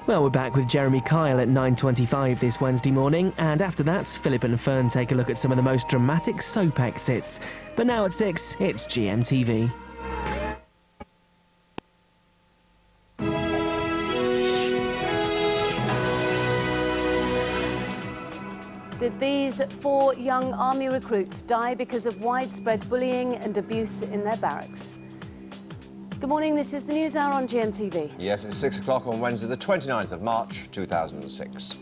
Well, we're back with Jeremy Kyle at 9:25 this Wednesday morning, and after that, Philip and Fern take a look at some of the most dramatic soap exits. But now at 6, it's GMTV. Did these 4 young army recruits die because of widespread bullying and abuse in their barracks? Good morning, this is the News Hour on GMTV. Yes, it's 6 o'clock on Wednesday, the 29th of March, 2006.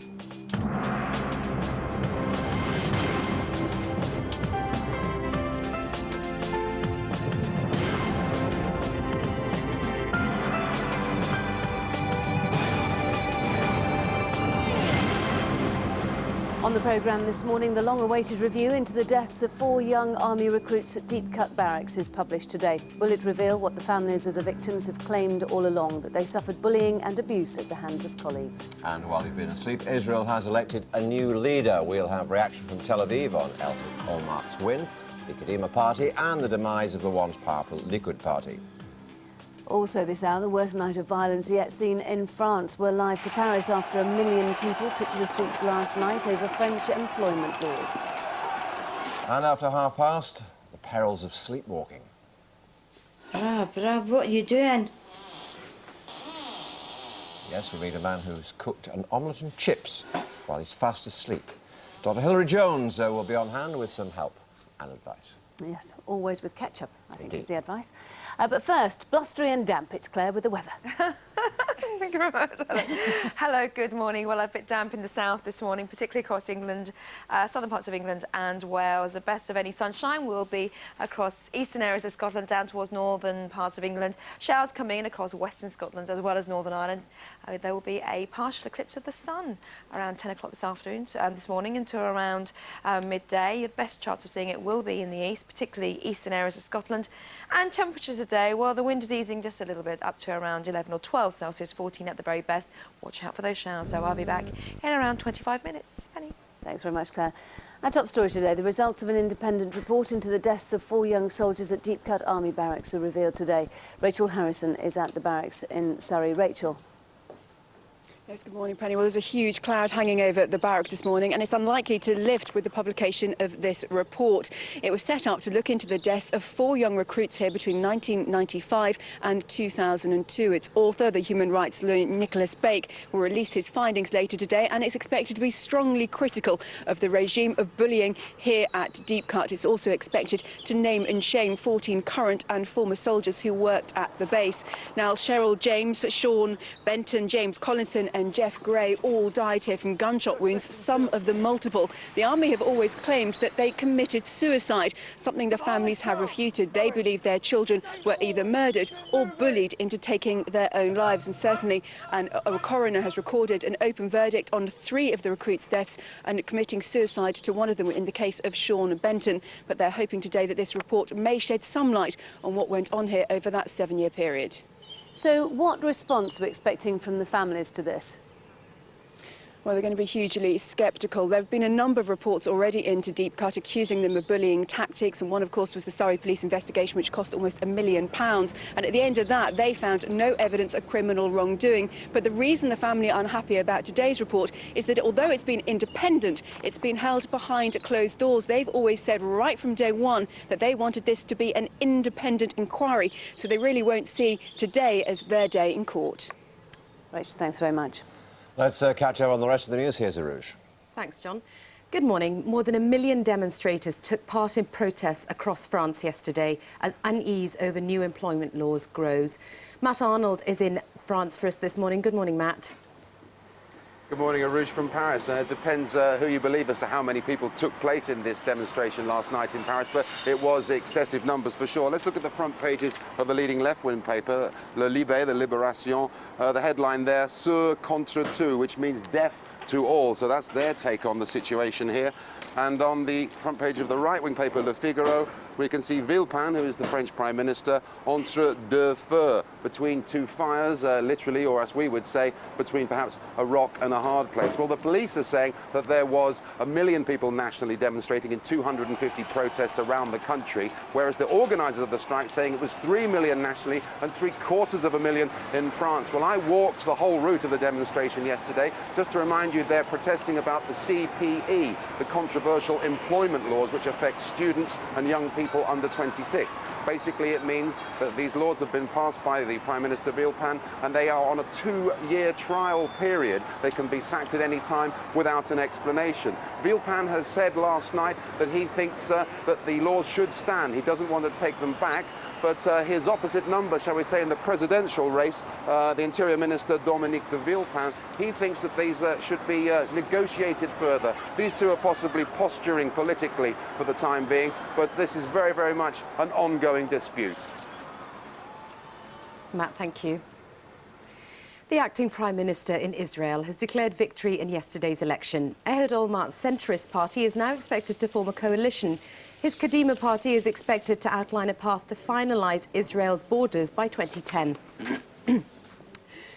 On the programme this morning, the long-awaited review into the deaths of 4 young army recruits at Deep Cut Barracks is published today. Will it reveal what the families of the victims have claimed all along, that they suffered bullying and abuse at the hands of colleagues? And while you've been asleep, Israel has elected a new leader. We'll have reaction from Tel Aviv on Olmart's win, the Kadima party and the demise of the once powerful Likud party. Also this hour, the worst night of violence yet seen in France. We're live to Paris after 1 million people took to the streets last night over French employment laws. And after past, the perils of sleepwalking. Brab, what are you doing? Yes, we meet a man who's cooked an omelette and chips while he's fast asleep. Dr. Hilary Jones will be on hand with some help and advice. Yes, always with ketchup, I think is the advice. But first, blustery and damp, it's Claire with the weather. Thank you very much. Hello, good morning. Well, a bit damp in the south this morning, particularly across England, southern parts of England and Wales. The best of any sunshine will be across eastern areas of Scotland down towards northern parts of England. Showers coming in across western Scotland as well as Northern Ireland. There will be a partial eclipse of the sun around 10 o'clock this afternoon, this morning until around midday. The best chance of seeing it will be in the east, particularly eastern areas of Scotland. And temperatures today, well, the wind is easing just a little bit up to around 11 or 12 Celsius, 14 at the very best. Watch out for those showers, so I'll be back in around 25 minutes. Penny. Thanks very much, Claire. Our top story today, the results of an independent report into the deaths of 4 young soldiers at Deep Cut Army Barracks are revealed today. Rachel Harrison is at the barracks in Surrey. Rachel. Yes, good morning, Penny. Well, there's a huge cloud hanging over the barracks this morning, and it's unlikely to lift with the publication of this report. It was set up to look into the death of 4 young recruits here between 1995 and 2002. Its author, the human rights lawyer Nicholas Bake, will release his findings later today, and it's expected to be strongly critical of the regime of bullying here at Deep Cut. It's also expected to name and shame 14 current and former soldiers who worked at the base. Now, Cheryl James, Sean Benton, James Collinson and Jeff Gray all died here from gunshot wounds, some of them multiple. The army have always claimed that they committed suicide, something the families have refuted. They believe their children were either murdered or bullied into taking their own lives. And certainly a coroner has recorded an open verdict on 3 of the recruits' deaths and committing suicide to one of them in the case of Sean Benton. But they're hoping today that this report may shed some light on what went on here over that 7-year period. So what response are we expecting from the families to this? Well, they're going to be hugely sceptical. There have been a number of reports already into Deep Cut accusing them of bullying tactics, and one, of course, was the Surrey police investigation, which cost almost £1 million. And at the end of that, they found no evidence of criminal wrongdoing. But the reason the family are unhappy about today's report is that although it's been independent, it's been held behind closed doors. They've always said right from day one that they wanted this to be an independent inquiry, so they really won't see today as their day in court. Rachel, thanks very much. Let's catch up on the rest of the news. Here's Arouge. Thanks, John. Good morning. More than 1 million demonstrators took part in protests across France yesterday as unease over new employment laws grows. Matt Arnold is in France for us this morning. Good morning, Matt. Good morning, Arouge from Paris. It depends who you believe as to how many people took place in this demonstration last night in Paris, but it was excessive numbers for sure. Let's look at the front pages of the leading left-wing paper, Le Libé, the Libération. The headline there, Sur contre tout, which means deaf to all. So that's their take on the situation here. And on the front page of the right-wing paper, Le Figaro, we can see Villepin, who is the French Prime Minister, entre deux feux, between two fires, literally, or as we would say, between perhaps a rock and a hard place. Well, the police are saying that there was 1 million people nationally demonstrating in 250 protests around the country, whereas the organisers of the strike saying it was 3 million nationally and 750,000 in France. Well, I walked the whole route of the demonstration yesterday. Just to remind you, they're protesting about the CPE, the controversial employment laws which affect students and young people under 26. Basically, it means that these laws have been passed by the Prime Minister Villepin, and they are on a 2-year trial period. They can be sacked at any time without an explanation. Villepin has said last night that he thinks that the laws should stand. He doesn't want to take them back. But his opposite number, shall we say, in the presidential race, the Interior Minister Dominique de Villepin, he thinks that these should be negotiated further. These two are possibly posturing politically for the time being, but this is very, very much an ongoing dispute. Matt, thank you. The acting Prime Minister in Israel has declared victory in yesterday's election. Ehud Olmart's centrist party is now expected to form a coalition. His Kadima party is expected to outline a path to finalise Israel's borders by 2010.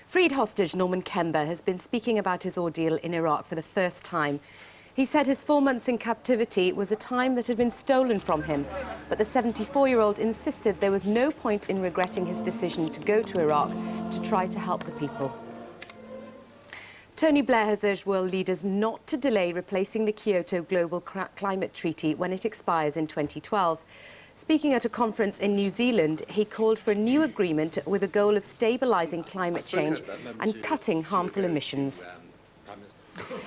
Freed hostage Norman Kember has been speaking about his ordeal in Iraq for the first time. He said his 4 months in captivity was a time that had been stolen from him, but the 74-year-old insisted there was no point in regretting his decision to go to Iraq to try to help the people. Tony Blair has urged world leaders not to delay replacing the Kyoto Global Climate Treaty when it expires in 2012. Speaking at a conference in New Zealand, he called for a new agreement with a goal of stabilising climate change and cutting harmful emissions.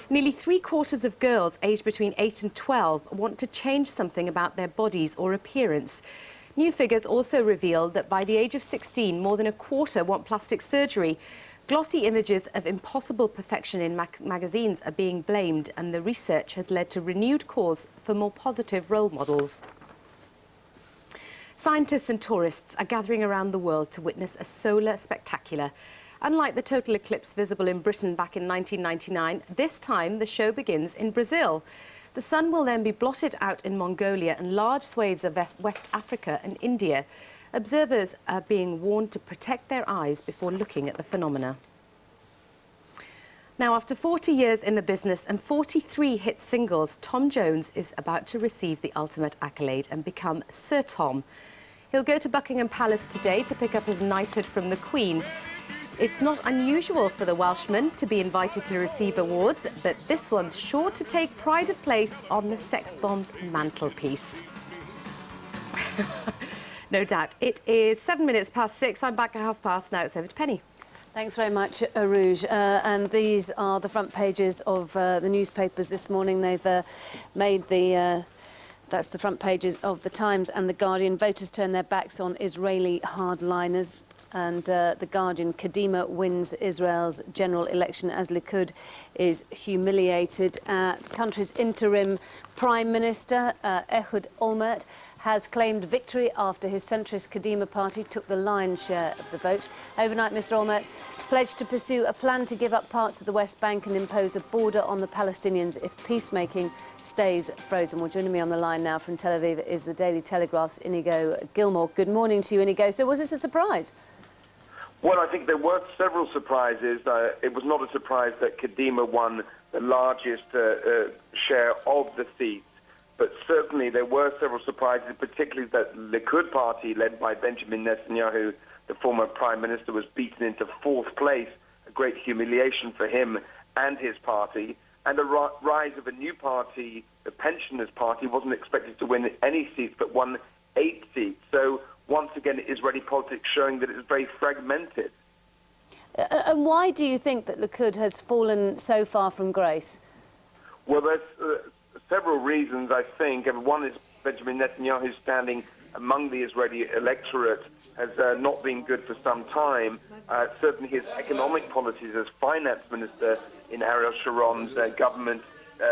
Nearly 3/4 of girls aged between 8 and 12 want to change something about their bodies or appearance. New figures also reveal that by the age of 16, more than a quarter want plastic surgery. Glossy images of impossible perfection in magazines are being blamed, and the research has led to renewed calls for more positive role models. Scientists and tourists are gathering around the world to witness a solar spectacular. Unlike the total eclipse visible in Britain back in 1999, this time the show begins in Brazil. The sun will then be blotted out in Mongolia and large swathes of West Africa and India. Observers are being warned to protect their eyes before looking at the phenomena. Now, after 40 years in the business and 43 hit singles, Tom Jones is about to receive the ultimate accolade and become Sir Tom. He'll go to Buckingham Palace today to pick up his knighthood from the Queen. It's not unusual for the Welshman to be invited to receive awards, but this one's sure to take pride of place on the sex bomb's mantelpiece. No doubt. It is 7 minutes past 6. I'm back at half past. Now it's over to Penny. Thanks very much, Arouge. And these are the front pages of the newspapers this morning. They've made the... that's the front pages of The Times and The Guardian. Voters turn their backs on Israeli hardliners. And The Guardian, Kadima wins Israel's general election as Likud is humiliated. The country's interim Prime Minister, Ehud Olmert, has claimed victory after his centrist Kadima party took the lion's share of the vote. Overnight, Mr Olmert pledged to pursue a plan to give up parts of the West Bank and impose a border on the Palestinians if peacemaking stays frozen. Well, joining me on the line now from Tel Aviv is the Daily Telegraph's Inigo Gilmore. Good morning to you, Inigo. So was this a surprise? Well, I think there were several surprises. It was not a surprise that Kadima won the largest share of the seats, but certainly there were several surprises, particularly that the Likud party, led by Benjamin Netanyahu, the former prime minister, was beaten into fourth place, a great humiliation for him and his party. And the rise of a new party, the Pensioners' Party, wasn't expected to win any seats, but won 8 seats. So once again, Israeli politics showing that it's very fragmented. And why do you think that Likud has fallen so far from grace? Well, there's several reasons, I think. One is Benjamin Netanyahu's standing among the Israeli electorate has not been good for some time. Certainly his economic policies as finance minister in Ariel Sharon's government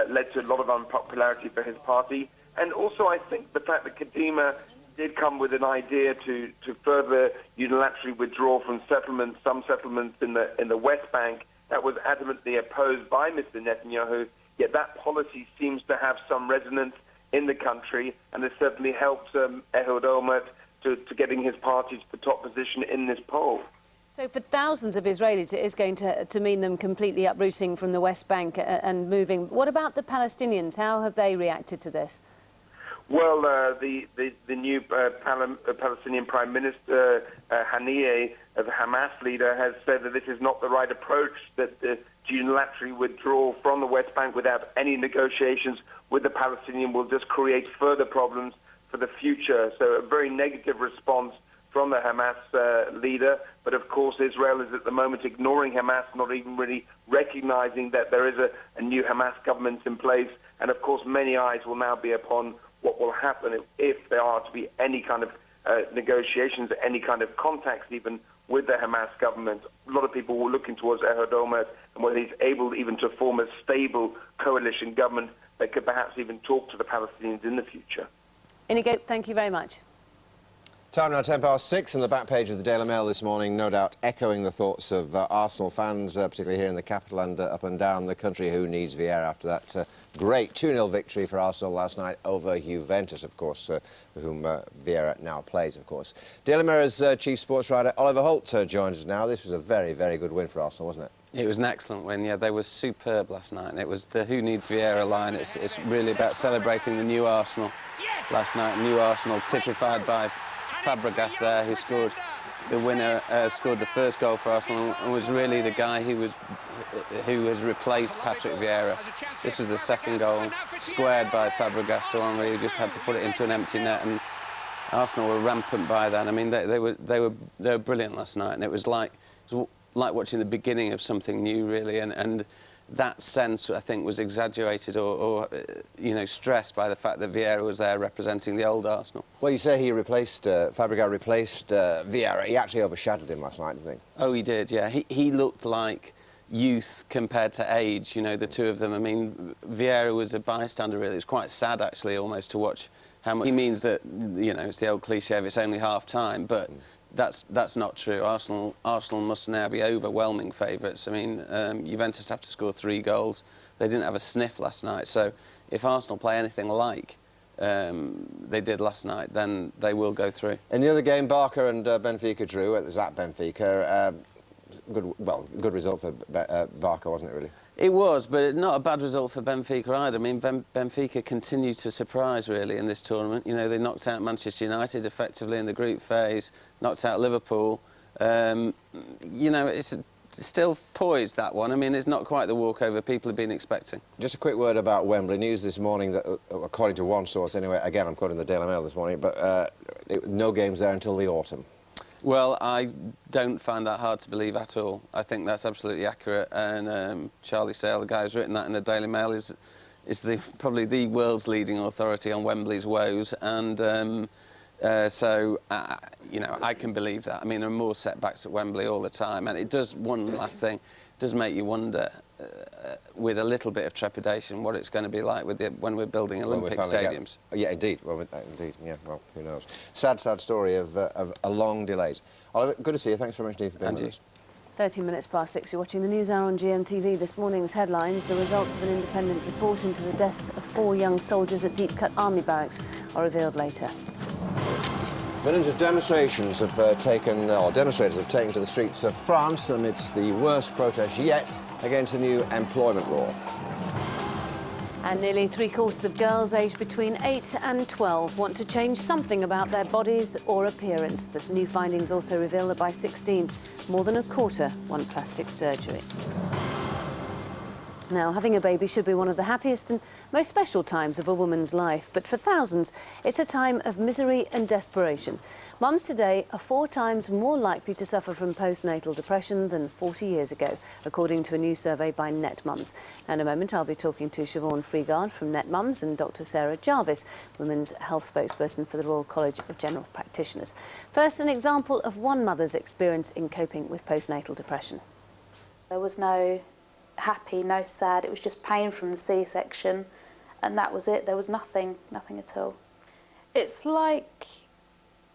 led to a lot of unpopularity for his party. And also I think the fact that Kadima did come with an idea to further unilaterally withdraw from settlements, some settlements in the West Bank, that was adamantly opposed by Mr. Netanyahu. Yet that policy seems to have some resonance in the country, and has certainly helped Ehud Olmert to getting his party to the top position in this poll. So for thousands of Israelis, it is going to mean them completely uprooting from the West Bank and moving. What about the Palestinians? How have they reacted to this? Well, the new Palestinian Prime Minister, Haniyeh, the Hamas leader, has said that this is not the right approach, that to unilaterally withdraw from the West Bank without any negotiations with the Palestinians will just create further problems for the future. So a very negative response from the Hamas leader. But of course, Israel is at the moment ignoring Hamas, not even really recognizing that there is a new Hamas government in place. And of course, many eyes will now be upon what will happen if there are to be any kind of negotiations, any kind of contacts even with the Hamas government. A lot of people were looking towards Ehud Olmert and whether he's able even to form a stable coalition government that could perhaps even talk to the Palestinians in the future. Inigo, thank you very much. Time now 6:10 on the back page of the Daily Mail this morning, no doubt echoing the thoughts of Arsenal fans, particularly here in the capital and up and down the country, who needs Vieira after that great 2-0 victory for Arsenal last night over Juventus, of course, for whom Vieira now plays, of course. Daily Mirror's chief sports writer Oliver Holt joins us now. This was a very, very good win for Arsenal, wasn't it? It was an excellent win, yeah. They were superb last night. And it was the Who Needs Vieira line. It's really about celebrating the new Arsenal last night. New Arsenal typified by Fabregas there, who scored the winner, scored the first goal for Arsenal, and was really the guy who has replaced Patrick Vieira. This was the second goal, squared by Fabregas to Henry, who just had to put it into an empty net, and Arsenal were rampant by then. I mean, they were brilliant last night, and it was like watching the beginning of something new, really, and that sense, I think, was exaggerated or you know, stressed by the fact that Vieira was there representing the old Arsenal. Well, you say he replaced, Fabregas replaced Vieira. He actually overshadowed him last night, didn't he? Oh, he did, yeah. He looked like youth compared to age, you know, the two of them. I mean, Vieira was a bystander, really. It was quite sad, actually, almost to watch how much... He means that, you know, it's the old cliché of it's only half-time, but... That's not true. Arsenal must now be overwhelming favourites. I mean, Juventus have to score 3 goals. They didn't have a sniff last night. So if Arsenal play anything like they did last night, then they will go through. In the other game, Barca and Benfica drew. It was at Benfica. Good result for Barca, wasn't it, really? It was, but not a bad result for Benfica either. I mean, Benfica continue to surprise, really, in this tournament. You know, they knocked out Manchester United effectively in the group phase, knocked out Liverpool. You know, it's still poised, that one. I mean, it's not quite the walkover people have been expecting. Just a quick word about Wembley. News this morning that, according to one source anyway, again, I'm quoting the Daily Mail this morning, but no games there until the autumn. Well, I don't find that hard to believe at all. I think that's absolutely accurate, and Charlie Sale, the guy who's written that in the Daily Mail, is probably the world's leading authority on Wembley's woes, and so, you know, I can believe that. I mean, there are more setbacks at Wembley all the time, and it does, one last thing, it does make you wonder, with a little bit of trepidation, what it's going to be like when we're building Olympic stadiums. Yeah, indeed. Well, indeed. Yeah. Well, who knows? Sad story of a long delays. Oliver, good to see you. Thanks very much indeed for being with us. 13 minutes past 6. You're watching the News Hour on GMTV. This morning's headlines: the results of an independent report into the deaths of 4 young soldiers at deep-cut army barracks are revealed later. Millions of demonstrations have taken, or demonstrators have taken to the streets of France amidst the worst protest yet against the new employment law. And nearly 3/4 of girls aged between 8 and 12 want to change something about their bodies or appearance. The new findings also reveal that by 16, more than a quarter want plastic surgery. Now, having a baby should be one of the happiest and most special times of a woman's life, but for thousands, it's a time of misery and desperation. Mums today are 4 times more likely to suffer from postnatal depression than 40 years ago, according to a new survey by Net Mums. In a moment, I'll be talking to Siobhan Freegard from Net Mums and Dr. Sarah Jarvis, Women's Health Spokesperson for the Royal College of General Practitioners. First, an example of one mother's experience in coping with postnatal depression. There was no happy, no sad, it was just pain from the C-section, and that was it. There was nothing at all. It's like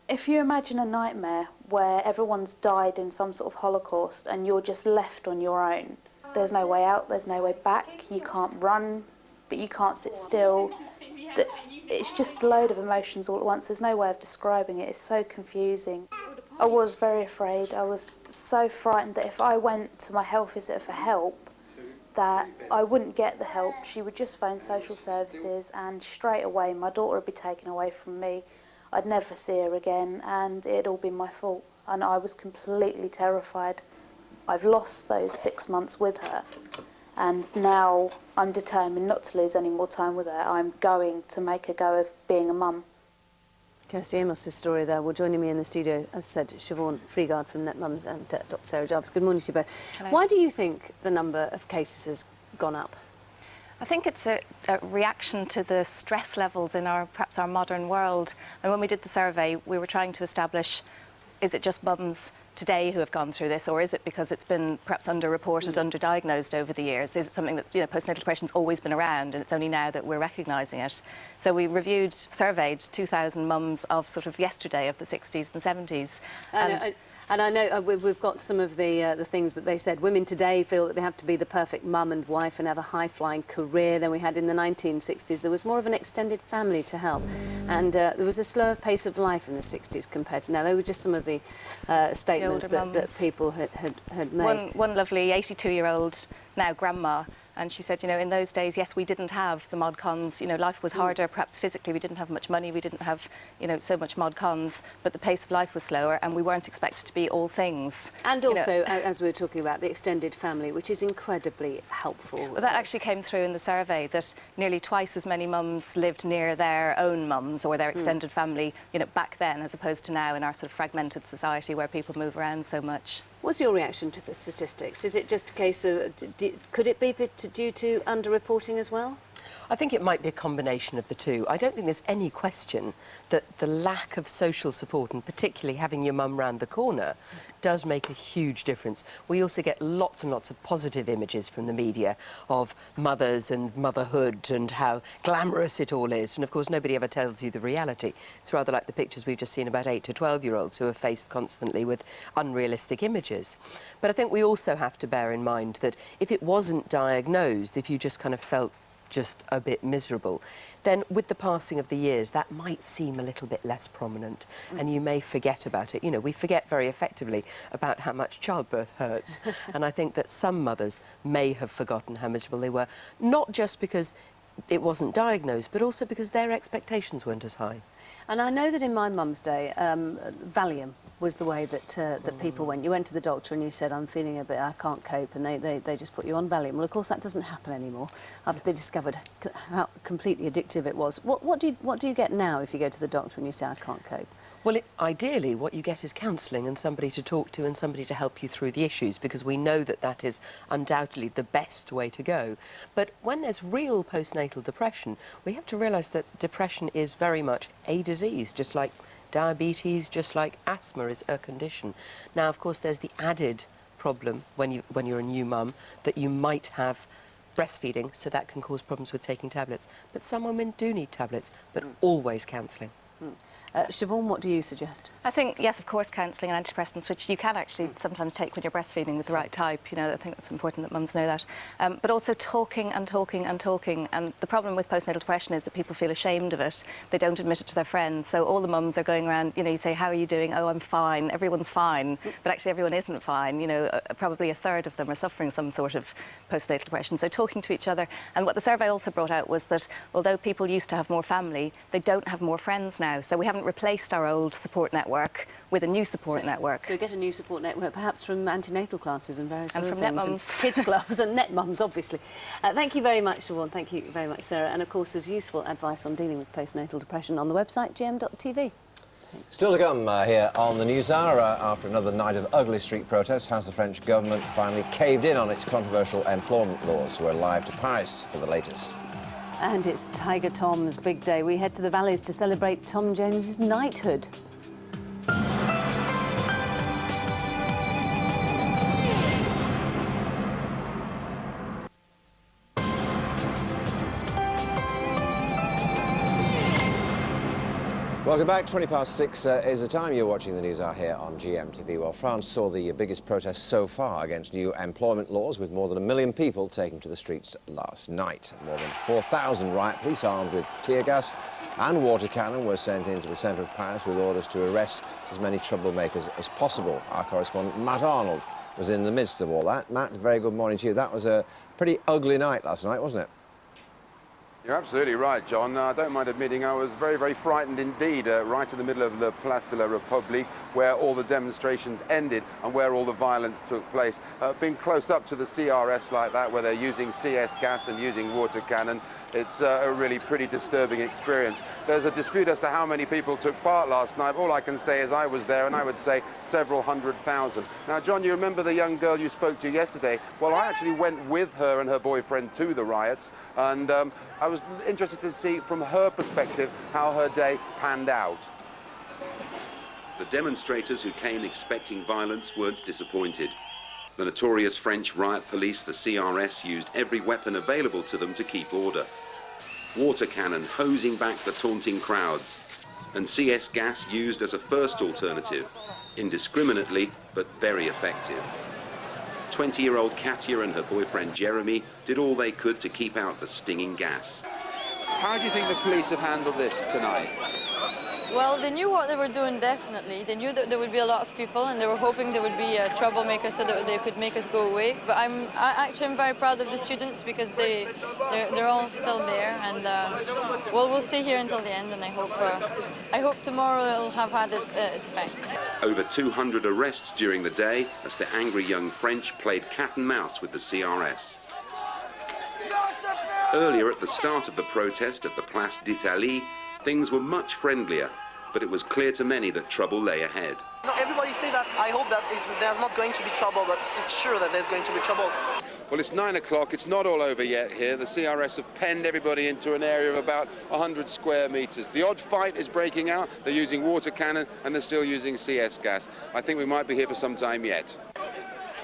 if you imagine a nightmare where everyone's died in some sort of Holocaust and you're just left on your own. there's no way out, there's no way back. You can't run, but you can't sit still. It's just a load of emotions all at once. There's no way of describing it. It's so confusing. I was very afraid. I was so frightened that if I went to my health visitor for help, that I wouldn't get the help. She would just phone social services and straight away my daughter would be taken away from me. I'd never see her again and it'd all been my fault. And I was completely terrified. I've lost those 6 months with her and now I'm determined not to lose any more time with her. I'm going to make a go of being a mum. Kirsty Amos' story there. Well, joining me in the studio, as I said, Siobhan Freegard from Net Mums and Dr Sarah Jarvis. Good morning to you both. Hello. Why do you think the number of cases has gone up? I think it's a reaction to the stress levels in perhaps our modern world. And when we did the survey, we were trying to establish, is it just mums today who have gone through this, or is it because it's been perhaps underreported, underdiagnosed over the years? Is it something that, postnatal depression's always been around and it's only now that we're recognising it? So we surveyed 2,000 mums of sort of yesterday, of the 60s and 70s. And I know we've got some of the things that they said. Women today feel that they have to be the perfect mum and wife and have a high-flying career than we had in the 1960s. There was more of an extended family to help. And there was a slower pace of life in the 60s compared to now. They were just some of the statements that people had made. One lovely 82-year-old, now grandma, and she said, in those days, yes, we didn't have the mod cons. Life was harder, perhaps physically. We didn't have much money. We didn't have, so much mod cons. But the pace of life was slower, and we weren't expected to be all things. And also, as we were talking about, the extended family, which is incredibly helpful. Well, that actually came through in the survey, that nearly twice as many mums lived near their own mums or their extended family, back then, as opposed to now in our sort of fragmented society where people move around so much. What's your reaction to the statistics? Is it just a case of, could it be due to underreporting as well? I think it might be a combination of the two. I don't think there's any question that the lack of social support, and particularly having your mum round the corner, does make a huge difference. We also get lots and lots of positive images from the media of mothers and motherhood and how glamorous it all is. And of course, nobody ever tells you the reality. It's rather like the pictures we've just seen about 8 to 12-year-olds who are faced constantly with unrealistic images. But I think we also have to bear in mind that if it wasn't diagnosed, if you just kind of felt just a bit miserable, then with the passing of the years that might seem a little bit less prominent and you may forget about it. We forget very effectively about how much childbirth hurts. And I think that some mothers may have forgotten how miserable they were, not just because it wasn't diagnosed, but also because their expectations weren't as high. And I know that in my mum's day, Valium was the way that that people went. You went to the doctor and you said, I'm feeling a bit, I can't cope, and they just put you on Valium. Well, of course, that doesn't happen anymore after they discovered how completely addictive it was. What do you get now if you go to the doctor and you say, I can't cope? Well, ideally, what you get is counselling and somebody to talk to and somebody to help you through the issues, because we know that that is undoubtedly the best way to go. But when there's real postnatal depression, we have to realise that depression is very much a disease, just like diabetes, just like asthma is a condition. Now, of course, there's the added problem when you're a new mum that you might have breastfeeding, so that can cause problems with taking tablets. But some women do need tablets, but always counselling. Siobhan, what do you suggest? I think, yes, of course, counselling and antidepressants, which you can actually sometimes take when you're breastfeeding with the right type. I think that's important that mums know that. But also talking and talking and talking. And the problem with postnatal depression is that people feel ashamed of it. They don't admit it to their friends. So all the mums are going around, you say, how are you doing? Oh, I'm fine. Everyone's fine. But actually, everyone isn't fine. Probably a third of them are suffering some sort of postnatal depression. So talking to each other. And what the survey also brought out was that although people used to have more family, they don't have more friends now. So we haven't replaced our old support network with a new support network. So get a new support network, perhaps from antenatal classes and various other from things. Net Mums. And kids clubs and Net Mums, obviously. Thank you very much, Siobhan. Thank you very much, Sarah. And of course, there's useful advice on dealing with postnatal depression on the website GM.TV. Still to come here on the News Hour, after another night of ugly street protests, has the French government finally caved in on its controversial employment laws? We're live to Paris for the latest. And it's Tiger Tom's big day. We head to the Valleys to celebrate Tom Jones's knighthood. Welcome back. 6:20 is the time you're watching the news hour here on GMTV. Well, France saw the biggest protest so far against new employment laws, with more than 1 million people taking to the streets last night. More than 4,000 riot police armed with tear gas and water cannon were sent into the centre of Paris with orders to arrest as many troublemakers as possible. Our correspondent Matt Arnold was in the midst of all that. Matt, very good morning to you. That was a pretty ugly night last night, wasn't it? You're absolutely right, John. I don't mind admitting I was very, very frightened indeed, right in the middle of the Place de la République, where all the demonstrations ended and where all the violence took place. Being close up to the CRS like that, where they're using CS gas and using water cannon, it's a really pretty disturbing experience. There's a dispute as to how many people took part last night. All I can say is I was there, and I would say several 100,000. Now, John, you remember the young girl you spoke to yesterday? Well, I actually went with her and her boyfriend to the riots, and I was interested to see from her perspective how her day panned out. The demonstrators who came expecting violence weren't disappointed. The notorious French riot police, the CRS, used every weapon available to them to keep order. Water cannon hosing back the taunting crowds, and CS gas used as a first alternative, indiscriminately but very effective. 20-year-old Katia and her boyfriend Jeremy did all they could to keep out the stinging gas. How do you think the police have handled this tonight? Well, they knew what they were doing, definitely. They knew that there would be a lot of people, and they were hoping there would be a troublemaker so that they could make us go away. But I'm very proud of the students, because they're all still there, and well, we'll stay here until the end, and I hope tomorrow it'll have had its effects. Over 200 arrests during the day as the angry young French played cat and mouse with the CRS. Earlier at the start of the protest at the Place d'Italie, things were much friendlier, but it was clear to many that trouble lay ahead. Everybody say that. I hope that there's not going to be trouble, but it's sure that there's going to be trouble. Well, it's 9 o'clock. It's not all over yet here. The CRS have penned everybody into an area of about 100 square meters. The odd fight is breaking out. They're using water cannon, and they're still using CS gas. I think we might be here for some time yet.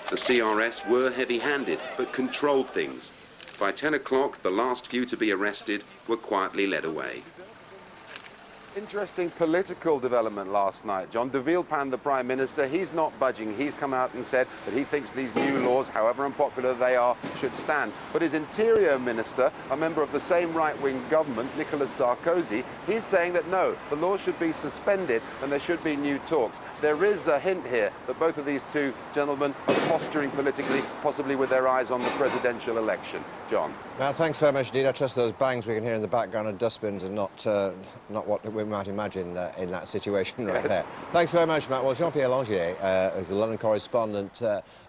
The CRS were heavy-handed, but controlled things. By 10 o'clock, the last few to be arrested were quietly led away. Interesting political development last night, John. De Villepin, the Prime Minister, he's not budging. He's come out and said that he thinks these new laws, however unpopular they are, should stand. But his Interior Minister, a member of the same right-wing government, Nicolas Sarkozy, he's saying that no, the laws should be suspended and there should be new talks. There is a hint here that both of these two gentlemen are posturing politically, possibly with their eyes on the presidential election. John. Well, thanks very much indeed. I trust those bangs we can hear in the background of dustbins and not what we might imagine in that situation right there. Thanks very much, Matt. Well, Jean-Pierre Langier is the London correspondent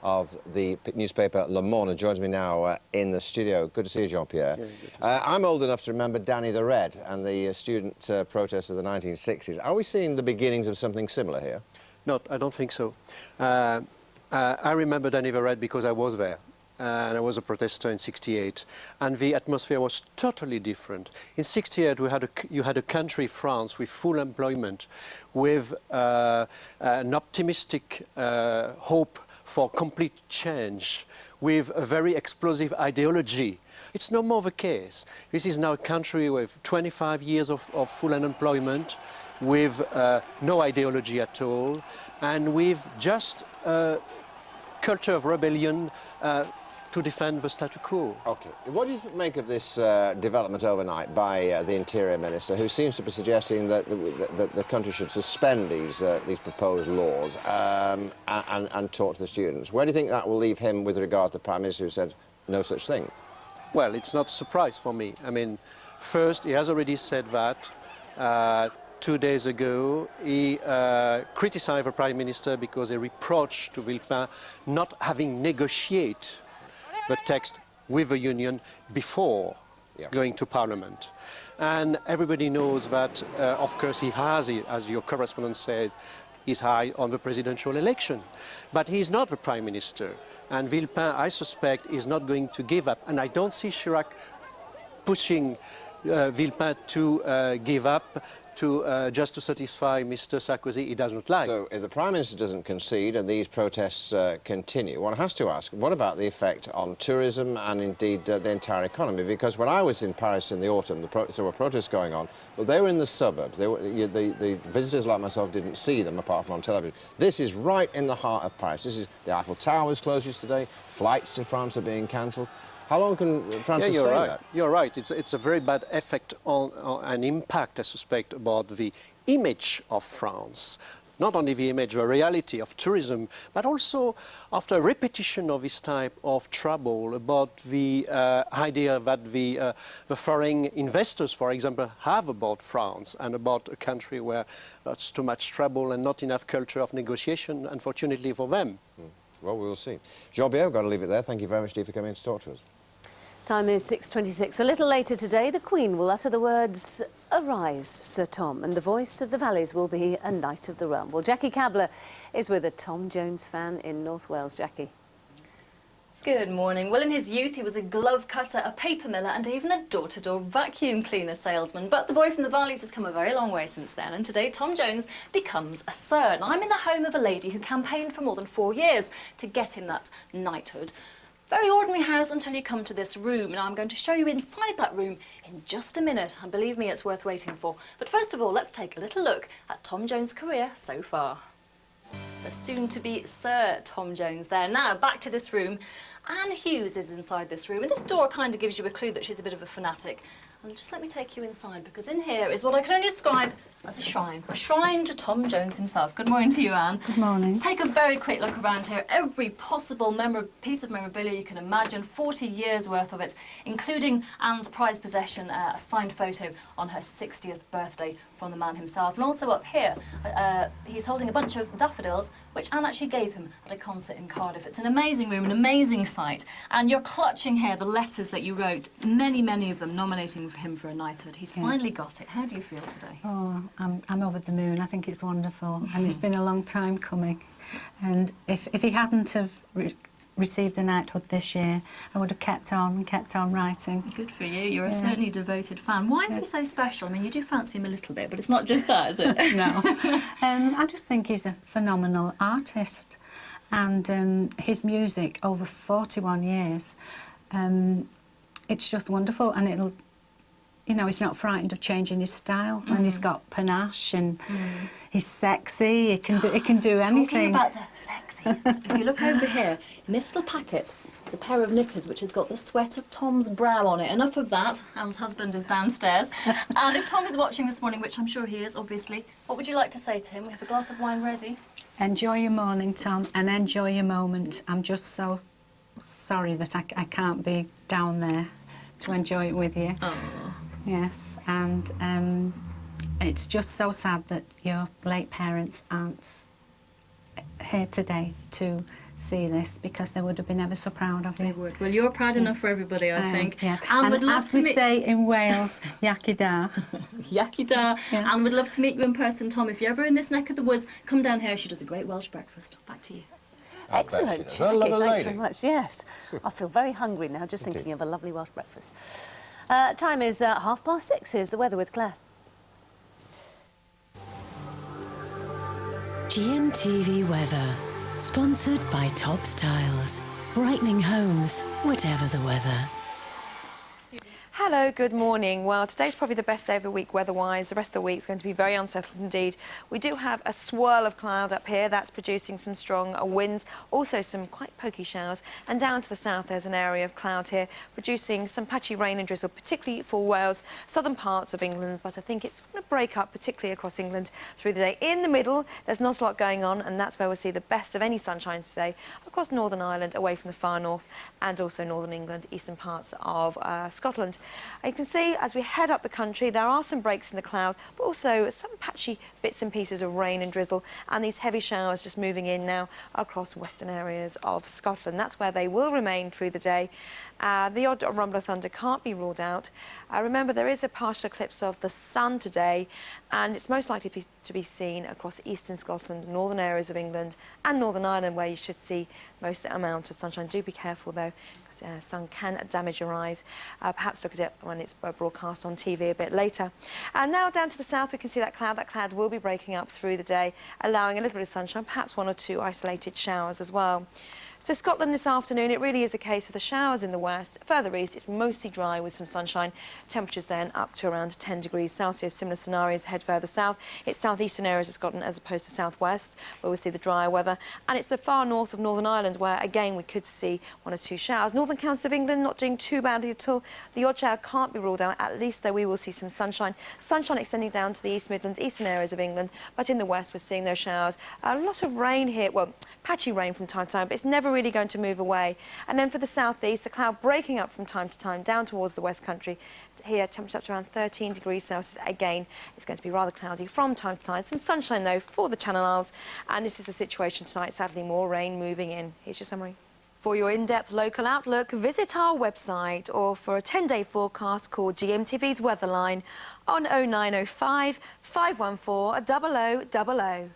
of the newspaper Le Monde, and joins me now in the studio. Good to see you, Jean-Pierre. I'm old enough to remember Danny the Red and the student protests of the 1960s. Are we seeing the beginnings of something similar here? No, I don't think so. I remember Danny the Red because I was there. And I was a protester in '68, and the atmosphere was totally different. In '68, you had a country, France, with full employment, with an optimistic hope for complete change, with a very explosive ideology. It's no more the case. This is now a country with 25 years of full unemployment, with no ideology at all, and with just a culture of rebellion to defend the status quo. Okay. What do you make of this development overnight by the Interior Minister, who seems to be suggesting that the country should suspend these proposed laws and talk to the students? Where do you think that will leave him with regard to the Prime Minister, who said no such thing? Well, it's not a surprise for me. I mean, first, he has already said that 2 days ago. He criticized the Prime Minister because he reproached to Villepin not having negotiated the text with the Union before going to Parliament. And everybody knows that, of course, he has, as your correspondent said, his eye on the presidential election. But he's not the Prime Minister. And Villepin, I suspect, is not going to give up. And I don't see Chirac pushing Villepin to give up just to satisfy Mr. Sarkozy he doesn't like. So if the Prime Minister doesn't concede and these protests continue, one has to ask, what about the effect on tourism and indeed the entire economy? Because when I was in Paris in the autumn, there were protests going on, but they were in the suburbs. The visitors like myself didn't see them apart from on television. This is right in the heart of Paris. This is the Eiffel Tower was closed yesterday. Flights to France are being cancelled. How long can France sustain that? You're right. It's a very bad effect on an impact, I suspect, about the image of France. Not only the image, the reality of tourism, but also after a repetition of this type of trouble about the idea that the foreign investors, for example, have about France and about a country where there's too much trouble and not enough culture of negotiation, unfortunately for them. Well, we'll see. Jean-Pierre, I've got to leave it there. Thank you very much, Steve, for coming in to talk to us. Time is 6:26. A little later today, the Queen will utter the words, "Arise, Sir Tom," and the voice of the valleys will be a Knight of the Realm. Well, Jackie Cabler is with a Tom Jones fan in North Wales. Jackie. Good morning. Well, in his youth, he was a glove cutter, a paper miller, and even a door-to-door vacuum cleaner salesman. But the boy from the valleys has come a very long way since then, and today Tom Jones becomes a Sir. And I'm in the home of a lady who campaigned for more than 4 years to get him that knighthood. Very ordinary house until you come to this room. Now I'm going to show you inside that room in just a minute, and believe me, it's worth waiting for. But first of all, let's take a little look at Tom Jones' career so far. The soon-to-be Sir Tom Jones there. Now, back to this room. Anne Hughes is inside this room, and this door kind of gives you a clue that she's a bit of a fanatic. And just let me take you inside, because in here is what I can only describe as a shrine to Tom Jones himself. Good morning to you, Anne. Good morning. Take a very quick look around here. Every possible piece of memorabilia you can imagine, 40 years worth of it, including Anne's prized possession, a signed photo on her 60th birthday from the man himself. And also up here, he's holding a bunch of daffodils, which Anne actually gave him at a concert in Cardiff. It's an amazing room, an amazing sight. And you're clutching here the letters that you wrote, many, many of them nominating him for a knighthood. He's finally got it. How do you feel today? Oh, I'm over the moon. I think it's wonderful, and it's been a long time coming. And if he hadn't have received a knighthood this year, I would have kept on writing. Good for you. You're a certainly devoted fan. Why is he so special? I mean, you do fancy him a little bit, but it's not just that, is it? No. I just think he's a phenomenal artist, and his music over 41 years, it's just wonderful, and it'll. You know, he's not frightened of changing his style, and he's got panache, and he's sexy. He can do anything. Talking about the sexy, if you look over here, in this little packet, there's a pair of knickers which has got the sweat of Tom's brow on it. Enough of that. Anne's husband is downstairs. And if Tom is watching this morning, which I'm sure he is, obviously, what would you like to say to him? We have a glass of wine ready. Enjoy your morning, Tom, and enjoy your moment. I'm just so sorry that I can't be down there to enjoy it with you. Oh. Yes, and it's just so sad that your late parents aren't here today to see this, because they would have been ever so proud of you. They would. Well, you're proud enough for everybody, I think. Yeah. And would love as to we say in Wales, Yaki da. Yaki da. Yeah. And would love to meet you in person, Tom. If you're ever in this neck of the woods, come down here. She does a great Welsh breakfast. Back to you. Excellent, Jackie. Thanks very much. Yes. I feel very hungry now, just thinking of a lovely Welsh breakfast. Time is 6:30. Here's the weather with Claire. GMTV weather, sponsored by Tops Tiles, brightening homes, whatever the weather. Hello, good morning. Well, today's probably the best day of the week weather-wise. The rest of the week's going to be very unsettled indeed. We do have a swirl of cloud up here that's producing some strong winds, also some quite pokey showers. And down to the south, there's an area of cloud here producing some patchy rain and drizzle, particularly for Wales, southern parts of England. But I think it's going to break up, particularly across England through the day. In the middle, there's not a lot going on, and that's where we'll see the best of any sunshine today across Northern Ireland, away from the far north, and also Northern England, eastern parts of Scotland. You can see as we head up the country, there are some breaks in the cloud, but also some patchy bits and pieces of rain and drizzle, and these heavy showers just moving in now across western areas of Scotland. That's where they will remain through the day. The odd rumble of thunder can't be ruled out. Remember, there is a partial eclipse of the sun today, and it's most likely to be seen across eastern Scotland, northern areas of England, and Northern Ireland, where you should see most amount of sunshine. Do be careful, though, because sun can damage your eyes. Perhaps look at it when it's broadcast on TV a bit later. And now down to the south, we can see that cloud. That cloud will be breaking up through the day, allowing a little bit of sunshine, perhaps one or two isolated showers as well. So Scotland this afternoon, it really is a case of the showers in the west. Further east, it's mostly dry with some sunshine. Temperatures then up to around 10 degrees Celsius. Similar scenarios head further south. It's southeastern areas of Scotland as opposed to southwest, where we see the drier weather. And it's the far north of Northern Ireland, where again we could see one or two showers. Northern counties of England not doing too badly at all. The odd shower can't be ruled out. At least though we will see some sunshine. Sunshine extending down to the East Midlands, eastern areas of England. But in the west, we're seeing those showers. A lot of rain here. Well, patchy rain from time to time, but it's never really going to move away. And then for the southeast, the cloud breaking up from time to time down towards the West Country. Here, temperature up to around 13 degrees Celsius. Again, it's going to be rather cloudy from time to time. Some sunshine, though, for the Channel Isles. And this is the situation tonight. Sadly, more rain moving in. Here's your summary. For your in-depth local outlook, visit our website, or for a 10-day forecast, call GMTV's Weatherline on 0905 514 0000.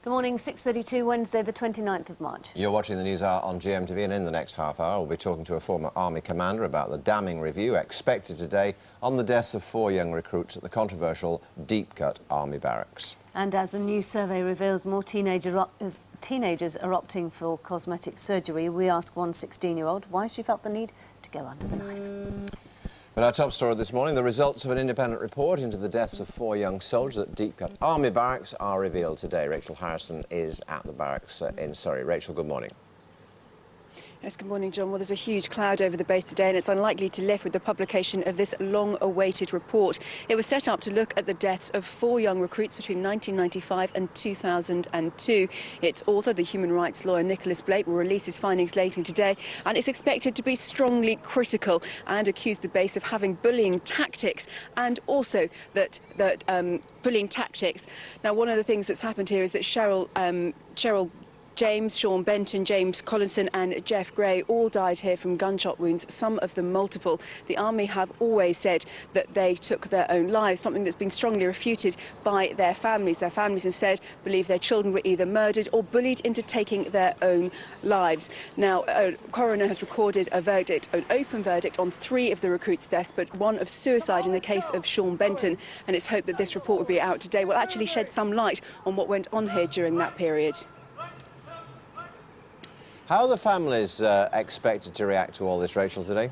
Good morning, 6:32, Wednesday the 29th of March. You're watching the News Hour on GMTV, and in the next half hour we'll be talking to a former Army commander about the damning review expected today on the deaths of 4 young recruits at the controversial Deep Cut Army Barracks. And as a new survey reveals, more teenagers are opting for cosmetic surgery. We ask one 16-year-old why she felt the need to go under the knife. But our top story this morning, the results of an independent report into the deaths of 4 young soldiers at Deep Cut Army Barracks are revealed today. Rachel Harrison is at the barracks in Surrey. Rachel, good morning. Yes, good morning, John. Well, there's a huge cloud over the base today, and it's unlikely to lift with the publication of this long-awaited report. It was set up to look at the deaths of 4 young recruits between 1995 and 2002. Its author, the human rights lawyer Nicholas Blake, will release his findings later today, and it's expected to be strongly critical and accuse the base of having bullying tactics, and also that bullying tactics. Now, one of the things that's happened here is that Cheryl James, Sean Benton, James Collinson and Jeff Gray all died here from gunshot wounds, some of them multiple. The Army have always said that they took their own lives, something that's been strongly refuted by their families. Their families instead believe their children were either murdered or bullied into taking their own lives. Now, a coroner has recorded a verdict, an open verdict on 3 of the recruits' deaths, but one of suicide in the case of Sean Benton, and it's hoped that this report will be out today will actually shed some light on what went on here during that period. How are the families expected to react to all this, Rachel, today?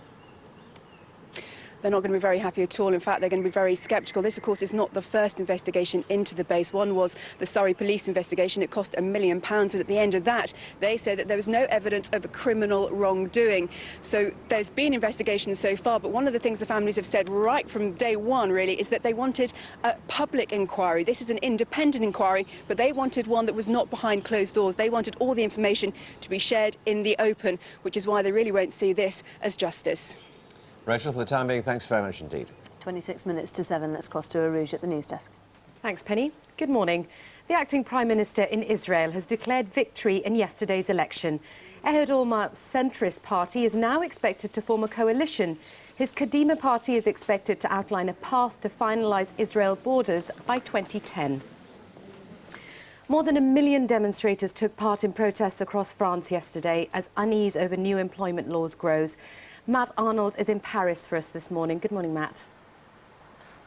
They're not going to be very happy at all. In fact, they're going to be very sceptical. This, of course, is not the first investigation into the base. One was the Surrey police investigation. It cost £1 million, and at the end of that, they said that there was no evidence of a criminal wrongdoing. So there's been investigations so far, but one of the things the families have said right from day one, really, is that they wanted a public inquiry. This is an independent inquiry, but they wanted one that was not behind closed doors. They wanted all the information to be shared in the open, which is why they really won't see this as justice. Rachel, for the time being, thanks very much indeed. 26 minutes to 7. Let's cross to Arouge at the news desk. Thanks, Penny. Good morning. The acting Prime Minister in Israel has declared victory in yesterday's election. Ehud Olmart's centrist party is now expected to form a coalition. His Kadima party is expected to outline a path to finalise Israel borders by 2010. More than 1 million demonstrators took part in protests across France yesterday as unease over new employment laws grows. Matt Arnold is in Paris for us this morning. Good morning, Matt.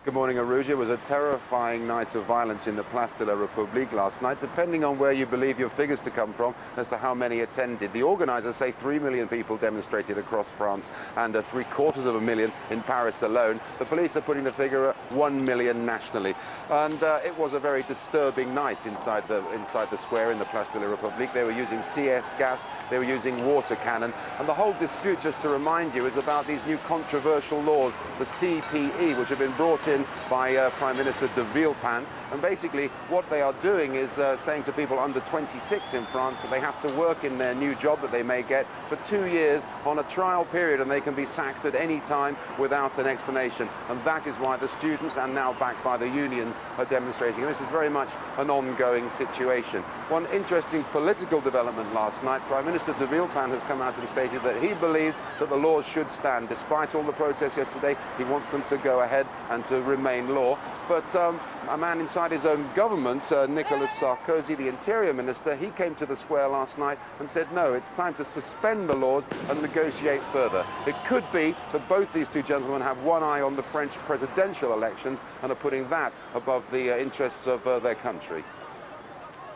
Good morning, Arouge. It was a terrifying night of violence in the Place de la République last night, depending on where you believe your figures to come from as to how many attended. The organisers say 3 million people demonstrated across France and 750,000 in Paris alone. The police are putting the figure at 1 million nationally. And it was a very disturbing night inside the square in the Place de la République. They were using CS gas, they were using water cannon. And the whole dispute, just to remind you, is about these new controversial laws, the CPE, which have been brought in by Prime Minister de Villepin, and basically what they are doing is saying to people under 26 in France that they have to work in their new job that they may get for 2 years on a trial period, and they can be sacked at any time without an explanation. And that is why the students, and now backed by the unions, are demonstrating. And this is very much an ongoing situation. One interesting political development last night, Prime Minister de Villepin has come out and stated that he believes that the laws should stand. Despite all the protests yesterday, he wants them to go ahead and to remain law. But a man inside his own government, Nicolas Sarkozy, the Interior Minister, he came to the square last night and said, no, it's time to suspend the laws and negotiate further. It could be that both these two gentlemen have one eye on the French presidential elections and are putting that above the interests of their country.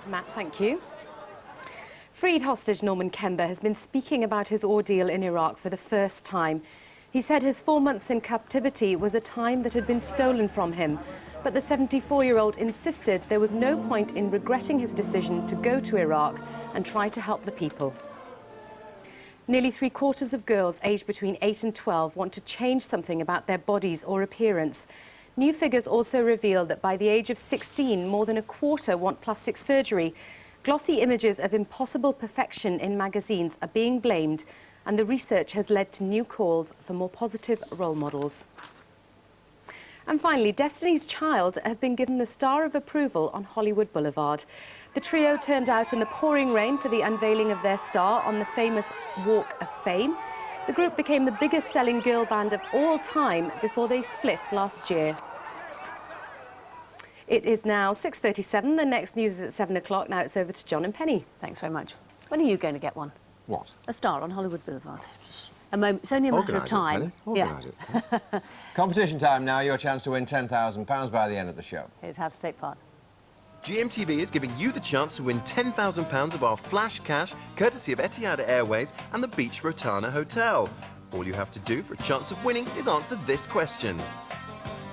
Matt, thank you. Freed hostage Norman Kember has been speaking about his ordeal in Iraq for the first time. He said his 4 months in captivity was a time that had been stolen from him. But the 74-year-old insisted there was no point in regretting his decision to go to Iraq and try to help the people. Nearly 3/4 of girls aged between 8 and 12 want to change something about their bodies or appearance. New figures also reveal that by the age of 16, more than a quarter want plastic surgery. Glossy images of impossible perfection in magazines are being blamed, and the research has led to new calls for more positive role models. And finally, Destiny's Child have been given the star of approval on Hollywood Boulevard. The trio turned out in the pouring rain for the unveiling of their star on the famous Walk of Fame. The group became the biggest selling girl band of all time before they split last year. It is now 6:37. The next news is at 7 o'clock. Now it's over to John and Penny. Thanks very much. When are you going to get one? What? A star on Hollywood Boulevard. A moment. It's only a matter of time. Organise it. Competition time now. Your chance to win £10,000 by the end of the show. Here's how to take part. GMTV is giving you the chance to win £10,000 of our flash cash, courtesy of Etihad Airways and the Beach Rotana Hotel. All you have to do for a chance of winning is answer this question.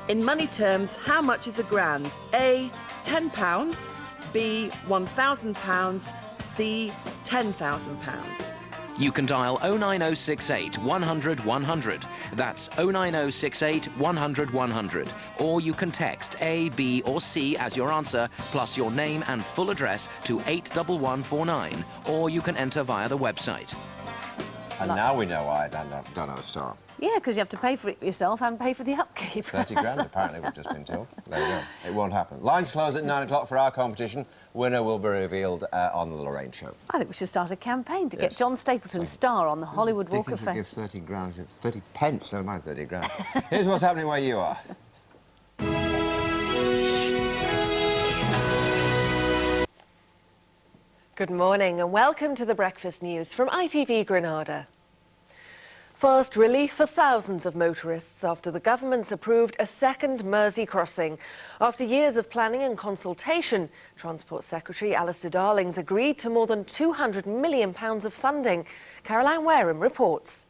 In money terms, how much is a grand? A, £10, B, £1,000, C, £10,000. You can dial 09068 100 100. That's 09068 100 100. Or you can text A, B or C as your answer, plus your name and full address to 81149. Or you can enter via the website. And now we know why I don't have a star. Yeah, because you have to pay for it yourself and pay for the upkeep. 30 grand, apparently, we've just been told. There you go. It won't happen. Lines close at 9 o'clock for our competition. Winner will be revealed on the Lorraine Show. I think we should start a campaign to get John Stapleton's star on the Hollywood Walk of Fame. Give 30 grand, 30 pence, never mind 30 grand. Here's what's happening where you are. Good morning and welcome to the Breakfast News from ITV Granada. First relief for thousands of motorists after the government's approved a second Mersey crossing. After years of planning and consultation, Transport Secretary Alistair Darling's agreed to more than £200 million of funding. Caroline Wareham reports.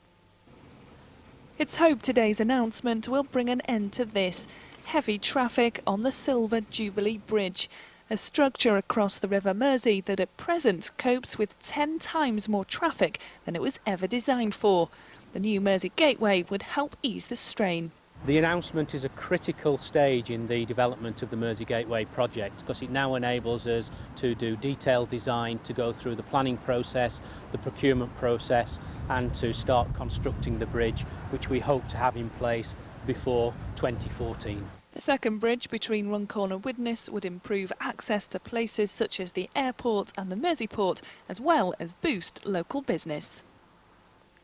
It's hoped today's announcement will bring an end to this. Heavy traffic on the Silver Jubilee Bridge, a structure across the River Mersey that at present copes with 10 times more traffic than it was ever designed for. The new Mersey Gateway would help ease the strain. The announcement is a critical stage in the development of the Mersey Gateway project because it now enables us to do detailed design, to go through the planning process, the procurement process and to start constructing the bridge, which we hope to have in place before 2014. The second bridge between Runcorn and Widnes would improve access to places such as the airport and the Mersey port, as well as boost local business.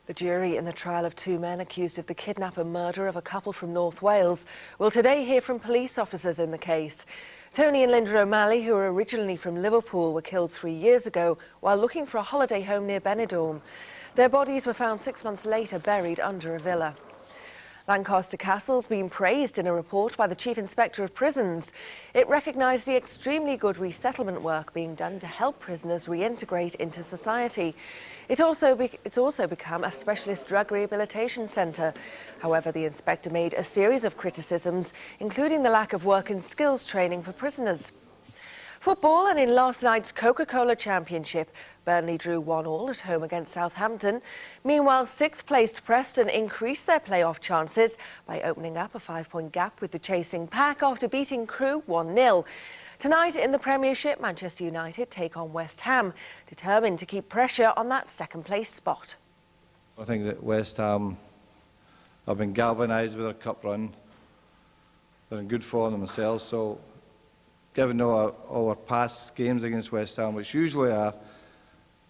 The jury in the trial of two men accused of the kidnap and murder of a couple from North Wales will today hear from police officers in the case. Tony and Linda O'Malley, who were originally from Liverpool, were killed 3 years ago while looking for a holiday home near Benidorm. Their bodies were found 6 months later buried under a villa. Lancaster Castle's been praised in a report by the Chief Inspector of Prisons. It recognised the extremely good resettlement work being done to help prisoners reintegrate into society. It's also become a specialist drug rehabilitation centre. However, the inspector made a series of criticisms, including the lack of work and skills training for prisoners. Football, and in last night's Coca-Cola Championship, Burnley drew 1-1 at home against Southampton. Meanwhile, 6th placed Preston increased their playoff chances by opening up a 5-point gap with the chasing pack after beating Crewe 1-0. Tonight in the Premiership, Manchester United take on West Ham, determined to keep pressure on that second-place spot. I think that West Ham have been galvanised with their cup run. They're in good form themselves, so given all our past games against West Ham, which usually are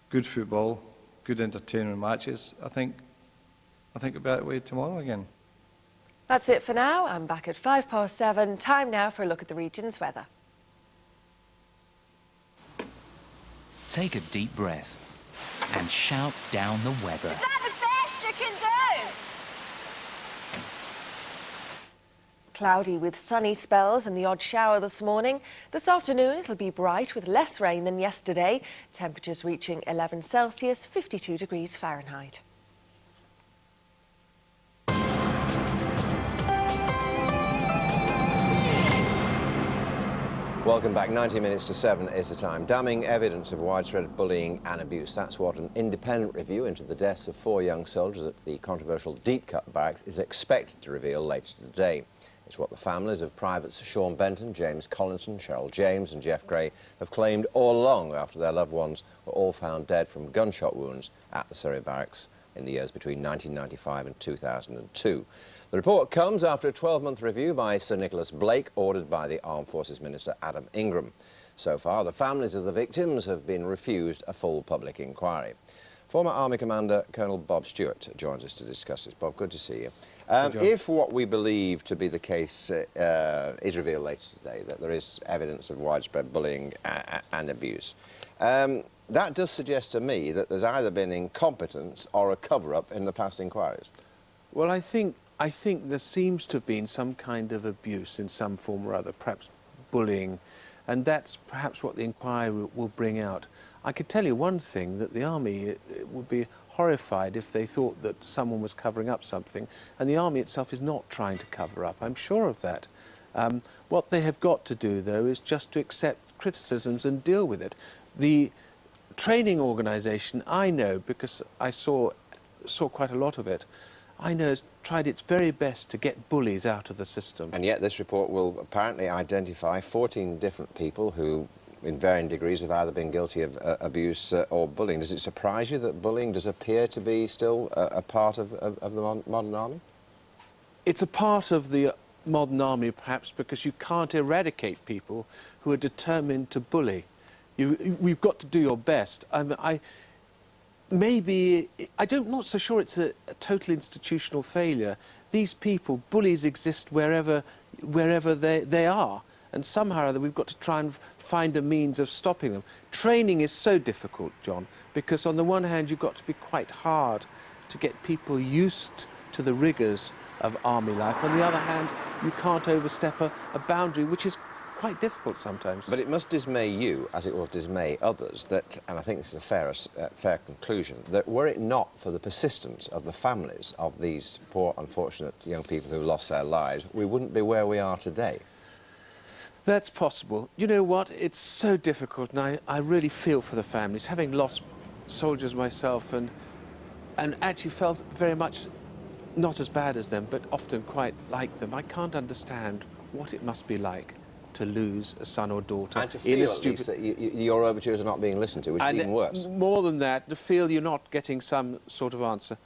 good football, good entertainment matches, I think we'll be that way tomorrow again. That's it for now. I'm back at 7:05. Time now for a look at the region's weather. Take a deep breath and shout down the weather. Is that the best you can do? Cloudy with sunny spells and the odd shower this morning. This afternoon it'll be bright with less rain than yesterday. Temperatures reaching 11 Celsius, 52 degrees Fahrenheit. Welcome back. 90 minutes to 7 is the time. Damning evidence of widespread bullying and abuse. That's what an independent review into the deaths of 4 young soldiers at the controversial Deep Cut Barracks is expected to reveal later today. It's what the families of Privates Sean Benton, James Collinson, Cheryl James and Jeff Gray have claimed all along after their loved ones were all found dead from gunshot wounds at the Surrey Barracks in the years between 1995 and 2002. The report comes after a 12-month review by Sir Nicholas Blake, ordered by the Armed Forces Minister Adam Ingram. So far, the families of the victims have been refused a full public inquiry. Former Army Commander Colonel Bob Stewart joins us to discuss this. Bob, good to see you. If what we believe to be the case is revealed later today, that there is evidence of widespread bullying and abuse, that does suggest to me that there's either been incompetence or a cover-up in the past inquiries. Well, I think there seems to have been some kind of abuse in some form or other, perhaps bullying, and that's perhaps what the inquiry will bring out. I could tell you one thing, that the Army would be horrified if they thought that someone was covering up something, and the Army itself is not trying to cover up. I'm sure of that. What they have got to do, though, is just to accept criticisms and deal with it. The training organisation, I know, because I saw quite a lot of it, I know has tried its very best to get bullies out of the system. And yet this report will apparently identify 14 different people who, in varying degrees, have either been guilty of abuse or bullying. Does it surprise you that bullying does appear to be still a part of the modern army? It's a part of the modern army, perhaps, because you can't eradicate people who are determined to bully. We've got to do your best. Maybe, I'm not so sure it's a total institutional failure. These people, bullies exist wherever they are, and somehow or other we've got to try and find a means of stopping them. Training is so difficult, John, because on the one hand you've got to be quite hard to get people used to the rigours of army life. On the other hand, you can't overstep a boundary, which is quite difficult sometimes. But it must dismay you, as it will dismay others, that, and I think this is a fair conclusion, that were it not for the persistence of the families of these poor, unfortunate young people who lost their lives, we wouldn't be where we are today. That's possible. You know what? It's so difficult, and I really feel for the families. Having lost soldiers myself and actually felt very much not as bad as them, but often quite like them, I can't understand what it must be like to lose a son or daughter. And to feel at least that your overtures are not being listened to, which is even worse. More than that, to feel you're not getting some sort of answer.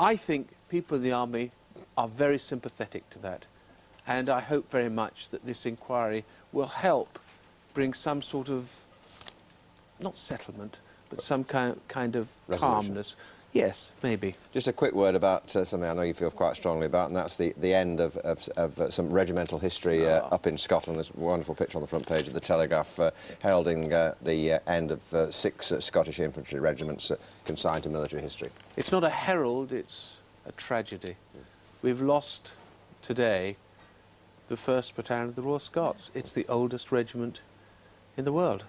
I think people in the army are very sympathetic to that, and I hope very much that this inquiry will help bring some sort of, not settlement, but some kind of calmness. Yes, maybe. Just a quick word about something I know you feel quite strongly about, and that's the end of some regimental history up in Scotland. There's a wonderful picture on the front page of the Telegraph heralding the end of 6 Scottish infantry regiments consigned to military history. It's not a herald, it's a tragedy. We've lost today the 1st Battalion of the Royal Scots. It's the oldest regiment in the world.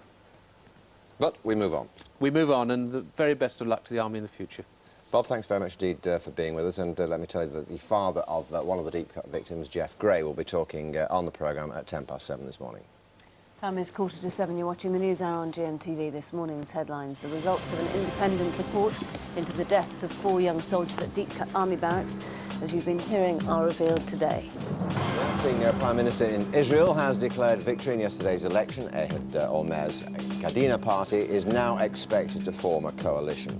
But we move on. We move on, and the very best of luck to the Army in the future. Bob, thanks very much indeed for being with us, and let me tell you that the father of one of the Deep Cut victims, Jeff Gray, will be talking on the programme at 7:10 this morning. Time is 7:15. You're watching the News Hour on GMTV. This morning's headlines: the results of an independent report into the deaths of 4 young soldiers at Deep Cut Army Barracks, as you've been hearing, are revealed today. The acting Prime Minister in Israel has declared victory in yesterday's election. Ehud Olmer's Kadina party is now expected to form a coalition.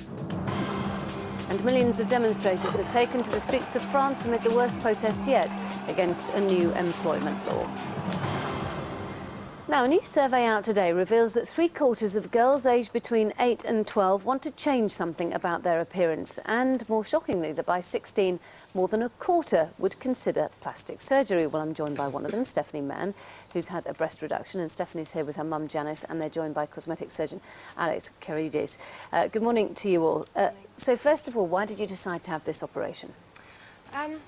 And millions of demonstrators have taken to the streets of France amid the worst protests yet against a new employment law. Now, a new survey out today reveals that 3/4 of girls aged between 8 and 12 want to change something about their appearance. And more shockingly, that by 16, more than a quarter would consider plastic surgery. Well, I'm joined by one of them, Stephanie Mann, who's had a breast reduction. And Stephanie's here with her mum, Janice, and they're joined by cosmetic surgeon Alex Carides. Good morning to you all. So first of all, why did you decide to have this operation? It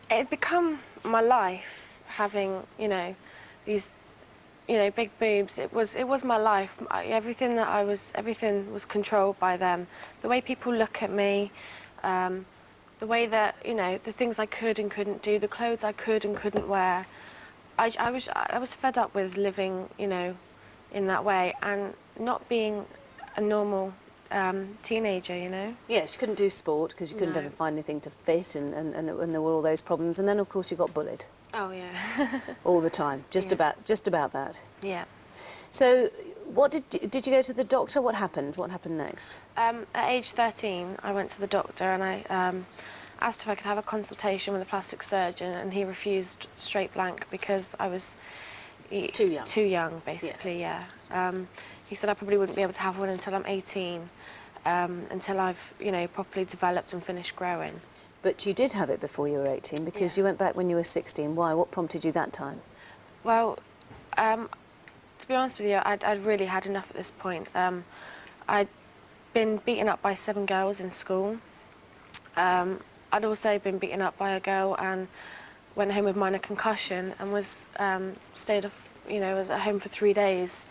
had become my life, having, you know, these, you know, big boobs. It was my life. Everything was controlled by them. The way people look at me, the way that, you know, the things I could and couldn't do, the clothes I could and couldn't wear. I was fed up with living, you know, in that way and not being a normal teenager, you know? Yes, you couldn't do sport because you couldn't ever find anything to fit, and there were all those problems. And then, of course, you got bullied. Oh, yeah. All the time, just about that. Yeah. So, what did you go to the doctor? What happened? What happened next? At age 13, I went to the doctor and I asked if I could have a consultation with a plastic surgeon, and he refused straight blank because I was too young. Too young, basically. Yeah. He said I probably wouldn't be able to have one until I'm 18, until I've, you know, properly developed and finished growing. But you did have it before you were 18 because you went back when you were 16. Why? What prompted you that time? Well, to be honest with you, I'd really had enough at this point. I'd been beaten up by 7 girls in school. I'd also been beaten up by a girl and went home with minor concussion and was stayed off, you know, was at home for 3 days,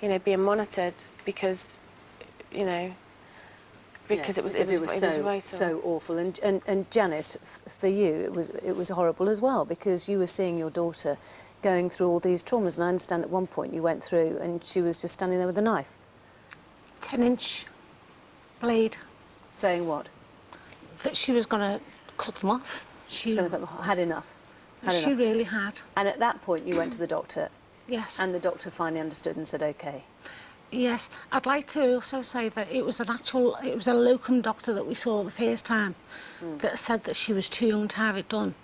you know, being monitored because, you know, because it was so awful. And Janice, for you, it was horrible as well because you were seeing your daughter going through all these traumas. And I understand at one point you went through and she was just standing there with a knife. 10-inch blade. Saying what? That she was going to cut them off. She had enough. She really had. And at that point you went to the doctor. Yes. And the doctor finally understood and said, OK. Yes. I'd like to also say that it was a locum doctor that we saw the first time that said that she was too young to have it done.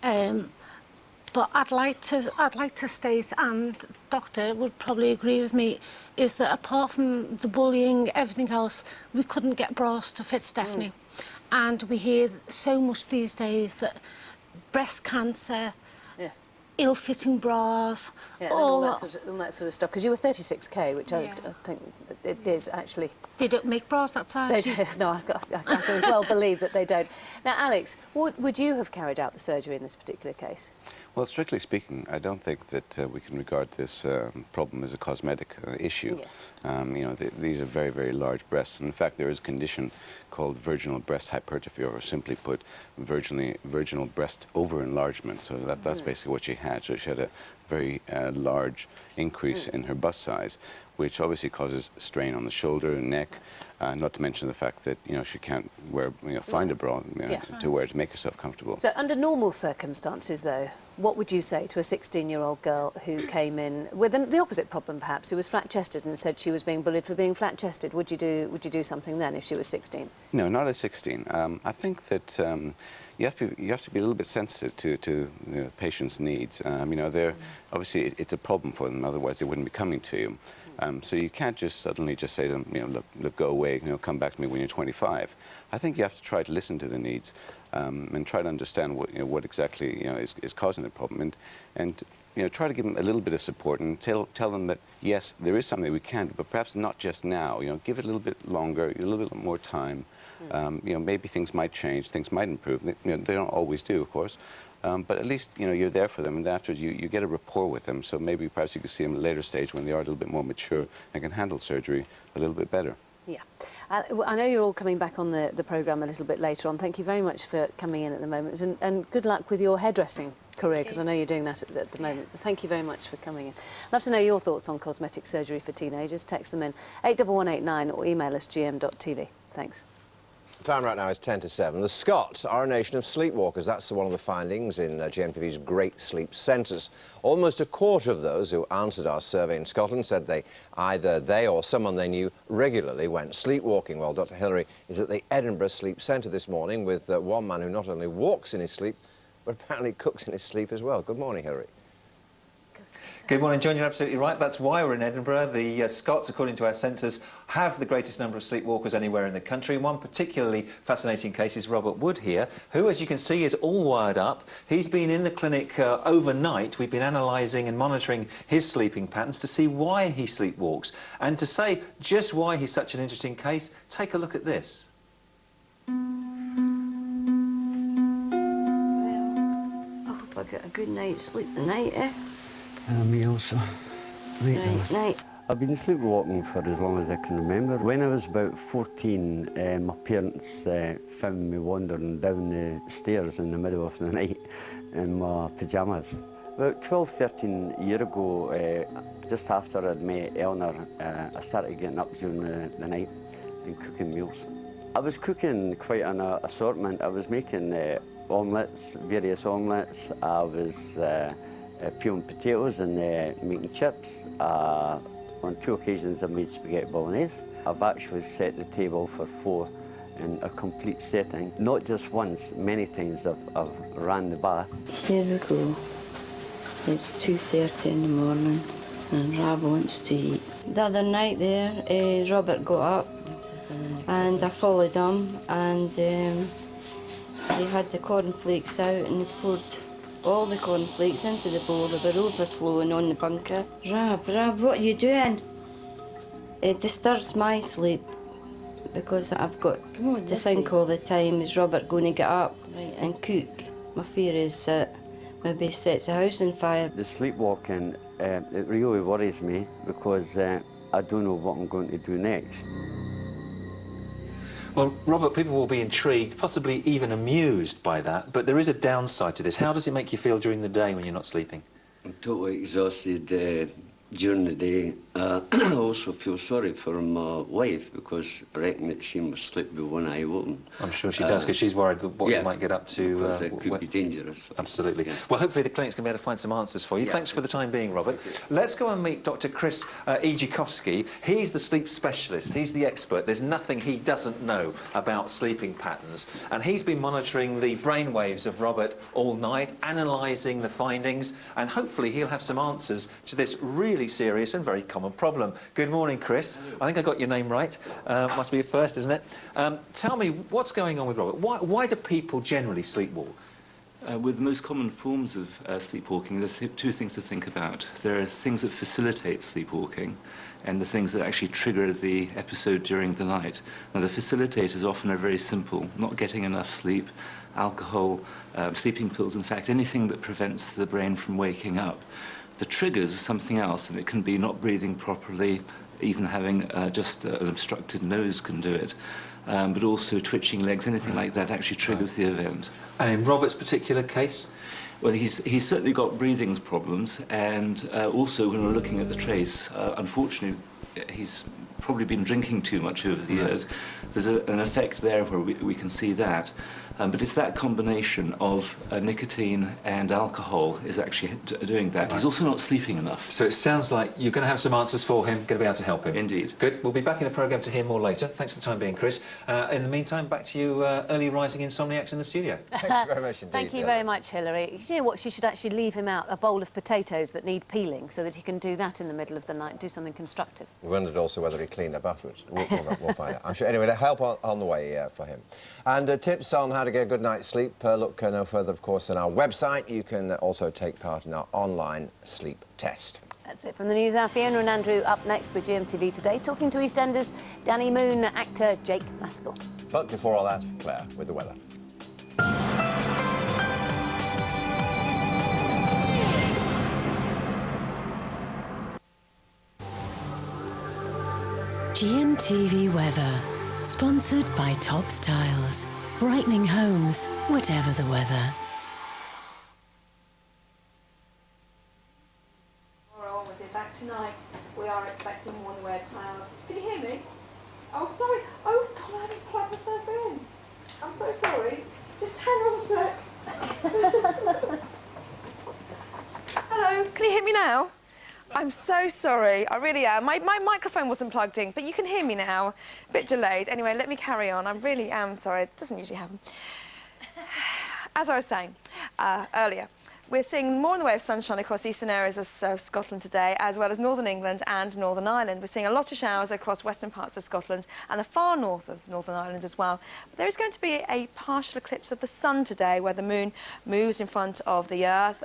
But I'd like to state, and the doctor would probably agree with me, is that apart from the bullying, everything else, we couldn't get bras to fit Stephanie. And we hear so much these days that breast cancer, ill-fitting bras, all that sort of stuff. Because you were 36K, which I think it is actually. They don't make bras that size. They don't. No, I can well believe that they don't. Now, Alex, would you have carried out the surgery in this particular case? Well, strictly speaking, I don't think that we can regard this problem as a cosmetic issue. You know, these are very, very large breasts. And in fact, there is a condition called virginal breast hypertrophy, or simply put, virginal breast over-enlargement. So that's basically what she had. So she had a very large increase in her bust size, which obviously causes strain on the shoulder and neck, not to mention the fact that, you know, she can't wear, find a bra to wear to make herself comfortable. So under normal circumstances, though, what would you say to a 16-year-old girl who came in with the opposite problem, perhaps, who was flat-chested and said she was being bullied for being flat-chested? Would you do something then if she was 16? No, not at 16. I think that you have to be a little bit sensitive to the patient's needs. You know, obviously it's a problem for them. Otherwise, they wouldn't be coming to you. So you can't just suddenly just say to them, you know, look, go away, you know, come back to me when you're 25. I think you have to try to listen to the needs and try to understand what exactly is causing the problem, and you know, try to give them a little bit of support and tell them that yes, there is something we can do, but perhaps not just now. You know, give it a little bit longer, a little bit more time. You know, maybe things might change, things might improve. You know, they don't always do, of course. But at least, you know, you're there for them, and afterwards you get a rapport with them. So maybe perhaps you can see them at a later stage when they are a little bit more mature and can handle surgery a little bit better. Yeah. I know you're all coming back on the programme a little bit later on. Thank you very much for coming in at the moment, and good luck with your hairdressing career, because I know you're doing that at the moment. But thank you very much for coming in. I'd love to know your thoughts on cosmetic surgery for teenagers. Text them in 81189 or email us gm.tv. Thanks. Time right now is 10 to 7. The Scots are a nation of sleepwalkers. That's one of the findings in GMTV's Great Sleep Centres. Almost a quarter of those who answered our survey in Scotland said either they or someone they knew regularly went sleepwalking. Well, Dr. Hillary is at the Edinburgh Sleep Centre this morning with one man who not only walks in his sleep, but apparently cooks in his sleep as well. Good morning, Hillary. Good morning, John. You're absolutely right. That's why we're in Edinburgh. The Scots, according to our census, have the greatest number of sleepwalkers anywhere in the country. One particularly fascinating case is Robert Wood here, who, as you can see, is all wired up. He's been in the clinic overnight. We've been analysing and monitoring his sleeping patterns to see why he sleepwalks. And to say just why he's such an interesting case, take a look at this. I hope I get a good night's sleep tonight, eh? Me also. Night. I've been sleepwalking for as long as I can remember. When I was about 14, my parents found me wandering down the stairs in the middle of the night in my pyjamas. About 12, 13 years ago, just after I'd met Eleanor, I started getting up during the night and cooking meals. I was cooking quite an assortment. I was making omelettes, various omelettes. I was peeling potatoes and making chips. On 2 occasions I made spaghetti bolognese. I've actually set the table for 4 in a complete setting. Not just once, many times I've ran the bath. Here we go. It's 2:30 in the morning and Rab wants to eat. The other night there, Robert got up and I followed him and he had the cornflakes out and he poured all the cornflakes into the bowl. They were overflowing on the bunker. Rab, what are you doing? It disturbs my sleep because I've got to think all the time, is Robert going to get up and cook? My fear is that maybe he sets the house on fire. The sleepwalking, it really worries me because I don't know what I'm going to do next. Well, Robert, people will be intrigued, possibly even amused by that, but there is a downside to this. How does it make you feel during the day when you're not sleeping? I'm totally exhausted during the day. I also feel sorry for my wife because I reckon that she must sleep with one eye open. I'm sure she does, because she's worried what you might get up to. Because it could be dangerous. Absolutely. Yeah. Well, hopefully the clinic's going to be able to find some answers for you. Yeah. Thanks for the time being, Robert. Let's go and meet Dr. Chris Ejikowski. He's the sleep specialist. He's the expert. There's nothing he doesn't know about sleeping patterns. And he's been monitoring the brain waves of Robert all night, analysing the findings, and hopefully he'll have some answers to this really serious and very common problem. Good morning, Chris. I think I got your name right. Must be a first, isn't it? Tell me, what's going on with Robert? Why do people generally sleepwalk? With the most common forms of sleepwalking, there's 2 things to think about. There are things that facilitate sleepwalking and the things that actually trigger the episode during the night. Now, the facilitators often are very simple: not getting enough sleep, alcohol, sleeping pills, in fact, anything that prevents the brain from waking up. The triggers are something else, and it can be not breathing properly, even having just an obstructed nose can do it. But also twitching legs, anything like that actually triggers the event. And in Robert's particular case? Well, he's certainly got breathing problems, and also when we're looking at the trace, unfortunately, he's probably been drinking too much over the years. There's an effect there where we can see that. But it's that combination of nicotine and alcohol is actually doing that. Right. He's also not sleeping enough. So it sounds like you're going to have some answers for him, going to be able to help him. Indeed. Good. We'll be back in the programme to hear more later. Thanks for the time being, Chris. In the meantime, back to you early rising insomniacs in the studio. Thank you very much indeed. Thank you very much, Hilary. You know what? She should actually leave him out a bowl of potatoes that need peeling so that he can do that in the middle of the night, do something constructive. We wondered also whether he cleaned up afterwards. We'll find out. I'm sure. Anyway, help on the way for him. And tips on how to get a good night's sleep, look no further, of course, than our website. You can also take part in our online sleep test. That's it from the news. Our Fiona and Andrew up next with GMTV Today, talking to EastEnders, Danny Moon, actor Jake Maskell. But before all that, Claire with the weather. GMTV weather, sponsored by Topps Tiles, brightening homes, whatever the weather. Tomorrow onwards, in fact tonight, we are expecting more in the way of clouds. Can you hear me? Oh, sorry. Oh, God, I haven't plugged myself in. I'm so sorry. Just hang on a sec. Hello, can you hear me now? I'm so sorry, I really am. My microphone wasn't plugged in, but you can hear me now. A bit delayed. Anyway, let me carry on. I really am sorry. It doesn't usually happen. As I was saying earlier, We're seeing more in the way of sunshine across eastern areas of Scotland today, as well as northern England and Northern Ireland. We're seeing a lot of showers across western parts of Scotland and the far north of Northern Ireland as well. But there is going to be a partial eclipse of the sun today, where the moon moves in front of the Earth,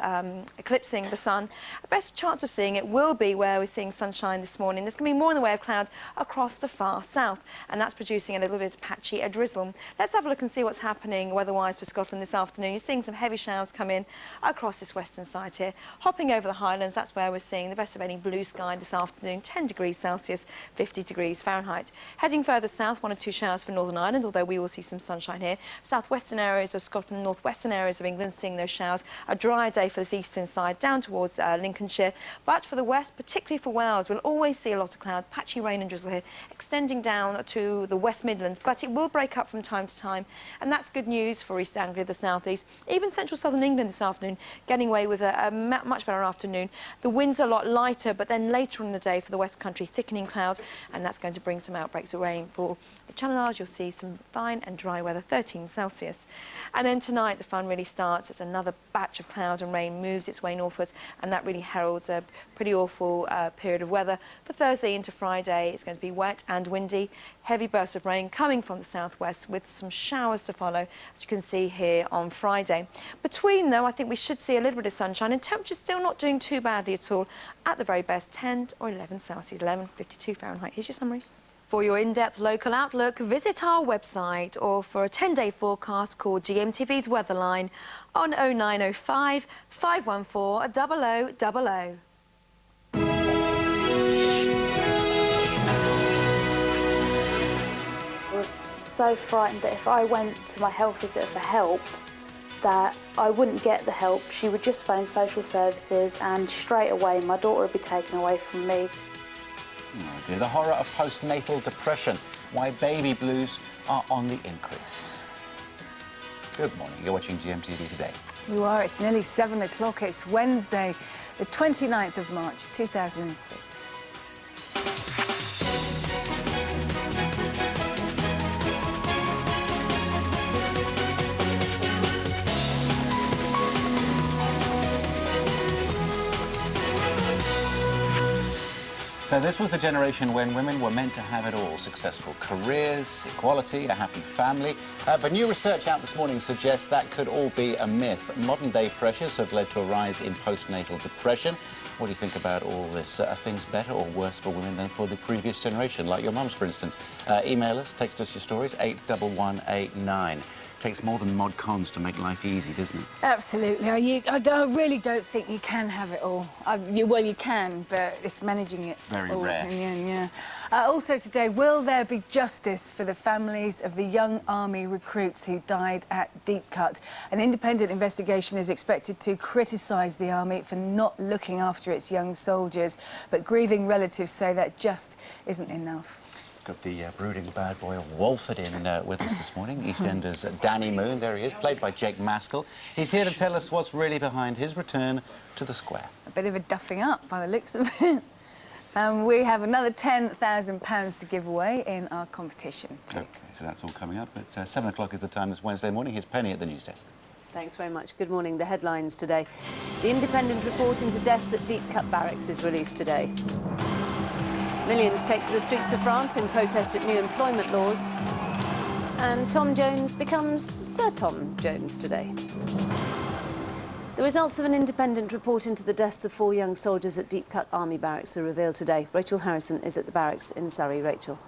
eclipsing the sun. The best chance of seeing it will be where we're seeing sunshine this morning. There's going to be more in the way of cloud across the far south, and that's producing a little bit of patchy drizzle. Let's have a look and see what's happening weather-wise for Scotland this afternoon. You're seeing some heavy showers come in across this western side here. Hopping over the Highlands, that's where we're seeing the best of any blue sky this afternoon, 10 degrees Celsius, 50 degrees Fahrenheit. Heading further south, 1 or 2 showers for Northern Ireland, although we will see some sunshine here. Southwestern areas of Scotland, northwestern areas of England, seeing those showers. A dry day for this eastern side, down towards Lincolnshire. But for the west, particularly for Wales, we'll always see a lot of cloud, patchy rain and drizzle here, extending down to the West Midlands, but it will break up from time to time, and that's good news for East Anglia, the south east. Even central southern England this afternoon, getting away with a much better afternoon. The winds are a lot lighter, but then later in the day for the West Country, thickening clouds, and that's going to bring some outbreaks of rain. For the Channel Isles, you'll see some fine and dry weather, 13 Celsius. And then tonight, the fun really starts as another batch of clouds and rain moves its way northwards, and that really heralds a pretty awful period of weather. For Thursday into Friday, it's going to be wet and windy, heavy bursts of rain coming from the southwest with some showers to follow, as you can see here on Friday. Between, though, I think we should see a little bit of sunshine, and temperatures still not doing too badly at all. At the very best, 10 or 11 Celsius, 11, 52 Fahrenheit. Here's your summary. For your in-depth local outlook, visit our website, or for a 10-day forecast, call GMTV's Weatherline on 0905 514 0000. I was so frightened that if I went to my health visitor for help, that I wouldn't get the help. She would just phone social services and straight away my daughter would be taken away from me. Oh dear, the horror of postnatal depression, why baby blues are on the increase. Good morning, you're watching GMTV Today. You are, it's nearly 7 o'clock, it's Wednesday, the 29th of March, 2006. So this was the generation when women were meant to have it all. Successful careers, equality, a happy family. But new research out this morning suggests that could all be a myth. Modern-day pressures have led to a rise in postnatal depression. What do you think about all this? Are things better or worse for women than for the previous generation, like your mums, for instance? Email us, text us your stories, 81189. Takes more than mod cons to make life easy, doesn't it? Absolutely. I really don't think you can have it all. Well, you can, but it's managing it. Very all rare. In the end, yeah. Also today, will there be justice for the families of the young army recruits who died at Deep Cut? An independent investigation is expected to criticise the army for not looking after its young soldiers, but grieving relatives say that just isn't enough. Got the brooding bad boy of Walford in with us this morning. EastEnders Danny Moon, there he is, played by Jake Maskell. He's here to tell us what's really behind his return to the square. A bit of a duffing up by the looks of it. We have another £10,000 to give away in our competition too. OK, so that's all coming up. But 7 o'clock is the time this Wednesday morning. Here's Penny at the news desk. Thanks very much. Good morning. The headlines today. The independent report into deaths at Deep Cut Barracks is released today. Millions take to the streets of France in protest at new employment laws. And Tom Jones becomes Sir Tom Jones today. The results of an independent report into the deaths of 4 young soldiers at Deep Cut Army Barracks are revealed today. Rachel Harrison is at the barracks in Surrey. Rachel.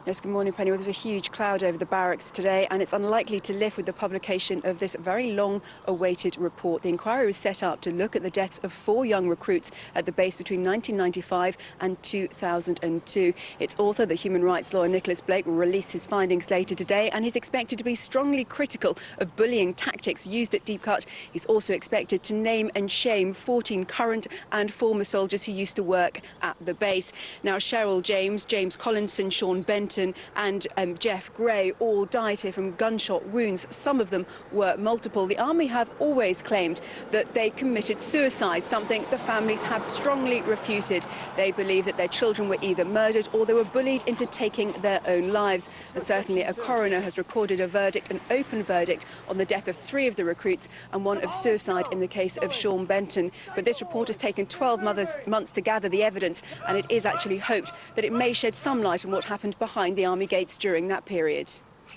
Yes, good morning, Penny. Well, there's a huge cloud over the barracks today, and it's unlikely to lift with the publication of this very long-awaited report. The inquiry was set up to look at the deaths of 4 young recruits at the base between 1995 and 2002. Its author, the human rights lawyer Nicholas Blake, will release his findings later today, and he's expected to be strongly critical of bullying tactics used at Deep Cut. He's also expected to name and shame 14 current and former soldiers who used to work at the base. Now, Cheryl James, James Collinson, Sean Benton Benton and Jeff Gray all died here from gunshot wounds. Some of them were multiple. The Army have always claimed that they committed suicide, something the families have strongly refuted. They believe that their children were either murdered or they were bullied into taking their own lives. And certainly a coroner has recorded a verdict, an open verdict, on the death of 3 of the recruits and 1 of suicide in the case of Sean Benton. But this report has taken 12 months to gather the evidence, and it is actually hoped that it may shed some light on what happened behind the Army gates during that period.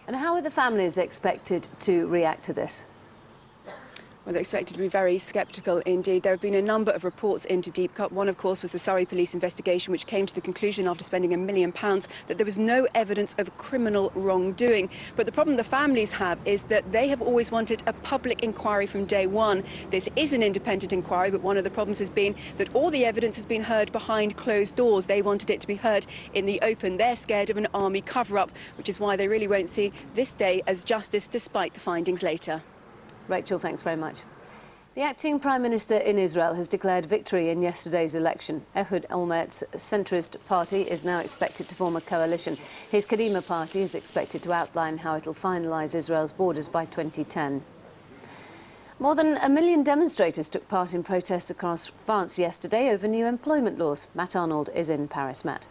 And how are the families expected to react to this? Well, they're expected to be very sceptical indeed. There have been a number of reports into Deep Cut. One, of course, was the Surrey police investigation, which came to the conclusion after spending £1 million that there was no evidence of criminal wrongdoing. But the problem the families have is that they have always wanted a public inquiry from day one. This is an independent inquiry, but one of the problems has been that all the evidence has been heard behind closed doors. They wanted it to be heard in the open. They're scared of an army cover-up, which is why they really won't see this day as justice, despite the findings later. Rachel, thanks very much. The acting Prime Minister in Israel has declared victory in yesterday's election. Ehud Olmert's centrist party is now expected to form a coalition. His Kadima party is expected to outline how it will finalise Israel's borders by 2010. More than 1 million demonstrators took part in protests across France yesterday over new employment laws. Matt Arnold is in Paris. Matt.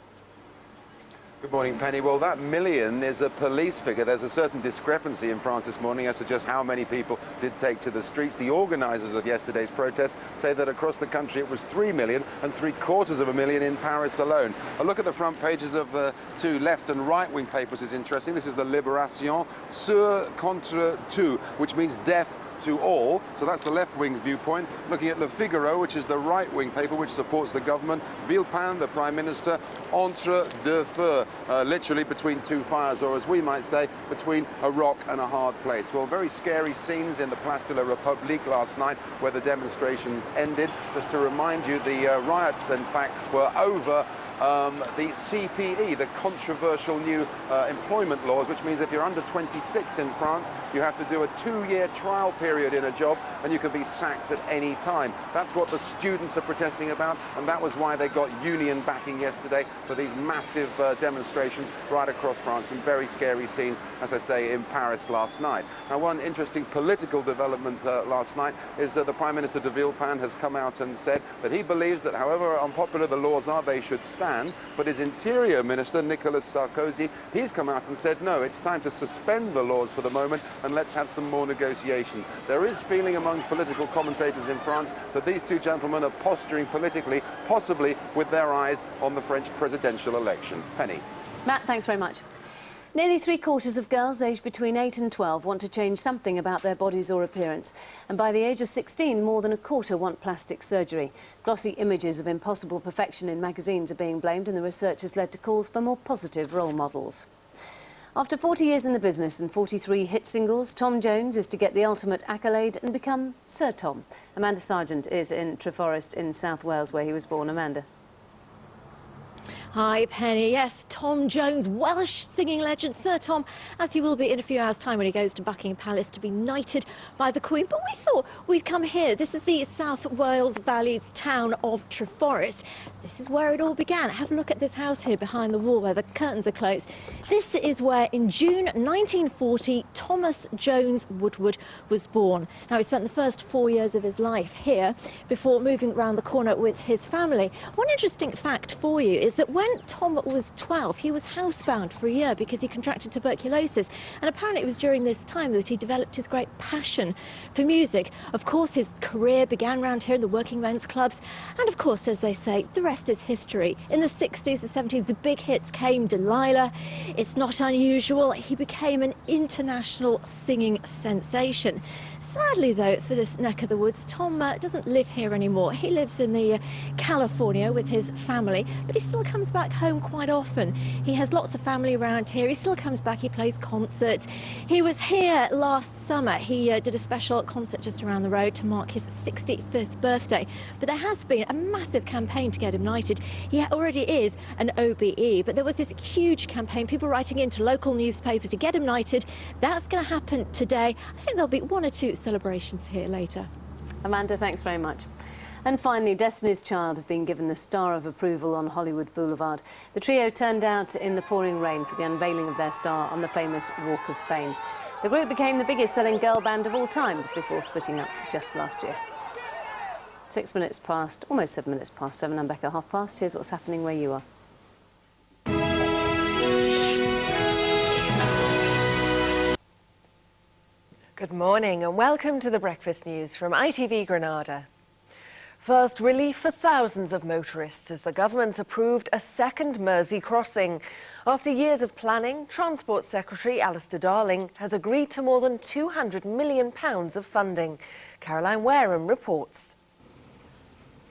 Good morning, Penny. Well, that million is a police figure. There's a certain discrepancy in France this morning as to just how many people did take to the streets. The organisers of yesterday's protests say that across the country it was 3 million and 3/4 million in Paris alone. A look at the front pages of 2 left and right-wing papers is interesting. This is the Libération, Sur contre tout, which means deaf to all. So that's the left-wing viewpoint. Looking at the Figaro, which is the right-wing paper which supports the government. Villepin, the Prime Minister, entre deux feux, literally between 2 fires, or as we might say, between a rock and a hard place. Well, very scary scenes in the Place de la République last night where the demonstrations ended. Just to remind you, the riots, in fact, were over the CPE, the controversial new employment laws, which means if you're under 26 in France, you have to do a 2-year trial period in a job and you can be sacked at any time. That's what the students are protesting about, and that was why they got union backing yesterday for these massive demonstrations right across France, and very scary scenes, as I say, in Paris last night. Now, one interesting political development last night is that the Prime Minister de Villepin has come out and said that he believes that however unpopular the laws are, they should stand. But his Interior Minister, Nicolas Sarkozy, he's come out and said, no, it's time to suspend the laws for the moment and let's have some more negotiation. There is feeling among political commentators in France that these 2 gentlemen are posturing politically, possibly with their eyes on the French presidential election. Penny. Matt, thanks very much. Nearly 3/4 of girls aged between 8 and 12 want to change something about their bodies or appearance. And by the age of 16, more than 1/4 want plastic surgery. Glossy images of impossible perfection in magazines are being blamed, and the research has led to calls for more positive role models. After 40 years in the business and 43 hit singles, Tom Jones is to get the ultimate accolade and become Sir Tom. Amanda Sargent is in Treforest in South Wales, where he was born. Amanda. Hi, Penny. Yes, Tom Jones, Welsh singing legend, Sir Tom, as he will be in a few hours' time when he goes to Buckingham Palace to be knighted by the Queen. But we thought we'd come here. This is the South Wales Valley's town of Treforest. This is where it all began. Have a look at this house here behind the wall where the curtains are closed. This is where, in June 1940, Thomas Jones Woodward was born. Now, he spent the first 4 years of his life here before moving around the corner with his family. One interesting fact for you is that when Tom was 12, he was housebound for a year because he contracted tuberculosis. And apparently it was during this time that he developed his great passion for music. Of course, his career began around here in the working men's clubs. And of course, as they say, the rest is history. In the 60s, the 70s, the big hits came. Delilah, It's Not Unusual. He became an international singing sensation. Sadly, though, for this neck of the woods, Tom doesn't live here anymore. He lives in the California with his family, but he still comes back home quite often. He has lots of family around here. He still comes back. He plays concerts. He was here last summer. He did a special concert just around the road to mark his 65th birthday. But there has been a massive campaign to get him knighted. He already is an OBE, but there was this huge campaign, people writing into local newspapers to get him knighted. That's going to happen today. I think there'll be 1 or 2 celebrations here later. Amanda, thanks very much. And finally, Destiny's Child have been given the star of approval on Hollywood Boulevard. The trio turned out in the pouring rain for the unveiling of their star on the famous Walk of Fame. The group became the biggest selling girl band of all time before splitting up just last year. 6 minutes past, almost 7 minutes past 7, I'm back at past. Here's what's happening where you are. Good morning and welcome to the Breakfast News from ITV Granada. First relief for thousands of motorists as the government approved a second Mersey crossing. After years of planning, Transport Secretary Alistair Darling has agreed to more than £200 million of funding. Caroline Wareham reports.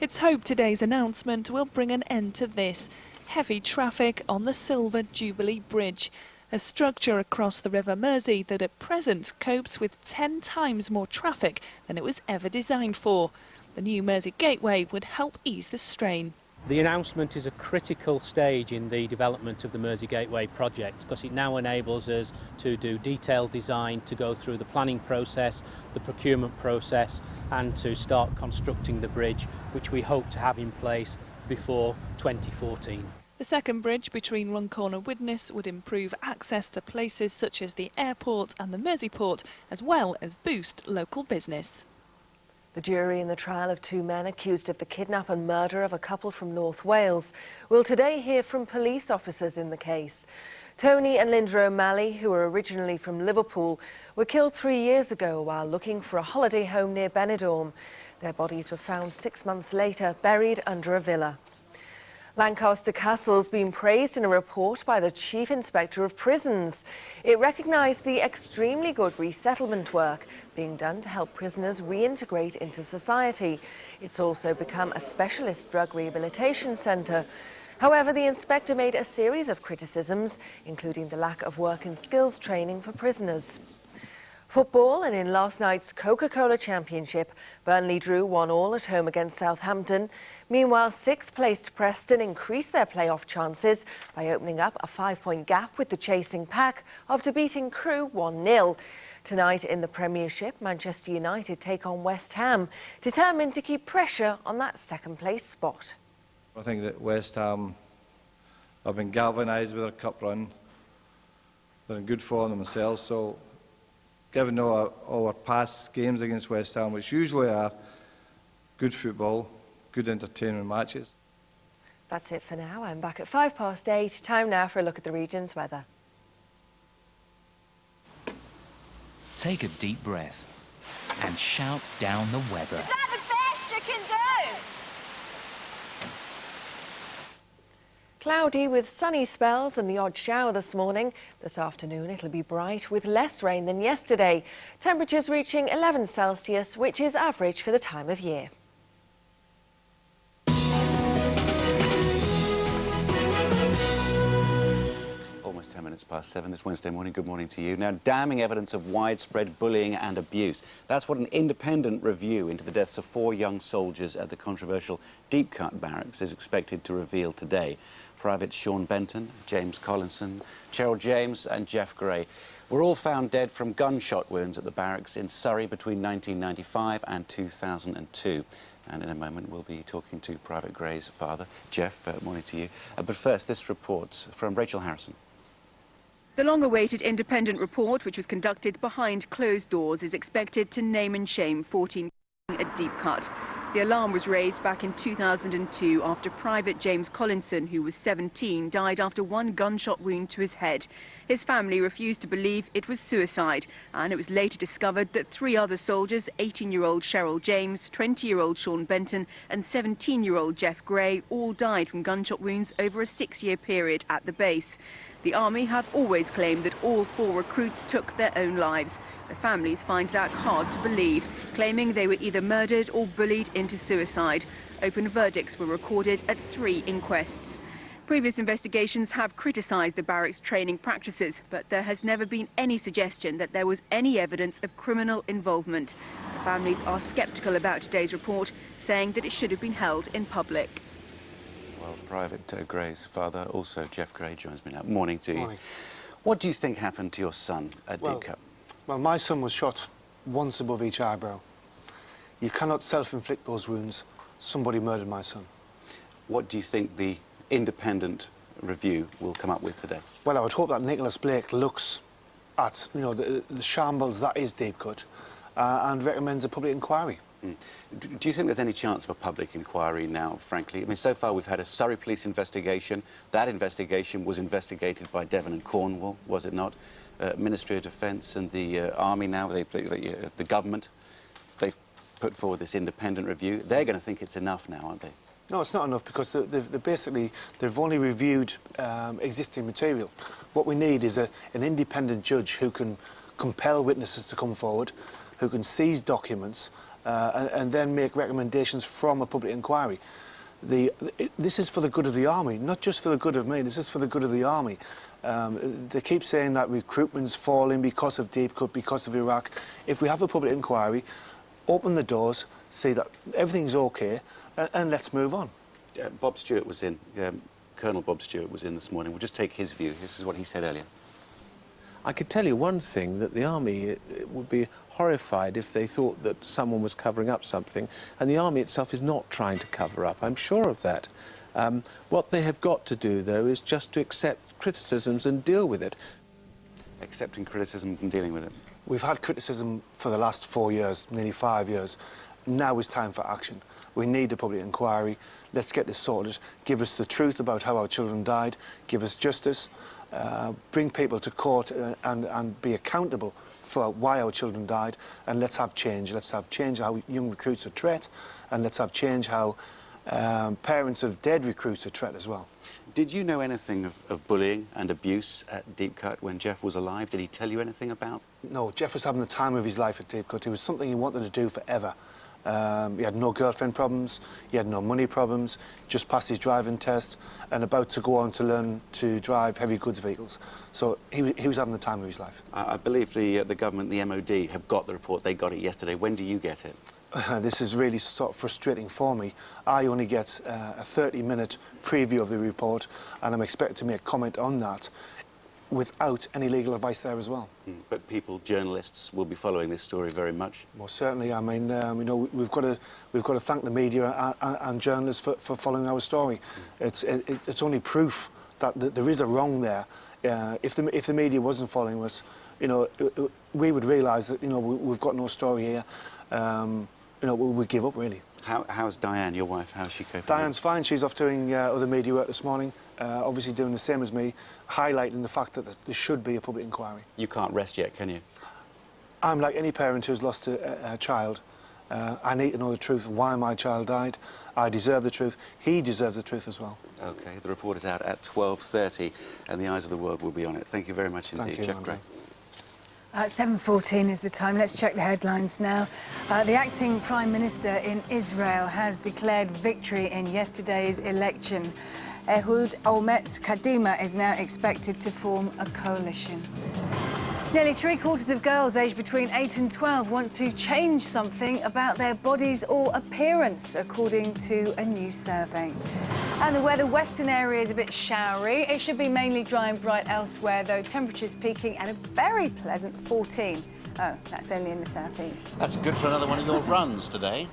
It's hoped today's announcement will bring an end to this heavy traffic on the Silver Jubilee Bridge, a structure across the River Mersey that at present copes with 10 times more traffic than it was ever designed for. The new Mersey Gateway would help ease the strain. The announcement is a critical stage in the development of the Mersey Gateway project because it now enables us to do detailed design, to go through the planning process, the procurement process and to start constructing the bridge, which we hope to have in place before 2014. The second bridge between Runcorn and Widnes would improve access to places such as the airport and the Mersey port, as well as boost local business. The jury in the trial of 2 men accused of the kidnap and murder of a couple from North Wales will today hear from police officers in the case. Tony and Linda O'Malley, who were originally from Liverpool, were killed 3 years ago while looking for a holiday home near Benidorm. Their bodies were found 6 months later, buried under a villa. Lancaster Castle's been praised in a report by the Chief Inspector of Prisons. It recognised the extremely good resettlement work being done to help prisoners reintegrate into society. It's also become a specialist drug rehabilitation centre. However, the inspector made a series of criticisms, including the lack of work and skills training for prisoners. Football, and in last night's Coca-Cola Championship, Burnley drew 1-1 at home against Southampton. Meanwhile, 6th placed Preston increased their playoff chances by opening up a 5-point gap with the chasing pack after beating Crewe 1-0. Tonight in the Premiership, Manchester United take on West Ham, determined to keep pressure on that second-place spot. I think that West Ham have been galvanised with their cup run. They're in good form themselves, so given all our past games against West Ham, which usually are good football, good entertainment matches. That's it for now. I'm back at 8:05. Time now for a look at the region's weather. Take a deep breath and shout down the weather. Is that the best you can do? Cloudy with sunny spells and the odd shower this morning. This afternoon it'll be bright with less rain than yesterday. Temperatures reaching 11 Celsius, which is average for the time of year. Almost 10 minutes past 7 this Wednesday morning. Good morning to you. Now, damning evidence of widespread bullying and abuse. That's what an independent review into the deaths of 4 young soldiers at the controversial Deep Cut barracks is expected to reveal today. Privates Sean Benton, James Collinson, Cheryl James and Jeff Gray were all found dead from gunshot wounds at the barracks in Surrey between 1995 and 2002. And in a moment, we'll be talking to Private Gray's father. Jeff, morning to you. But first, this report from Rachel Harrison. The long-awaited independent report, which was conducted behind closed doors, is expected to name and shame 14 at Deep Cut. The alarm was raised back in 2002 after Private James Collinson, who was 17, died after 1 gunshot wound to his head. His family refused to believe it was suicide, and it was later discovered that 3 other soldiers, 18-year-old Cheryl James, 20-year-old Sean Benton and 17-year-old Jeff Gray, all died from gunshot wounds over a 6-year period at the base. The Army have always claimed that all 4 recruits took their own lives. The families find that hard to believe, claiming they were either murdered or bullied into suicide. Open verdicts were recorded at 3 inquests. Previous investigations have criticised the barracks' training practices, but there has never been any suggestion that there was any evidence of criminal involvement. The families are sceptical about today's report, saying that it should have been held in public. Well, Private Gray's father, also Jeff Gray, joins me now. Morning to you. Morning. What do you think happened to your son at Deep Cut? Well, my son was shot once above each eyebrow. You cannot self-inflict those wounds. somebody murdered my son. What do you think the independent review will come up with today? Well, I would hope that Nicholas Blake looks at, you know, the shambles that is Deepcut and recommends a public inquiry. Do you think there's any chance of a public inquiry now, frankly? I mean, so far we've had a Surrey police investigation. That investigation was investigated by Devon and Cornwall, was it not? Ministry of Defence and the Army now, the government, they've put forward this independent review. They're going to think it's enough now, aren't they? No, it's not enough because they've only reviewed existing material. What we need is an independent judge who can compel witnesses to come forward, who can seize documents and then make recommendations from a public inquiry. This is for the good of the army, not just for the good of me, this is for the good of the army. They keep saying that recruitment's falling because of Deepcut, because of Iraq. If we have a public inquiry, open the doors, see that everything's okay, and let's move on. Bob Stewart was in, Colonel Bob Stewart was in this morning. We'll just take his view. This is what he said earlier. I could tell you one thing, that the Army would be horrified if they thought that someone was covering up something, and the Army itself is not trying to cover up. I'm sure of that. What they have got to do, though, is just to accept criticisms and deal with it. Accepting criticism and dealing with it. We've had criticism for the last 4 years, nearly 5 years. Now is time for action. We need a public inquiry. Let's get this sorted. Give us the truth about how our children died. Give us justice. Bring people to court and be accountable for why our children died. And let's have change. Let's have change how young recruits are treated. And let's have change how parents of dead recruits are treated as well. Did you know anything of bullying and abuse at Deepcut when Jeff was alive? Did he tell you anything about? No, Jeff was having the time of his life at Deepcut. It was something he wanted to do forever. He had no girlfriend problems, he had no money problems, just passed his driving test and about to go on to learn to drive heavy goods vehicles. So he was having the time of his life. I believe the government, the MOD, have got the report. They got it yesterday. When do you get it? This is really sort of frustrating for me. I only get a 30-minute preview of the report and I'm expected to make comment on that without any legal advice there as well. But people, journalists, will be following this story very much. Most certainly. I mean, you know, we've got to thank the media and journalists for following our story. It's only proof that there is a wrong there. If the media wasn't following us, you know, we would realise that, you know, we've got no story here. You know, we'd give up really. How's Diane, your wife? How's she coping? Diane's fine. She's off doing other media work this morning, obviously doing the same as me, highlighting the fact that there should be a public inquiry. You can't rest yet, can you? I'm like any parent who's lost a child. I need to know the truth of why my child died. I deserve the truth. He deserves the truth as well. OK, the report is out at 12:30 and the eyes of the world will be on it. Thank you very much indeed, Jeff Gray. 7:14 is the time. Let's check the headlines now. The acting Prime Minister in Israel has declared victory in yesterday's election. Ehud Olmert Kadima is now expected to form a coalition. Nearly 3/4 of girls aged between 8 and 12 want to change something about their bodies or appearance, according to a new survey. And the weather, western area is a bit showery. It should be mainly dry and bright elsewhere, though temperatures peaking at a very pleasant 14. Oh, that's only in the southeast. That's good for another one of your runs today.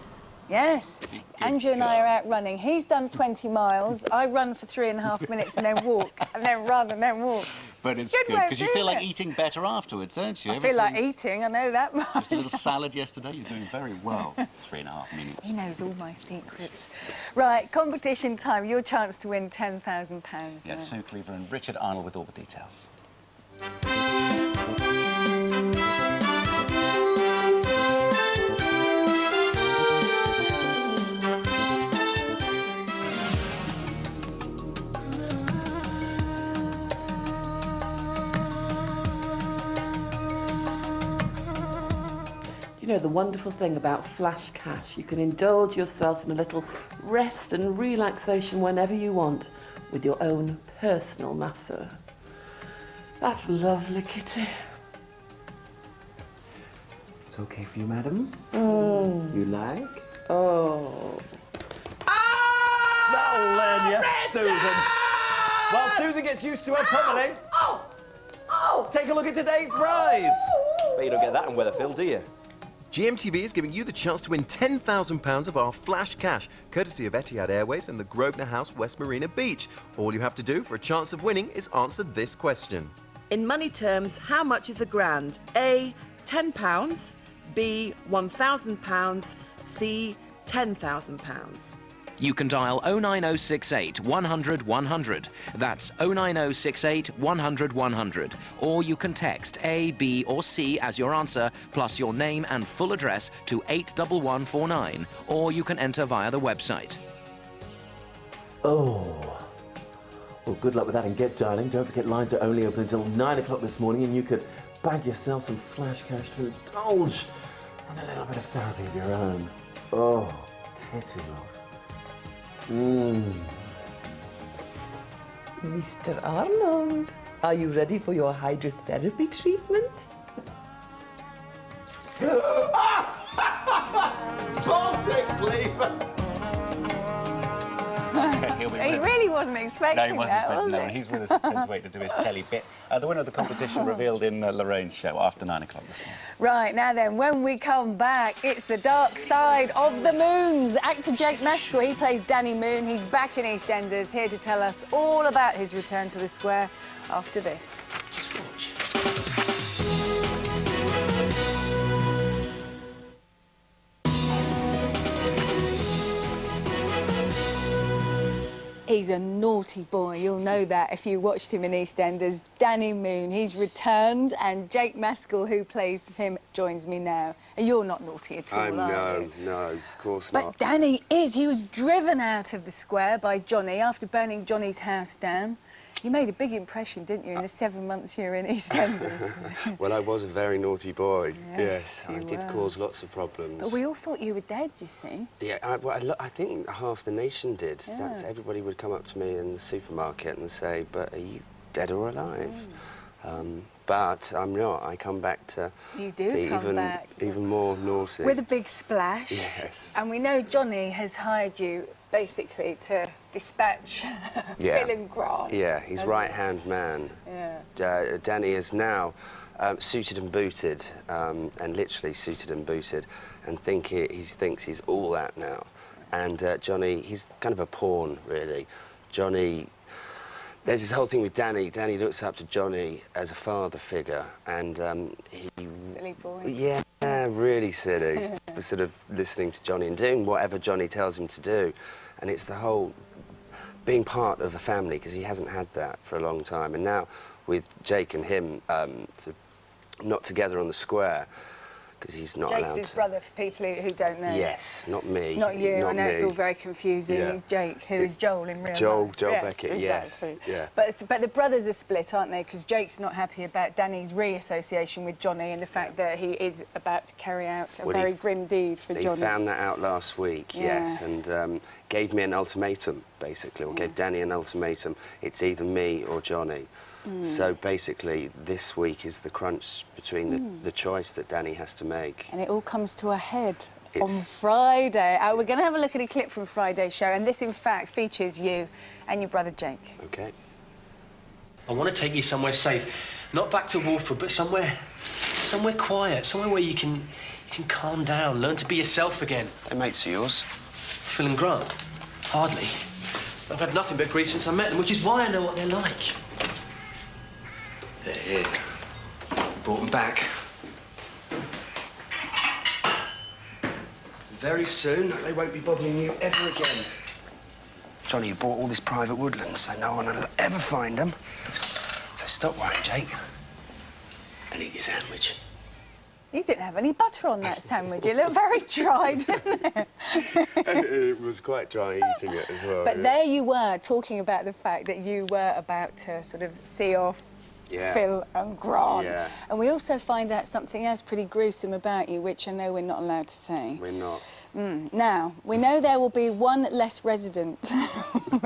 Yes. Andrew and I are out running. He's done 20 miles. I run for 3.5 minutes and then walk, and then run and then walk. But it's good good, because you feel like it. eating better afterwards, don't you? I feel like eating, I know that much. Just a little salad yesterday, you're doing very well. It's 3.5 minutes. He knows all my secrets. Right, competition time. Your chance to win £10,000. Yes, Sue Cleaver and Richard Arnold with all the details. You know, the wonderful thing about Flash Cash, you can indulge yourself in a little rest and relaxation whenever you want with your own personal masseur. That's lovely, Kitty. It's okay for you, madam? You like? Oh. That'll learn you, Susan. While Susan gets used to her pummeling, take a look at today's prize. Bet you don't get that in Weatherfield, do you? GMTV is giving you the chance to win £10,000 of our flash cash, courtesy of Etihad Airways and the Grosvenor House, West Marina Beach. All you have to do for a chance of winning is answer this question. In money terms, how much is a grand? A, £10, B, £1,000, C, £10,000. You can dial 09068 100 100. That's 09068 100 100. Or you can text A, B or C as your answer, plus your name and full address to 81149. Or you can enter via the website. Oh. Well, good luck with that and get dialing. Don't forget lines are only open until 9 o'clock this morning and you could bag yourself some flash cash to indulge in a little bit of therapy of your own. Oh, kitty love. Mr. Arnold, are you ready for your hydrotherapy treatment? Baltic cleaver! He really wasn't expecting No, he wasn't that, expecting was that. he? He's with us at 10 to 8 to do his telly bit. The winner of the competition revealed in Lorraine's show after 9 o'clock this morning. Right, now then, when we come back, it's the dark side of the moons. Actor Jake Maskell, he plays Danny Moon. He's back in EastEnders, here to tell us all about his return to the square after this. He's a naughty boy, you'll know that if you watched him in EastEnders. Danny Moon, he's returned, and Jake Maskell, who plays him, joins me now. And you're not naughty at all, are you? No, of course But not. Danny is. He was driven out of the square by Johnny after burning Johnny's house down. You made a big impression, didn't you, in the 7 months you were in EastEnders? Well, I was a very naughty boy. Yes, I you did were. cause lots of problems. But we all thought you were dead, you see. Yeah, I think half the nation did. Yeah. Everybody would come up to me in the supermarket and say, "But are you dead or alive?" But I'm not. I come back to You do be come back even more naughty. with a big splash. Yes. And we know Johnny has hired you, basically, to dispatch Phil and Grant. Yeah, he's hasn't right-hand man. Yeah. Danny is now suited and booted, and literally suited and booted, and he thinks he's all that now. And Johnny, he's kind of a pawn, really. Johnny, there's this whole thing with Danny. Danny looks up to Johnny as a father figure, and he... Silly boy. Yeah, really silly. Sort of listening to Johnny and doing whatever Johnny tells him to do. And it's the whole being part of a family, because he hasn't had that for a long time. And now with Jake and him sort of not together on the square, because he's not allowed Jake's to... his brother, for people who don't know. Yes, not me. Not you. Not I know me. it's all very confusing. Yeah. Jake, who is Joel in real Joel life. Beckett, yes. Exactly. Yeah. But the brothers are split, aren't they? Because Jake's not happy about Danny's reassociation with Johnny and the fact that he is about to carry out a very grim deed for Johnny. He found that out last week, yes, Yeah. and gave me an ultimatum, basically, or gave Danny an ultimatum. It's either me or Johnny. So basically, this week is the crunch between the choice that Danny has to make. And it all comes to a head on Friday. We're going to have a look at a clip from Friday's show, and this, in fact, features you and your brother Jake. Okay. I want to take you somewhere safe, not back to Wolford, but somewhere quiet, somewhere where you can calm down, learn to be yourself again. They're mates of yours? Phil and Grant? Hardly. I've had nothing but grief since I met them, which is why I know what they're like. They're here. Brought them back. Very soon, they won't be bothering you ever again. Johnny, you bought all this private woodland, so no one will ever find them. So stop worrying, Jake, and eat your sandwich. You didn't have any butter on that sandwich. It looked very dry, didn't it? It was quite dry eating it as well. But there you were, talking about the fact that you were about to sort of see off Phil and Grant. Yeah. And we also find out something else pretty gruesome about you, which I know we're not allowed to say. We're not. Now, we know there will be one less resident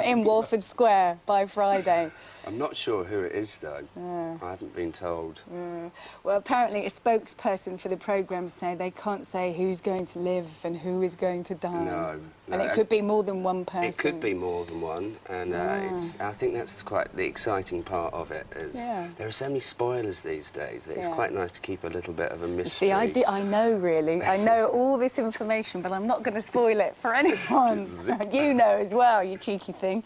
in Walford Square by Friday. I'm not sure who it is, though. I haven't been told. Well, apparently a spokesperson for the programme say they can't say who's going to live and who is going to die. No. And it could be more than one person. It could be more than one, and I think that's quite the exciting part of it. Is there are so many spoilers these days that it's quite nice to keep a little bit of a mystery. See, I know, really. I know all this information, but I'm not going to spoil it for anyone. You know as well, you cheeky thing.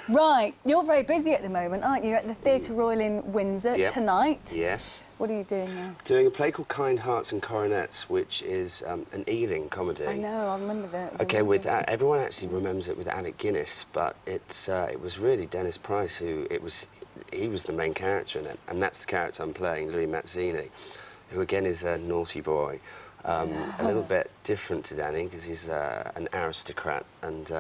Right, you're very busy at the moment, aren't you? At the Theatre Royal in Windsor tonight. Yes. What are you doing now? Doing a play called Kind Hearts and Coronets, which is an Ealing comedy. I know, I remember that. Okay, with everyone actually remembers it with Alec Guinness, but it was really Dennis Price he was the main character in it, and that's the character I'm playing, Louis Mazzini, who again is a naughty boy. A little bit different to Danny because he's an aristocrat, and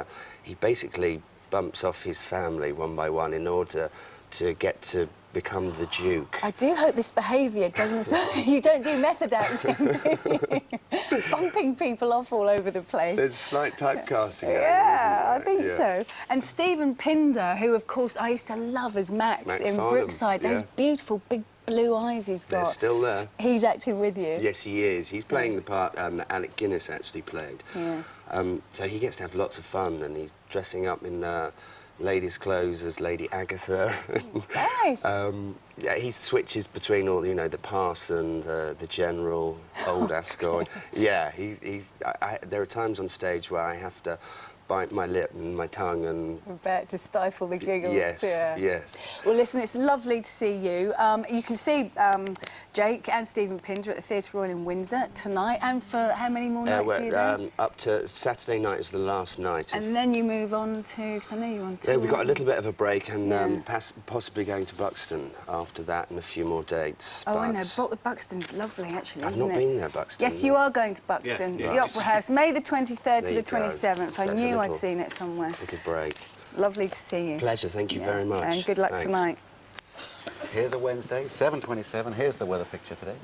he basically bumps off his family one by one in order to get to become the Duke. I do hope this behaviour doesn't... You don't do method acting, do you? Bumping people off all over the place. There's slight typecasting. Yeah, I think so. And Stephen Pinder, who, of course, I used to love as Max in Farnham, Brookside. Those beautiful big blue eyes he's got. They're still there. He's acting with you. Yes, he is. He's playing the part that Alec Guinness actually played. Yeah. So he gets to have lots of fun, and he's dressing up in ladies' clothes as Lady Agatha. Nice. Yeah, he switches between all, you know, the parson, the general, old Ascot. Yeah, there are times on stage where I have to bite my lip and my tongue and... I bet, to stifle the giggles. Yes, yeah. yes. Well, listen, it's lovely to see you. You can see Jake and Stephen Pinder at the Theatre Royal in Windsor tonight, and for how many more nights are you there? Up to Saturday night is the last night. And then you move on to... because I know you're on tour. Yeah, we've got a little bit of a break, and possibly going to Buxton after that and a few more dates. Oh, I know. Buxton's lovely, actually, I've isn't not it? been there, Buxton. Yes, you are going to Buxton, Yeah, the Opera House, May the 23rd to the 27th. That's I knew a I'd seen it somewhere. little break. Lovely to see you. Pleasure, thank you very much. And good luck Thanks. tonight. Here's a Wednesday, 7:27. Here's the weather picture today.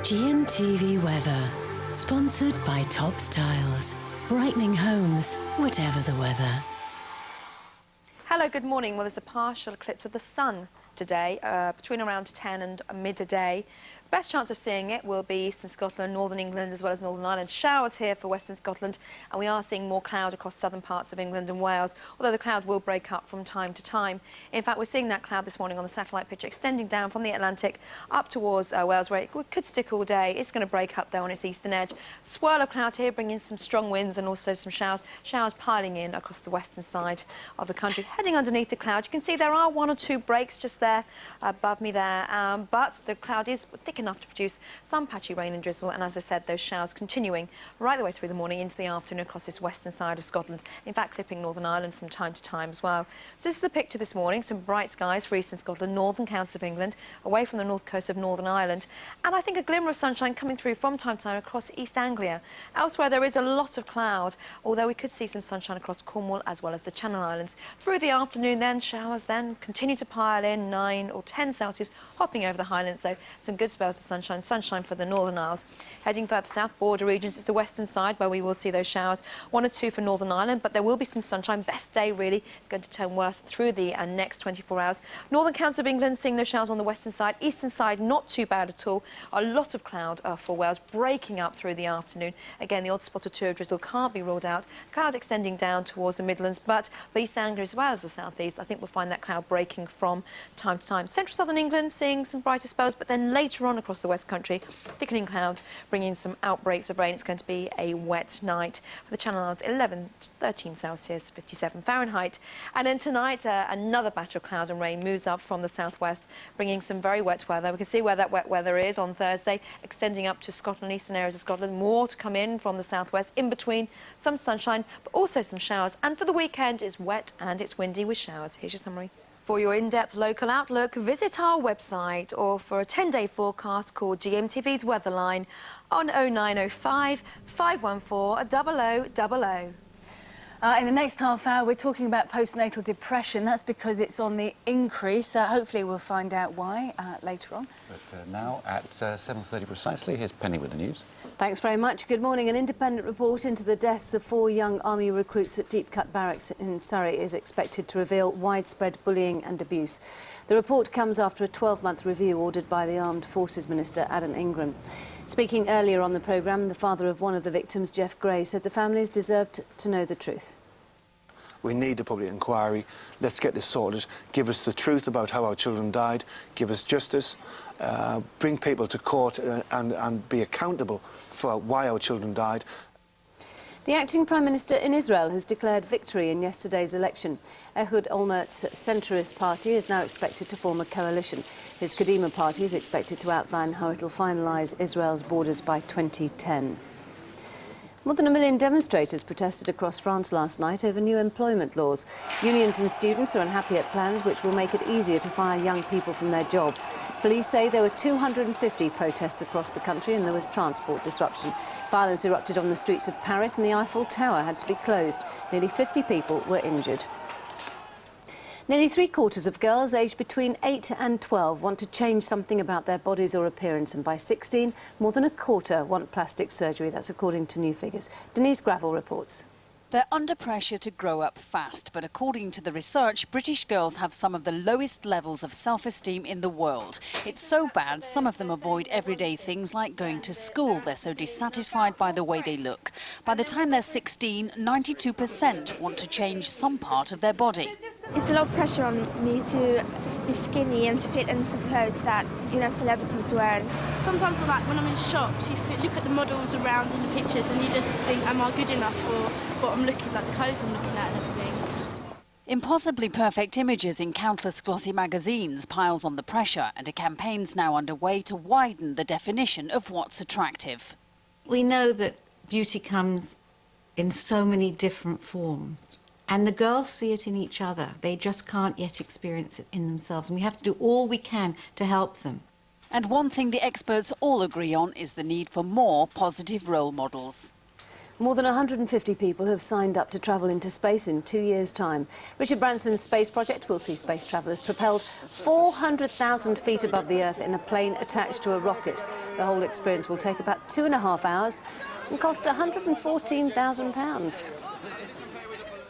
GMTV weather, sponsored by Tops Tiles, brightening homes, whatever the weather. Hello, good morning. Well, there's a partial eclipse of the sun today, between around 10 and midday. Best chance of seeing it will be eastern Scotland, northern England, as well as Northern Ireland. Showers here for western Scotland, and we are seeing more cloud across southern parts of England and Wales, although the cloud will break up from time to time. In fact, we're seeing that cloud this morning on the satellite picture extending down from the Atlantic up towards Wales, where it could stick all day. It's going to break up, though, on its eastern edge. Swirl of cloud here, bringing some strong winds and also some showers. Showers piling in across the western side of the country. Heading underneath the cloud, you can see there are one or two breaks just there above me there, but the cloud is thick enough to produce some patchy rain and drizzle, and as I said, those showers continuing right the way through the morning into the afternoon across this western side of Scotland, in fact clipping Northern Ireland from time to time as well. So this is the picture this morning, some bright skies for eastern Scotland, northern counties of England, away from the north coast of Northern Ireland, and I think a glimmer of sunshine coming through from time to time across East Anglia. Elsewhere there is a lot of cloud, although we could see some sunshine across Cornwall as well as the Channel Islands. Through the afternoon then, showers then continue to pile in, 9 or 10 Celsius, hopping over the Highlands though, some good spells of sunshine for the Northern Isles. Heading further south, border regions, it's the western side where we will see those showers, 1 or 2 for Northern Ireland, but there will be some sunshine. Best day really is going to turn worse through the next 24 hours. Northern counties of England seeing those showers on the western side, eastern side not too bad at all. A lot of cloud for Wales, breaking up through the afternoon. Again, the odd spot or two of drizzle can't be ruled out. Cloud extending down towards the Midlands, but for East Anglia as well as the southeast, I think we'll find that cloud breaking from time to time. Central southern England seeing some brighter spells, but then later on across the west country, thickening cloud, bringing some outbreaks of rain. It's going to be a wet night. For the Channel Islands, 11 to 13 Celsius, 57 Fahrenheit. And then tonight, another batch of cloud and rain moves up from the southwest, bringing some very wet weather. We can see where that wet weather is on Thursday, extending up to Scotland, eastern areas of Scotland. More to come in from the southwest, in between some sunshine, but also some showers. And for the weekend, it's wet and it's windy with showers. Here's your summary. For your in-depth local outlook, visit our website, or for a 10-day forecast, call GMTV's Weatherline on 0905 514 0000. In the next half hour, we're talking about postnatal depression. That's because it's on the increase. Hopefully we'll find out why later on. But now at 7:30 precisely, here's Penny with the news. Thanks very much. Good morning. An independent report into the deaths of 4 young army recruits at Deep Cut Barracks in Surrey is expected to reveal widespread bullying and abuse. The report comes after a 12-month review ordered by the Armed Forces Minister, Adam Ingram. Speaking earlier on the programme, the father of one of the victims, Jeff Gray, said the families deserved to know the truth. We need a public inquiry. Let's get this sorted. Give us the truth about how our children died. Give us justice. Bring people to court and be accountable for why our children died. The acting Prime Minister in Israel has declared victory in yesterday's election. Ehud Olmert's centrist party is now expected to form a coalition. His Kadima party is expected to outline how it will finalise Israel's borders by 2010. More than 1 million demonstrators protested across France last night over new employment laws. Unions and students are unhappy at plans which will make it easier to fire young people from their jobs. Police say there were 250 protests across the country and there was transport disruption. Violence erupted on the streets of Paris and the Eiffel Tower had to be closed. Nearly 50 people were injured. Nearly 3/4 of girls aged between 8 and 12 want to change something about their bodies or appearance, and by 16, more than a quarter want plastic surgery. That's according to new figures. Denise Gravel reports. They're under pressure to grow up fast, but according to the research, British girls have some of the lowest levels of self-esteem in the world. It's so bad, some of them avoid everyday things like going to school. They're so dissatisfied by the way they look. By the time they're 16, 92% want to change some part of their body. It's a lot of pressure on me to be skinny and to fit into clothes that, you know, celebrities wear. Sometimes when I'm in shops, you look at the models around in the pictures and you just think, am I good enough for what I'm looking like, the clothes I'm looking at and everything. Impossibly perfect images in countless glossy magazines piles on the pressure, and a campaign's now underway to widen the definition of what's attractive. We know that beauty comes in so many different forms. And the girls see it in each other. They just can't yet experience it in themselves. And we have to do all we can to help them. And one thing the experts all agree on is the need for more positive role models. More than 150 people have signed up to travel into space in 2 years' time. Richard Branson's space project will see space travellers propelled 400,000 feet above the Earth in a plane attached to a rocket. The whole experience will take about 2.5 hours and cost £114,000.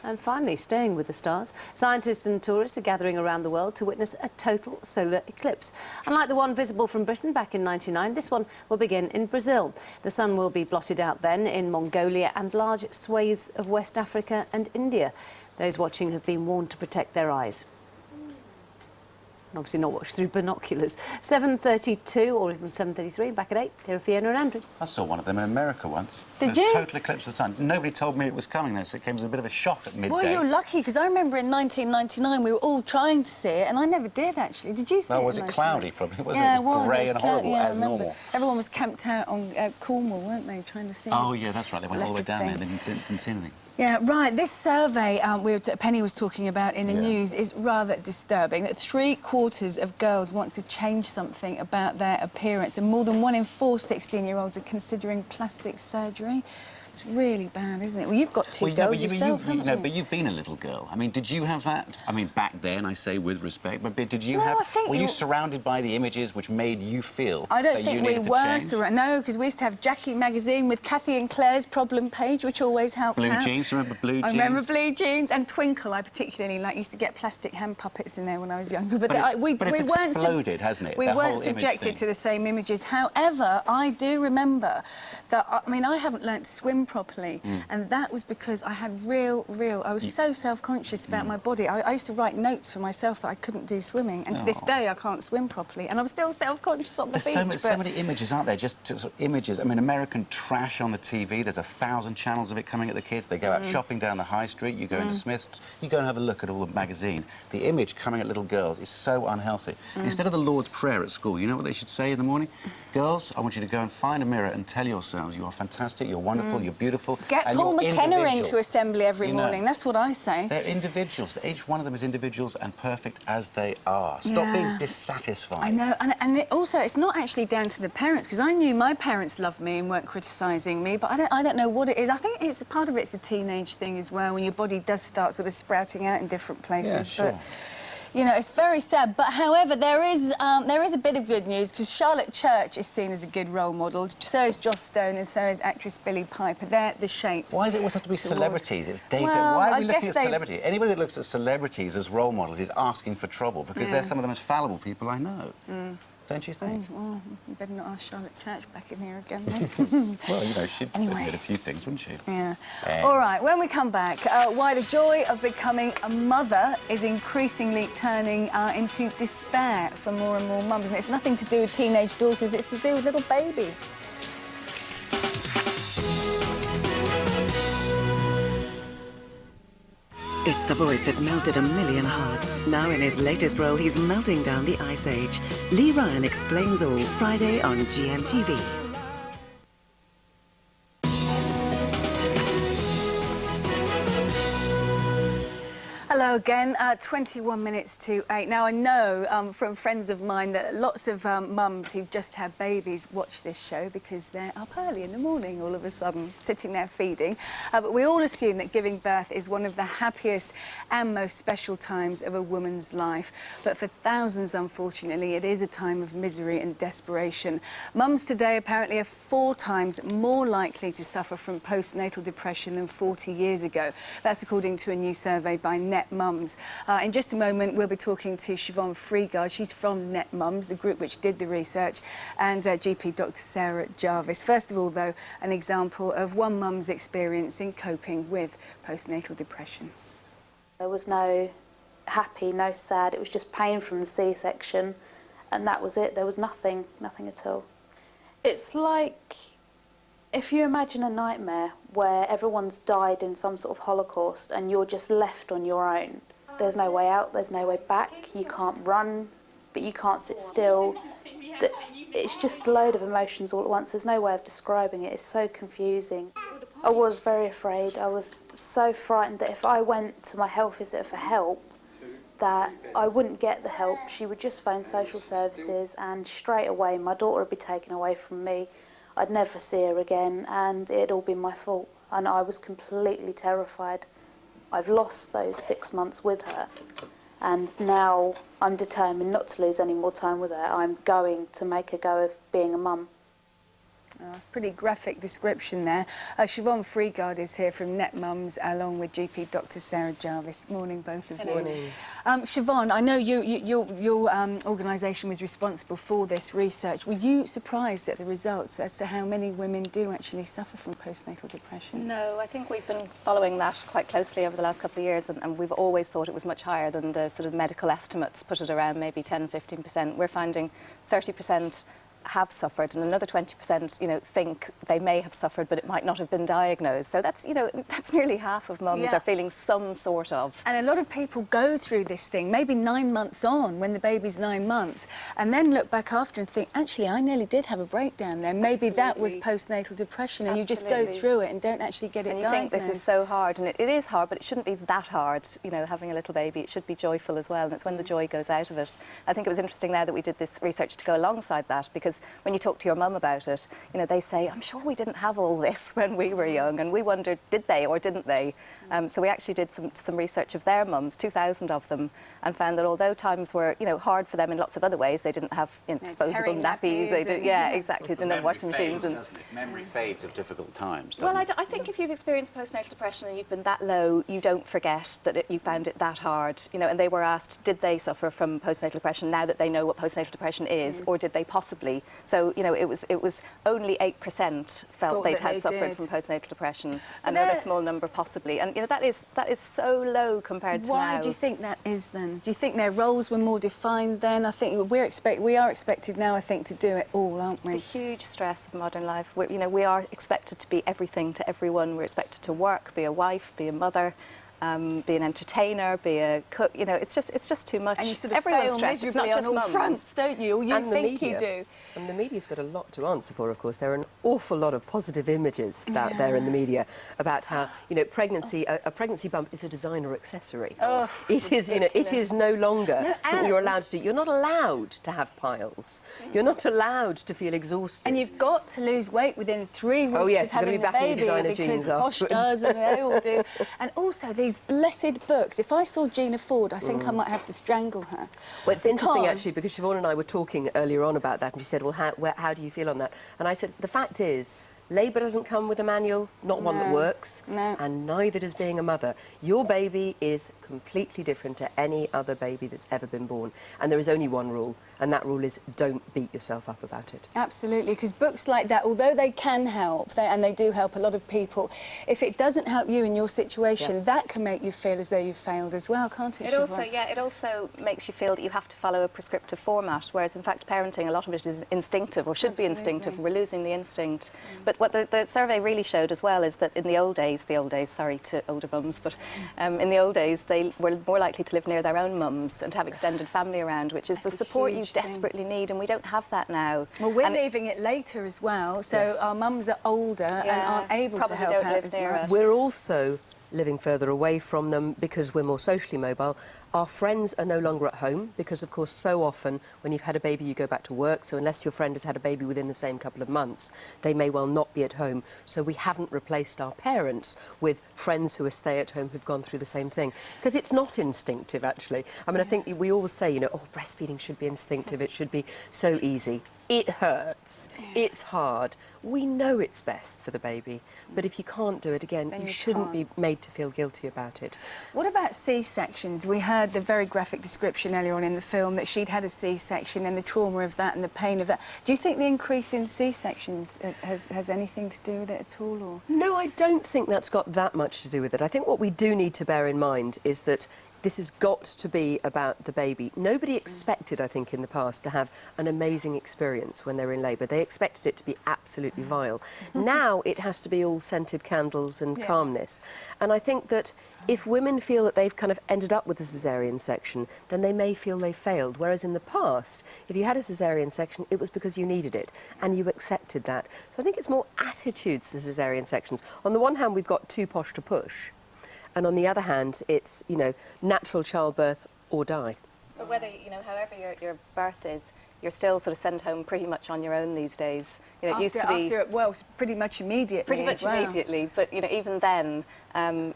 And finally, staying with the stars, scientists and tourists are gathering around the world to witness a total solar eclipse. Unlike the one visible from Britain back in '99, this one will begin in Brazil. The sun will be blotted out then in Mongolia and large swathes of West Africa and India. Those watching have been warned to protect their eyes. And obviously not watch through binoculars. 7:32 or even 7:33, back at 8. Here are Fiona and Andrew. I saw one of them in America once. Did you? Total eclipse of the sun. Nobody told me it was coming, though, so it came as a bit of a shock at midday. Well, you're lucky, because I remember in 1999 we were all trying to see it, and I never did, actually. Did you see it? No, was it cloudy, probably? Was yeah, it? It was grey and horrible, yeah, as normal. Everyone was camped out on Cornwall, weren't they, trying to see Oh, it? yeah, that's right. They went all the way down there and didn't see anything. Yeah, right. This survey Penny was talking about in the news is rather disturbing. That 3/4 of girls want to change something about their appearance, and more than 1 in 4 16-year-olds are considering plastic surgery. It's really bad, isn't it? Well, you've got two girls yourself, haven't you? But you've been a little girl. I mean, did you have that? I mean, back then, I say with respect, but did you have... Were you surrounded by the images which made you feel I don't that think you we needed to were change? surrounded. No, because we used to have Jackie magazine with Kathy and Claire's problem page, which always helped Blue out. jeans, remember blue jeans? I remember blue jeans and Twinkle. I particularly used to get plastic hand puppets in there when I was younger. But it's exploded, hasn't it? We weren't subjected to the same images. However, I do remember that, I mean, I haven't learnt to swim properly. And that was because I had I was so self-conscious about my body. I used to write notes for myself that I couldn't do swimming. And to this day, I can't swim properly. And I'm still self-conscious on the beach. There's so many images, aren't there? Just sort of images. I mean, American trash on the TV. There's 1,000 channels of it coming at the kids. They go out shopping down the high street. You go into Smith's. You go and have a look at all the magazines. The image coming at little girls is so unhealthy. Instead of the Lord's Prayer at school, you know what they should say in the morning? Girls, I want you to go and find a mirror and tell yourselves you are fantastic, you're wonderful, you're beautiful. Get and Paul you're McKenna individual. into assembly every morning. That's what I say. They're individuals. Each one of them is individuals and perfect as they are. Stop being dissatisfied. I know, and also it's not actually down to the parents, because I knew my parents loved me and weren't criticising me, but I don't know what it is. I think it's part of it's a teenage thing as well, when your body does start sort of sprouting out in different places. Yeah, sure. But, you know, it's very sad. But however, there is a bit of good news, because Charlotte Church is seen as a good role model. So is Joss Stone, and so is actress Billie Piper. They're the shapes. Why does it always have to be celebrities? It's data. Well, Why are I we looking guess at celebrities? Anybody that looks at celebrities as role models is asking for trouble, because they're some of the most fallible people I know. Don't you think? Oh, you better not ask Charlotte Church back in here again, then. Well, you know, she'd admit a few things, wouldn't she? Yeah. All right, when we come back, why the joy of becoming a mother is increasingly turning into despair for more and more mums. And it's nothing to do with teenage daughters, it's to do with little babies. It's the voice that melted a million hearts. Now in his latest role, he's melting down the ice age. Lee Ryan explains all, Friday on GMTV. Hello again, 21 minutes to 8. Now, I know from friends of mine that lots of mums who've just had babies watch this show because they're up early in the morning all of a sudden, sitting there feeding. But we all assume that giving birth is one of the happiest and most special times of a woman's life. But for thousands, unfortunately, it is a time of misery and desperation. Mums today apparently are 4 times more likely to suffer from postnatal depression than 40 years ago. That's according to a new survey by Net Mums. In just a moment, we'll be talking to Siobhan Freegard. She's from Net Mums, the group which did the research, and GP Dr. Sarah Jarvis. First of all, though, an example of one mum's experience in coping with postnatal depression. There was no happy, no sad. It was just pain from the C-section, and that was it. There was nothing at all. It's like if you imagine a nightmare where everyone's died in some sort of Holocaust and you're just left on your own. There's no way out, there's no way back, you can't run, but you can't sit still. It's just a load of emotions all at once. There's no way of describing it. It's so confusing. I was very afraid. I was so frightened that if I went to my health visitor for help, that I wouldn't get the help. She would just phone social services and straight away my daughter would be taken away from me. I'd never see her again, and it'd all been my fault. And I was completely terrified. I've lost those 6 months with her, and now I'm determined not to lose any more time with her. I'm going to make a go of being a mum. Oh, pretty graphic description there. Siobhan Freegard is here from Net Mums, along with GP Dr. Sarah Jarvis. Morning, both of you. Morning. Siobhan, I know your organisation was responsible for this research. Were you surprised at the results as to how many women do actually suffer from postnatal depression? No, I think we've been following that quite closely over the last couple of years, and we've always thought it was much higher than the sort of medical estimates put it around maybe 10–15%. We're finding 30% have suffered, and another 20%, you know, think they may have suffered, but it might not have been diagnosed. So that's, you know, that's nearly half of mums are feeling some sort of. And a lot of people go through this thing, maybe 9 months on, when the baby's 9 months, and then look back after and think, actually, I nearly did have a breakdown there. Maybe that was postnatal depression, and you just go through it and don't actually get it diagnosed. And you think this is so hard, and it is hard, but it shouldn't be that hard, you know, having a little baby. It should be joyful as well, and it's when the joy goes out of it. I think it was interesting now that we did this research to go alongside that, because when you talk to your mum about it, you know, they say, I'm sure we didn't have all this when we were young, and we wondered, did they or didn't they? So we actually did some research of their mums, 2,000 of them, and found that although times were, you know, hard for them in lots of other ways, they didn't have, you know, disposable nappies. They did, exactly. They didn't have washing machines. And memory fades of difficult times. Well, I think if you've experienced postnatal depression and you've been that low, you don't forget that you found it that hard. You know, and they were asked, did they suffer from postnatal depression now that they know what postnatal depression is, or did they possibly? So, you know, it was only 8% felt they'd had suffered from postnatal depression, another small number possibly. And you know, that is so low compared to now. Why do you think that is then? Do you think their roles were more defined then? I think we are expected now, I think, to do it all, aren't we? The huge stress of modern life. You know, we are expected to be everything to everyone. We're expected to work, be a wife, be a mother. be an entertainer, be a cook. You know, it's just too much. And you sort of Everyone's fail stressed. It's not miserably just on all mums. fronts, don't you? Or you And the think you media. do. And the media's got a lot to answer for, of course. There are an awful lot of positive images out there in the media about how, you know, pregnancy, a pregnancy bump is a designer accessory. Oh, it is, you know, it is no longer No, something you're and- allowed to do. You're not allowed to have piles. You're not allowed to feel exhausted. And you've got to lose weight within 3 weeks Oh, yes, of you've got to having be the back in your baby, designer because jeans Posh afterwards. does and they all do. And also these blessed books. If I saw Gina Ford, I think I might have to strangle her. Well, it's interesting, Because- actually, because Siobhan and I were talking earlier on about that, and she said, well, how do you feel on that? And I said, the fact is, labour doesn't come with a manual, not one that No. works, No. and neither does being a mother. Your baby is completely different to any other baby that's ever been born. And there is only one rule, and that rule is don't beat yourself up about it. Absolutely, because books like that, although they can help, and they do help a lot of people, if it doesn't help you in your situation, that can make you feel as though you've failed as well, can't it, It also, Siobhan? it also makes you feel that you have to follow a prescriptive format, whereas in fact parenting, a lot of it is instinctive, or should be instinctive. We're losing the instinct. But what the survey really showed as well is that in the old days, sorry to older mums, but in the old days they were more likely to live near their own mums and to have extended family around, which is the support you desperately need, and we don't have that now. Well, we're And leaving it later as well, so Yes. our mums are older and aren't able to probably help don't out live as near much. us. We're also living further away from them because we're more socially mobile. Our friends are no longer at home because, of course, so often when you've had a baby, you go back to work. So unless your friend has had a baby within the same couple of months, they may well not be at home. So we haven't replaced our parents with friends who are stay-at-home who've gone through the same thing. Because it's not instinctive, actually. I mean, I think we always say, you know, oh, breastfeeding should be instinctive. It should be so easy. It hurts. It's hard. We know it's best for the baby. But if you can't do it, again, Then you you shouldn't be made to feel guilty about it. What about C-sections? We heard the very graphic description earlier on in the film that she'd had a C-section and the trauma of that and the pain of that. Do you think the increase in C-sections has anything to do with it at all? Or? No, I don't think that's got that much to do with it. I think what we do need to bear in mind is that this has got to be about the baby. Nobody expected, I think, in the past to have an amazing experience when they were in labour. They expected it to be absolutely vile. Now it has to be all scented candles and calmness. And I think that if women feel that they've kind of ended up with a caesarean section, then they may feel they failed. Whereas in the past, if you had a caesarean section, it was because you needed it and you accepted that. So I think it's more attitudes to caesarean sections. On the one hand, we've got too posh to push. And on the other hand, it's, you know, natural childbirth or die. But whether, you know, however your birth is, you're still sort of sent home pretty much on your own these days. You know, it used to be... well, pretty much immediately. Pretty much immediately, but, you know, even then,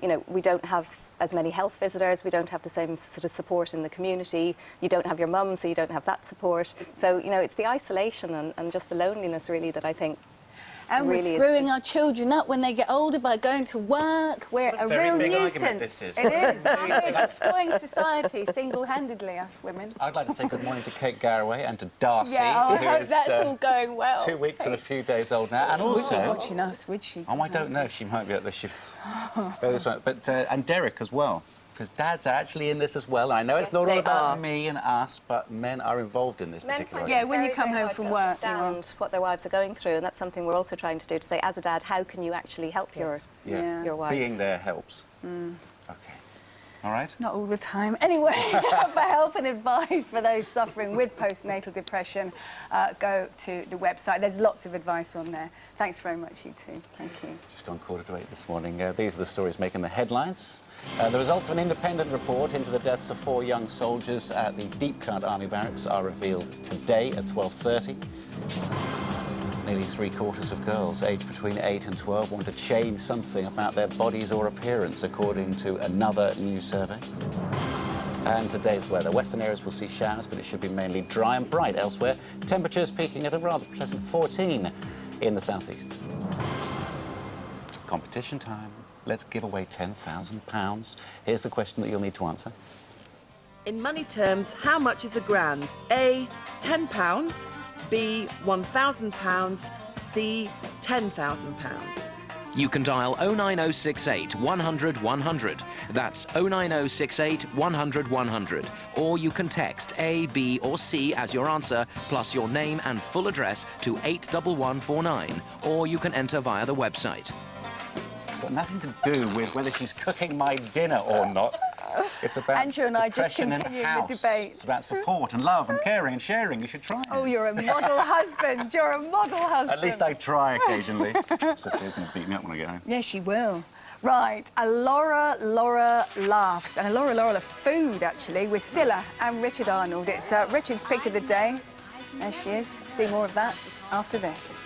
you know, we don't have as many health visitors, we don't have the same sort of support in the community, you don't have your mum, so you don't have that support. So, you know, it's the isolation and just the loneliness, really, that I think And really we're screwing our children up when they get older by going to work. We're a very real big nuisance. argument this is. It is. We're destroying society single-handedly, us women. I'd like to say good morning to Kate Garraway and to Darcy. Yeah, I who hope is, that's all going well. 2 weeks and a few days old now. And She wouldn't also... be watching us, would she? Oh, I don't know. She might be at this. But and Derek as well, because dads are actually in this as well. I know it's not all about me and us, but men are involved in this particular. Yeah, when you come home from work, you understand what their wives are going through, and that's something we're also trying to do. To say, as a dad, how can you actually help your wife? Being there helps. Okay. All right. Not all the time. Anyway, for help and advice for those suffering with postnatal depression, go to the website. There's lots of advice on there. Thanks very much, you two. Thank you. Just gone 7:45 this morning. These are the stories making the headlines. The results of an independent report into the deaths of 4 young soldiers at the Deep Cut Army Barracks are revealed today at 12:30. Nearly 3/4 of girls aged between 8 and 12 want to change something about their bodies or appearance, according to another new survey. And today's weather. Western areas will see showers, but it should be mainly dry and bright elsewhere. Temperatures peaking at a rather pleasant 14 in the southeast. Competition time. Let's give away £10,000. Here's the question that you'll need to answer. In money terms, how much is a grand? A, £10, B, £1,000, C, £10,000. You can dial 09068 100 100. That's 09068 100 100. Or you can text A, B or C as your answer, plus your name and full address to 81149. Or you can enter via the website. It's got nothing to do with whether she's cooking my dinner or not. It's about Andrew and I just depression in continuing the house. debate. It's about support and love and caring and sharing. You should try it. Oh, you're a model husband. You're a model husband. At least I try occasionally. Sophia's going to beat me up when I get home. Yes, she will. Right, a Laura laughs, and a Laura food, actually, with Scylla and Richard Arnold. It's Richard's pick of the day. There she is. See more of that after this.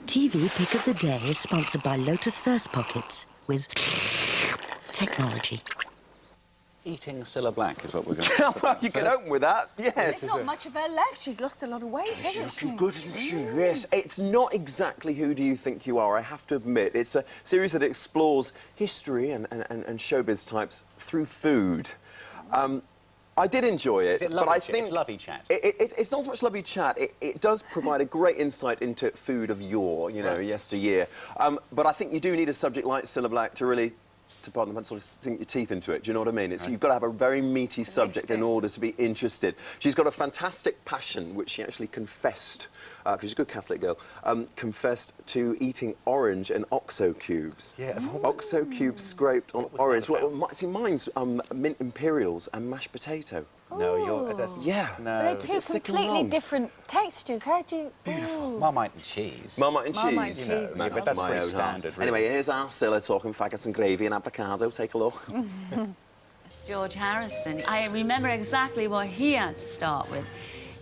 TV Pick of the Day is sponsored by Lotus Thirst Pockets with technology. Eating Scylla Black is what we're going to Well, you can open with that, yes. There's not much of her left. She's lost a lot of weight, hasn't she? Good, isn't she? Yes. It's not exactly Who Do You Think You Are, I have to admit. It's a series that explores history and showbiz types through food. I did enjoy it, but I think... It's lovey chat. It's not so much lovey chat. It does provide a great insight into food of yore, you know, yesteryear. But I think you do need a subject like Scylla Black to really... to pardon the sort of sink your teeth into it. Do you know what I mean? You've got to have a very meaty subject in order to be interested. She's got a fantastic passion, which she actually confessed, because she's a good Catholic girl, confessed to eating orange and OXO cubes. Yeah. OXO cubes scraped on orange. Well, see, mine's mint imperials and mashed potato. No, that's... Yeah. No. They're two completely different textures. How do you... Beautiful. Marmite and cheese. Marmite and cheese. Marmite and cheese. Yeah, but that's my pretty own standard, heart. really. Anyway, here's our Scylla talking faggots and gravy and avocado. Take a look. George Harrison, I remember exactly what he had to start with.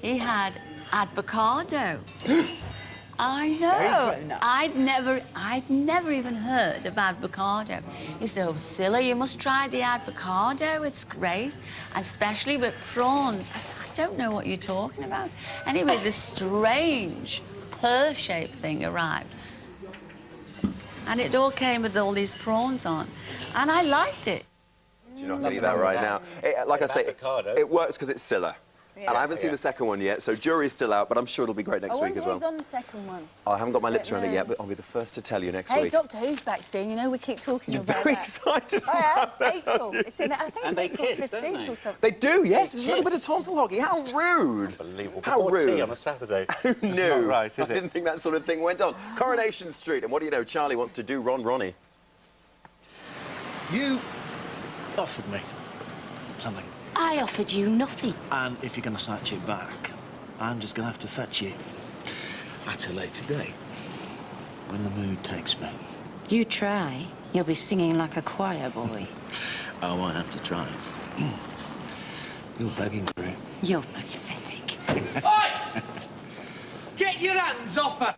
He had avocado. I know. I'd never even heard of avocado. He said, "Oh, Scylla, you must try the avocado. It's great, and especially with prawns." I said, "I don't know what you're talking about." Anyway, this strange pear-shaped thing arrived, and it all came with all these prawns on, and I liked it. You're not getting that right now. Like I say, it works because it's Scylla. Yeah. And I haven't seen the second one yet, so jury's still out, but I'm sure it'll be great next week as well. Who's on the second one? I haven't got my lips around it yet, but I'll be the first to tell you next Hey, week. Doctor Who's back soon. You know, we keep talking about very that. excited I am. April. It's in, I think And it's they April kiss, don't 15th they? or something. They do, yes. They There's a little bit of kiss. tonsil hockey. How rude. Unbelievable. How Before tea rude. on a Saturday. Who That's knew? not right, is I it? didn't think that sort of thing went on. Coronation Street, and what do you know? Charlie wants to do Ronnie. You offered me something. I offered you nothing. And if you're going to snatch it back, I'm just going to have to fetch you at a later date, when the mood takes me. You try, you'll be singing like a choir boy. I might have to try. You're begging for it. You're pathetic. Oi! Get your hands off her!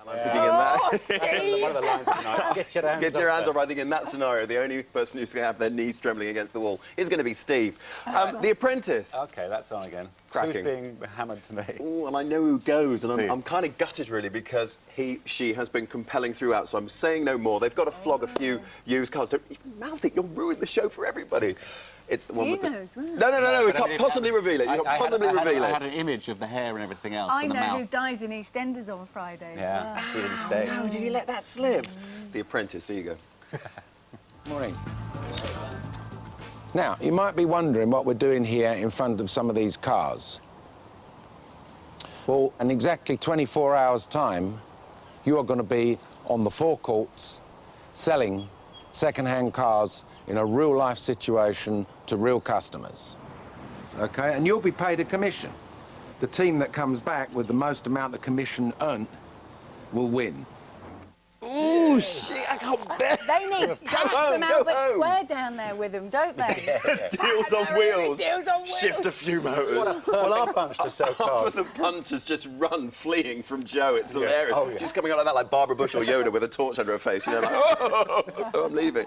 I'm thinking in that. Steve! One of the lines tonight. Get your hands off. I think in that scenario, the only person who's going to have their knees trembling against the wall is going to be Steve. The Apprentice. OK, that's on again. Cracking. Who's being hammered to me? Ooh, and I know who goes, and Steve. I'm kind of gutted, really, because she has been compelling throughout, so I'm saying no more. They've got to flog a few used cars. Don't even mouth it. You'll ruin the show for everybody. It's the one with the... as well. No, we can't possibly reveal it. You can't possibly reveal I it. had an image of the hair and everything else I and the know mouth. who dies in EastEnders on Friday as Yeah, well. she didn't say. Oh, did he let that slip? The Apprentice, there you go. Morning. Now, you might be wondering what we're doing here in front of some of these cars. Well, in exactly 24 hours' time, you are going to be on the forecourts selling second-hand cars in a real-life situation to real customers. OK? And you'll be paid a commission. The team that comes back with the most amount of commission earned will win. Ooh, shit, I can't bear it. They need Jack from Albert Square down there with them, don't they? Deals on wheels. Deals on wheels. Shift a few motors. What a perfect punch to sell cars. The punch has just run fleeing from Joe. It's hilarious. Oh, yeah. She's coming out like that, like Barbara Bush or Yoda with a torch under her face. You know, like, oh, I'm leaving.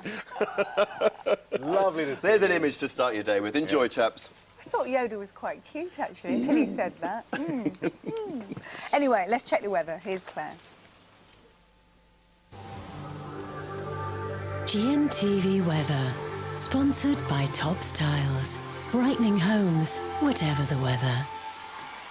Lovely to see. There's an image to start your day with. Enjoy, chaps. I thought Yoda was quite cute, actually, until he said that. Anyway, let's check the weather. Here's Claire. GMTV weather, sponsored by Topps Tiles, brightening homes, whatever the weather.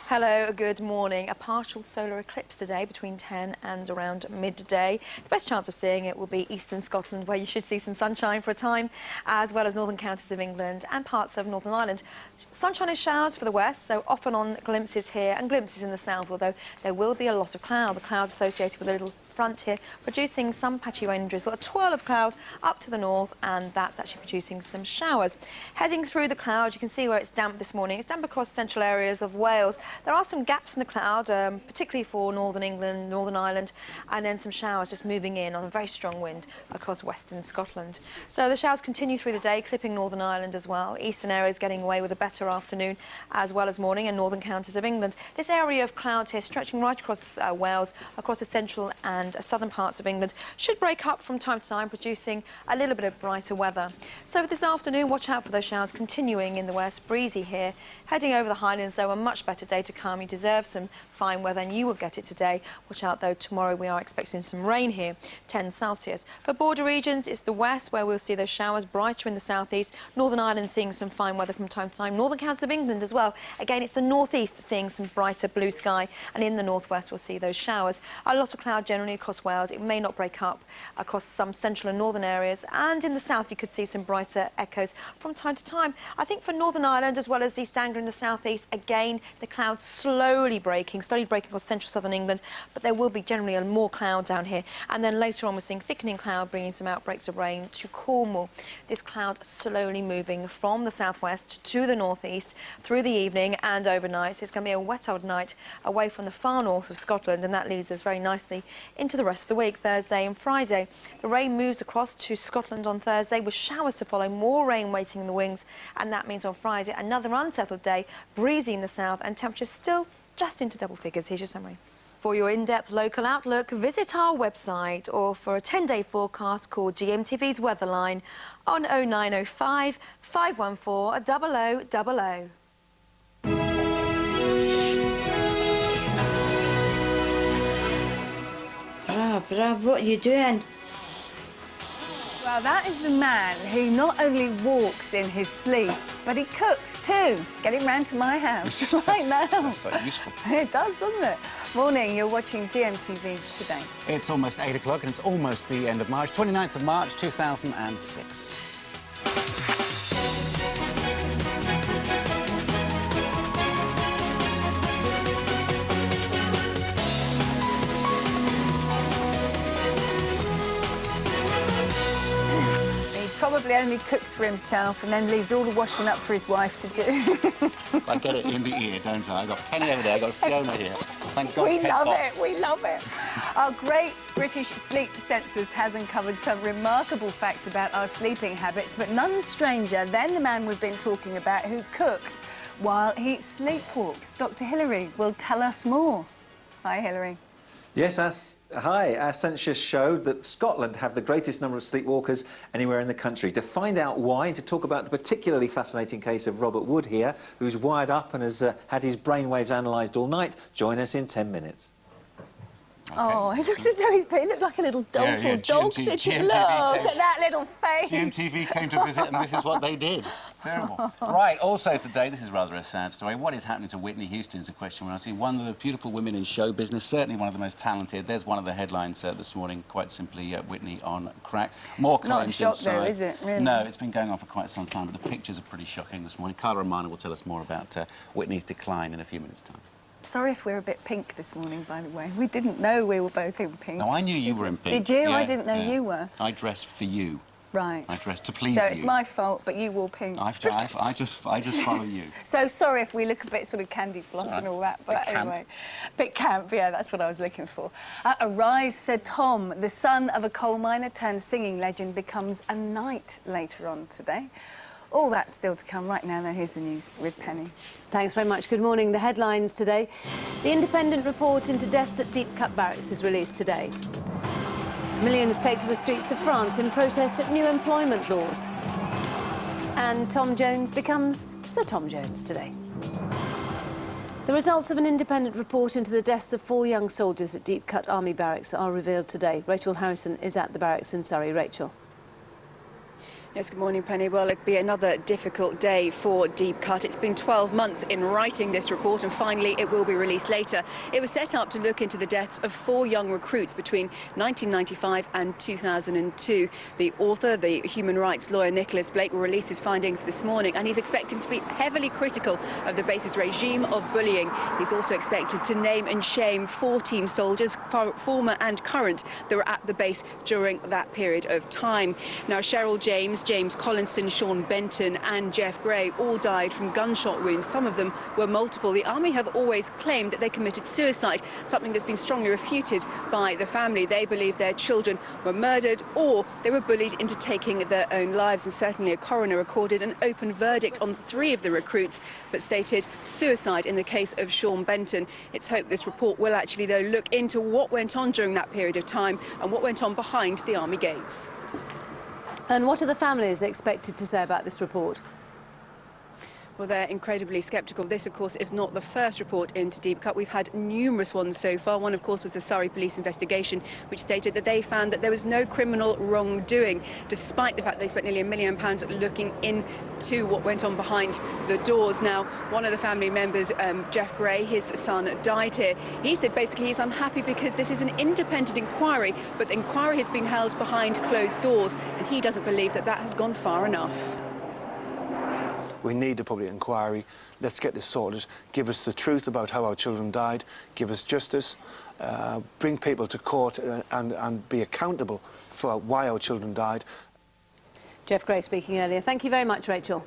Hello, good morning. A partial solar eclipse today between 10 and around midday. The best chance of seeing it will be eastern Scotland, where you should see some sunshine for a time, as well as northern counties of England and parts of Northern Ireland. Sunshine and showers for the west, so off and on glimpses here and glimpses in the south, although there will be a lot of cloud. The clouds associated with a little front here, producing some patchy rain and drizzle, a twirl of cloud up to the north, and that's actually producing some showers. Heading through the cloud, you can see where it's damp this morning. It's damp across central areas of Wales. There are some gaps in the cloud, particularly for northern England, Northern Ireland, and then some showers just moving in on a very strong wind across western Scotland. So the showers continue through the day, clipping Northern Ireland as well. Eastern areas getting away with a better afternoon as well as morning, and northern counties of England. This area of cloud here stretching right across Wales, across the central and southern parts of England, should break up from time to time, producing a little bit of brighter weather. So this afternoon, watch out for those showers continuing in the west, breezy here. Heading over the Highlands, though, a much better day to come. You deserve some fine weather, and you will get it today. Watch out, though, tomorrow we are expecting some rain here, 10 Celsius. For border regions, it's the west where we'll see those showers, brighter in the southeast. Northern Ireland seeing some fine weather from time to time. Northern counties of England as well. Again, it's the northeast seeing some brighter blue sky, and in the northwest we'll see those showers. A lot of cloud generally across Wales. It may not break up across some central and northern areas, and in the south you could see some brighter echoes from time to time. I think for Northern Ireland as well as East Anglia in the southeast, again the clouds slowly breaking across central southern England, but there will be generally more cloud down here, and then later on we're seeing thickening cloud bringing some outbreaks of rain to Cornwall. This cloud slowly moving from the southwest to the northeast through the evening and overnight, so it's going to be a wet old night away from the far north of Scotland, and that leads us very nicely into the rest of the week, Thursday and Friday. The rain moves across to Scotland on Thursday with showers to follow, more rain waiting in the wings, and that means on Friday another unsettled day, breezy in the south, and temperatures still just into double figures. Here's your summary. For your in-depth local outlook, visit our website, or for a 10-day forecast, call GMTV's Weatherline on 0905 514 0000. Brad, what are you doing? Well, that is the man who not only walks in his sleep, but he cooks too. Get him round to my house right now. That's quite useful. It does, doesn't it? Morning, you're watching GMTV today. It's almost 8 o'clock and it's almost the end of March, 29th of March 2006. Probably only cooks for himself and then leaves all the washing up for his wife to do. I get it in the ear, don't I? I've got Penny over there, I've got Fiona here. Thank God. We love it, we love it. Our great British sleep census has uncovered some remarkable facts about our sleeping habits, but none stranger than the man we've been talking about who cooks while he sleepwalks. Dr. Hilary will tell us more. Hi, Hilary. Yes, hi. Our census showed that Scotland have the greatest number of sleepwalkers anywhere in the country. To find out why and to talk about the particularly fascinating case of Robert Wood here, who's wired up and has had his brainwaves analysed all night, join us in 10 minutes. Okay. Oh, it looks as though he looked like a little doleful dog sitting. Look at that little face. GMTV came to visit and this is what they did. Terrible. Right, also today, this is rather a sad story. What is happening to Whitney Houston is a question when I see one of the beautiful women in show business, certainly one of the most talented. There's one of the headlines this morning, quite simply, Whitney on crack. More crimes inside. It's not a shock, though, is it, really? No, it's been going on for quite some time, but the pictures are pretty shocking this morning. Carla Romano will tell us more about Whitney's decline in a few minutes' time. Sorry if we're a bit pink this morning, by the way. We didn't know we were both in pink. No, I knew you were in pink. Did you? Yeah, I didn't know you were. I dressed for you. Right. I dressed to please you. So it's my fault, but you wore pink. I just follow you. So sorry if we look a bit sort of candy floss and all that, but anyway. Bit camp, yeah, that's what I was looking for. Arise, Sir Tom, the son of a coal miner turned singing legend, becomes a knight later on today. All that's still to come. Right now, though, here's the news with Penny. Thanks very much. Good morning. The headlines today. The independent report into deaths at Deep Cut Barracks is released today. Millions take to the streets of France in protest at new employment laws. And Tom Jones becomes Sir Tom Jones today. The results of an independent report into the deaths of 4 young soldiers at Deep Cut Army Barracks are revealed today. Rachel Harrison is at the barracks in Surrey. Rachel. Yes, good morning, Penny. Well, it'll be another difficult day for Deep Cut. It's been 12 months in writing this report, and finally it will be released later. It was set up to look into the deaths of 4 young recruits between 1995 and 2002. The author, the human rights lawyer Nicholas Blake, will release his findings this morning, and he's expecting to be heavily critical of the base's regime of bullying. He's also expected to name and shame 14 soldiers, former and current, that were at the base during that period of time. Now, Cheryl James, James Collinson, Sean Benton and Jeff Gray all died from gunshot wounds. Some of them were multiple. The Army have always claimed that they committed suicide, something that's been strongly refuted by the family. They believe their children were murdered or they were bullied into taking their own lives, and certainly a coroner recorded an open verdict on 3 of the recruits but stated suicide in the case of Sean Benton. It's hoped this report will actually, though, look into what went on during that period of time and what went on behind the Army gates. And what are the families expected to say about this report? Well, they're incredibly sceptical. This, of course, is not the first report into Deep Cut. We've had numerous ones so far. One, of course, was the Surrey police investigation, which stated that they found that there was no criminal wrongdoing, despite the fact they spent nearly £1 million looking into what went on behind the doors. Now, one of the family members, Jeff Gray, his son, died here. He said basically he's unhappy because this is an independent inquiry, but the inquiry has been held behind closed doors, and he doesn't believe that that has gone far enough. We need a public inquiry. Let's get this sorted. Give us the truth about how our children died. Give us justice. Bring people to court and be accountable for why our children died. Jeff Gray speaking earlier. Thank you very much, Rachel.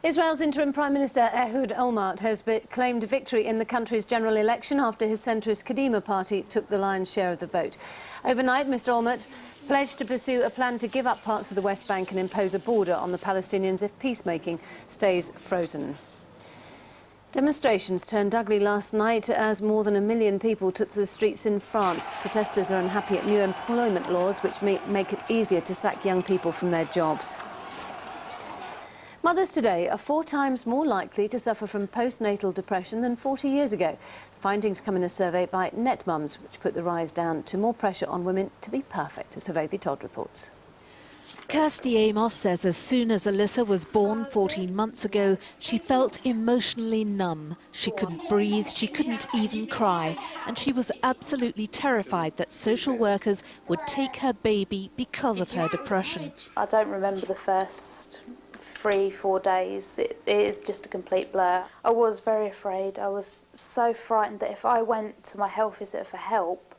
Israel's interim Prime Minister Ehud Olmert has claimed victory in the country's general election after his centrist Kadima party took the lion's share of the vote. Overnight, Mr Olmert pledged to pursue a plan to give up parts of the West Bank and impose a border on the Palestinians if peacemaking stays frozen. Demonstrations turned ugly last night as more than 1 million people took to the streets in France. Protesters are unhappy at new employment laws which make it easier to sack young people from their jobs. Mothers today are 4 times more likely to suffer from postnatal depression than 40 years ago. Findings come in a survey by NetMums, which put the rise down to more pressure on women to be perfect, as Survey Todd reports. Kirsty Amos says as soon as Alyssa was born 14 months ago, she felt emotionally numb. She couldn't breathe, she couldn't even cry, and she was absolutely terrified that social workers would take her baby because of her depression. I don't remember the first 3-4 days. It is just a complete blur. I was very afraid. I was so frightened that if I went to my health visitor for help,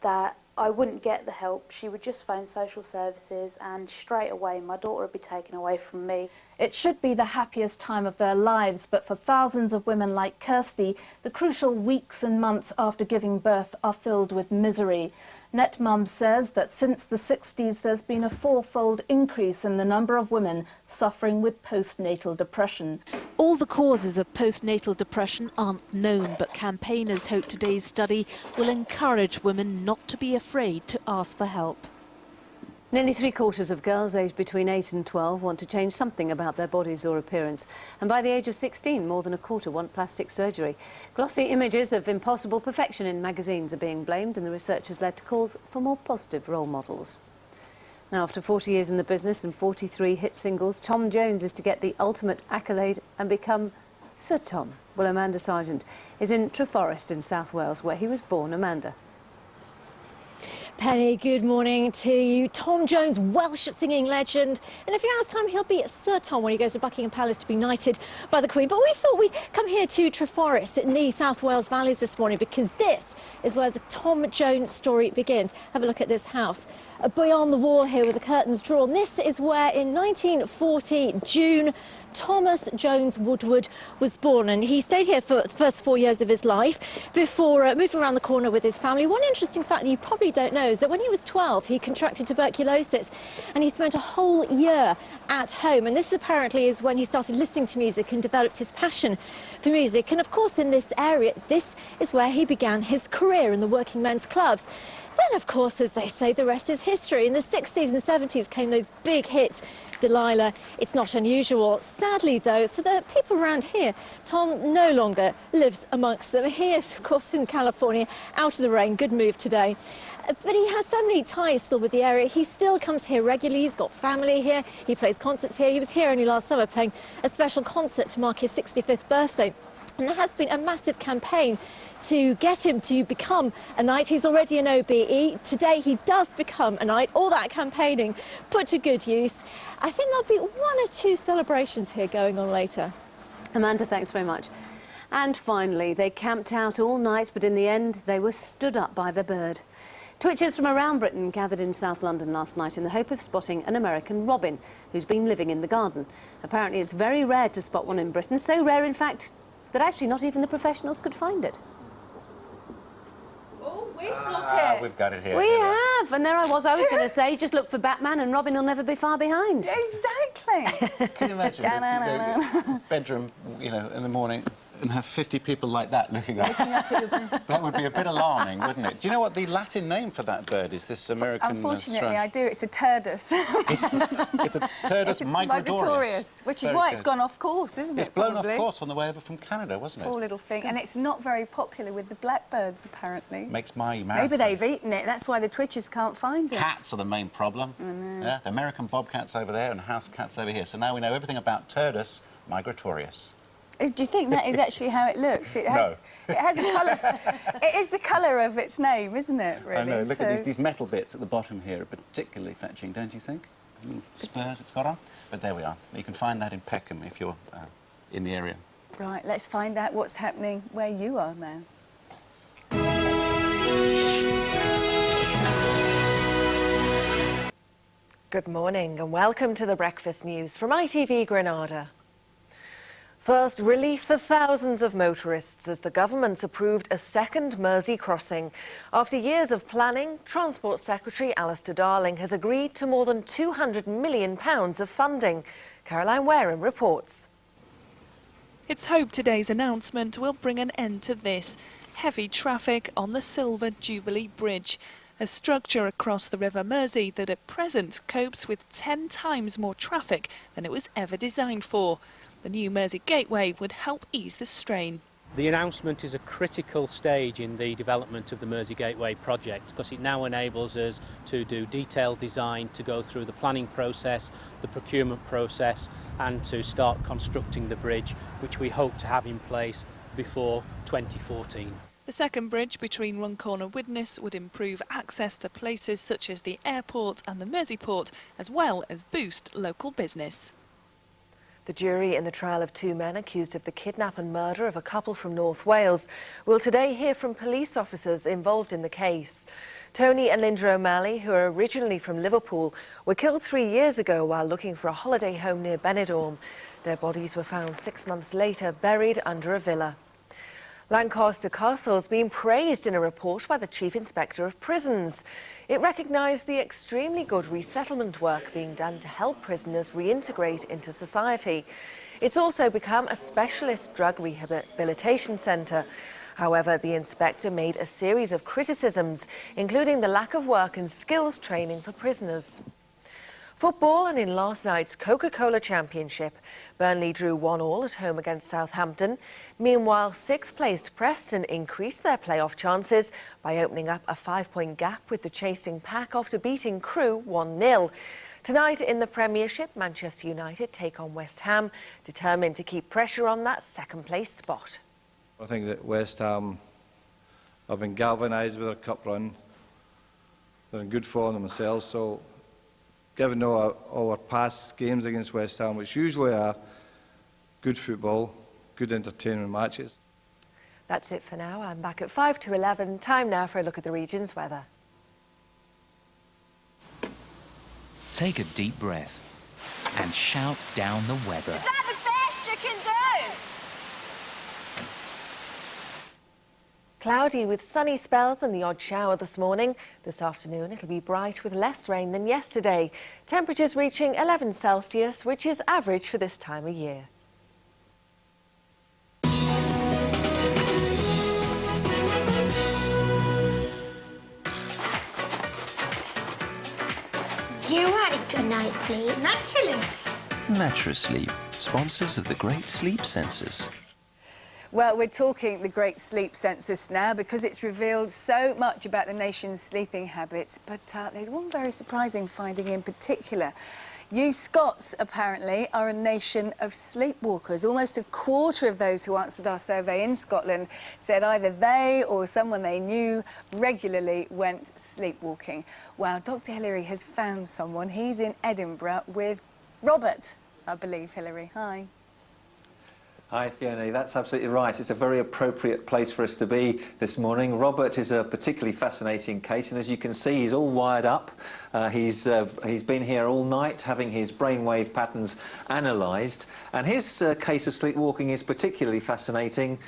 that I wouldn't get the help. She would just phone social services and straight away my daughter would be taken away from me. It should be the happiest time of their lives, but for thousands of women like Kirsty, the crucial weeks and months after giving birth are filled with misery. NetMums says that since the 60s there's been a 4-fold increase in the number of women suffering with postnatal depression. All the causes of postnatal depression aren't known, but campaigners hope today's study will encourage women not to be afraid to ask for help. Nearly 3/4 of girls aged between 8 and 12 want to change something about their bodies or appearance. And by the age of 16, more than 1/4 want plastic surgery. Glossy images of impossible perfection in magazines are being blamed, and the research has led to calls for more positive role models. Now, after 40 years in the business and 43 hit singles, Tom Jones is to get the ultimate accolade and become Sir Tom. Well, Amanda Sargent is in Treforest in South Wales, where he was born. Amanda. Penny, good morning to you. Tom Jones, Welsh singing legend. In a few hours' time, he'll be at Sir Tom when he goes to Buckingham Palace to be knighted by the Queen. But we thought we'd come here to Treforest in the South Wales Valleys this morning because this is where the Tom Jones story begins. Have a look at this house. Beyond the wall here with the curtains drawn, this is where in 1940, June, Thomas Jones Woodward was born, and he stayed here for the first 4 years of his life before moving around the corner with his family. One interesting fact that you probably don't know is that when he was 12 he contracted tuberculosis and he spent a whole year at home, and this apparently is when he started listening to music and developed his passion for music. And of course in this area, this is where he began his career in the working men's clubs. Then, of course, as they say, the rest is history. In the 60s and 70s came those big hits. Delilah, It's Not Unusual. Sadly, though, for the people around here, Tom no longer lives amongst them. He is, of course, in California, out of the rain. Good move today. But he has so many ties still with the area. He still comes here regularly. He's got family here. He plays concerts here. He was here only last summer playing a special concert to mark his 65th birthday. And there has been a massive campaign to get him to become a knight. He's already an OBE. Today he does become a knight. All that campaigning put to good use. I think there'll be 1 or 2 celebrations here going on later. Amanda, thanks very much. And finally, they camped out all night, but in the end, they were stood up by the bird. Twitchers from around Britain gathered in South London last night in the hope of spotting an American robin who's been living in the garden. Apparently, it's very rare to spot one in Britain, so rare, in fact, that actually not even the professionals could find it. We've got it. We've got it here. We have, and there I was going to say, just look for Batman and Robin will never be far behind. Exactly. Can you imagine bedroom, in the morning and have 50 people like that looking up? That would be a bit alarming, wouldn't it? Do you know what the Latin name for that bird is? This American... Unfortunately, I do. It's a turdus. It's a turdus migratorius. Which is why it's gone off course, isn't it? It's blown off course on the way over from Canada, wasn't it? Poor little thing. And it's not very popular with the blackbirds, apparently. Makes my mouth... Maybe they've eaten it. That's why the twitchers can't find it. Cats are the main problem. Yeah, the American bobcats over there and house cats over here. So now we know everything about turdus migratorius. Do you think that is actually how it looks? It has, No. It has a colour. It is the colour of its name, isn't it, really? I know. Look at these metal bits at the bottom here are particularly fetching, don't you think? Spurs it's got on. But there we are. You can find that in Peckham if you're in the area. Right, let's find out what's happening where you are now. Good morning and welcome to the Breakfast News from ITV Granada. First, relief for thousands of motorists as the government's approved a second Mersey crossing. After years of planning, Transport Secretary Alistair Darling has agreed to more than £200 million of funding. Caroline Wareham reports. It's hoped today's announcement will bring an end to this. Heavy traffic on the Silver Jubilee Bridge, a structure across the River Mersey that at present copes with 10 times more traffic than it was ever designed for. The new Mersey Gateway would help ease the strain. The announcement is a critical stage in the development of the Mersey Gateway project because it now enables us to do detailed design, to go through the planning process, the procurement process and to start constructing the bridge, which we hope to have in place before 2014. The second bridge between Runcorn and Widnes would improve access to places such as the airport and the Mersey port, as well as boost local business. The jury in the trial of 2 men accused of the kidnap and murder of a couple from North Wales will today hear from police officers involved in the case. Tony and Linda O'Malley, who are originally from Liverpool, were killed 3 years ago while looking for a holiday home near Benidorm. Their bodies were found 6 months later, buried under a villa. Lancaster Castle has been praised in a report by the Chief Inspector of Prisons. It recognised the extremely good resettlement work being done to help prisoners reintegrate into society. It's also become a specialist drug rehabilitation centre. However, the inspector made a series of criticisms, including the lack of work and skills training for prisoners. Football, and in last night's Coca-Cola Championship, Burnley drew 1-1 at home against Southampton. Meanwhile, 6th-placed Preston increased their playoff chances by opening up a 5-point gap with the chasing pack after beating Crewe 1-0. Tonight in the Premiership, Manchester United take on West Ham, determined to keep pressure on that second-place spot. I think that West Ham have been galvanised with their cup run. They're in good form themselves, so given all our past games against West Ham, which usually are good football, good entertainment matches. That's it for now. I'm back at 5 to 11. Time now for a look at the region's weather. Take a deep breath and shout down the weather. Is that the best you can do? Cloudy with sunny spells and the odd shower this morning. This afternoon it'll be bright with less rain than yesterday. Temperatures reaching 11 Celsius, which is average for this time of year. sleep naturally. Naturasleep, sponsors of the Great Sleep Census. Well, we're talking the Great Sleep Census now because it's revealed so much about the nation's sleeping habits, but there's one very surprising finding in particular. You Scots, apparently, are a nation of sleepwalkers. Almost a quarter of those who answered our survey in Scotland said either they or someone they knew regularly went sleepwalking. Well, Dr. Hilary has found someone. He's in Edinburgh with Robert, I believe, Hilary. Hi. Hi, Fiona. That's absolutely right. It's a very appropriate place for us to be this morning. Robert is a particularly fascinating case, and as you can see, he's all wired up. He's been here all night having his brainwave patterns analysed, and his case of sleepwalking is particularly fascinating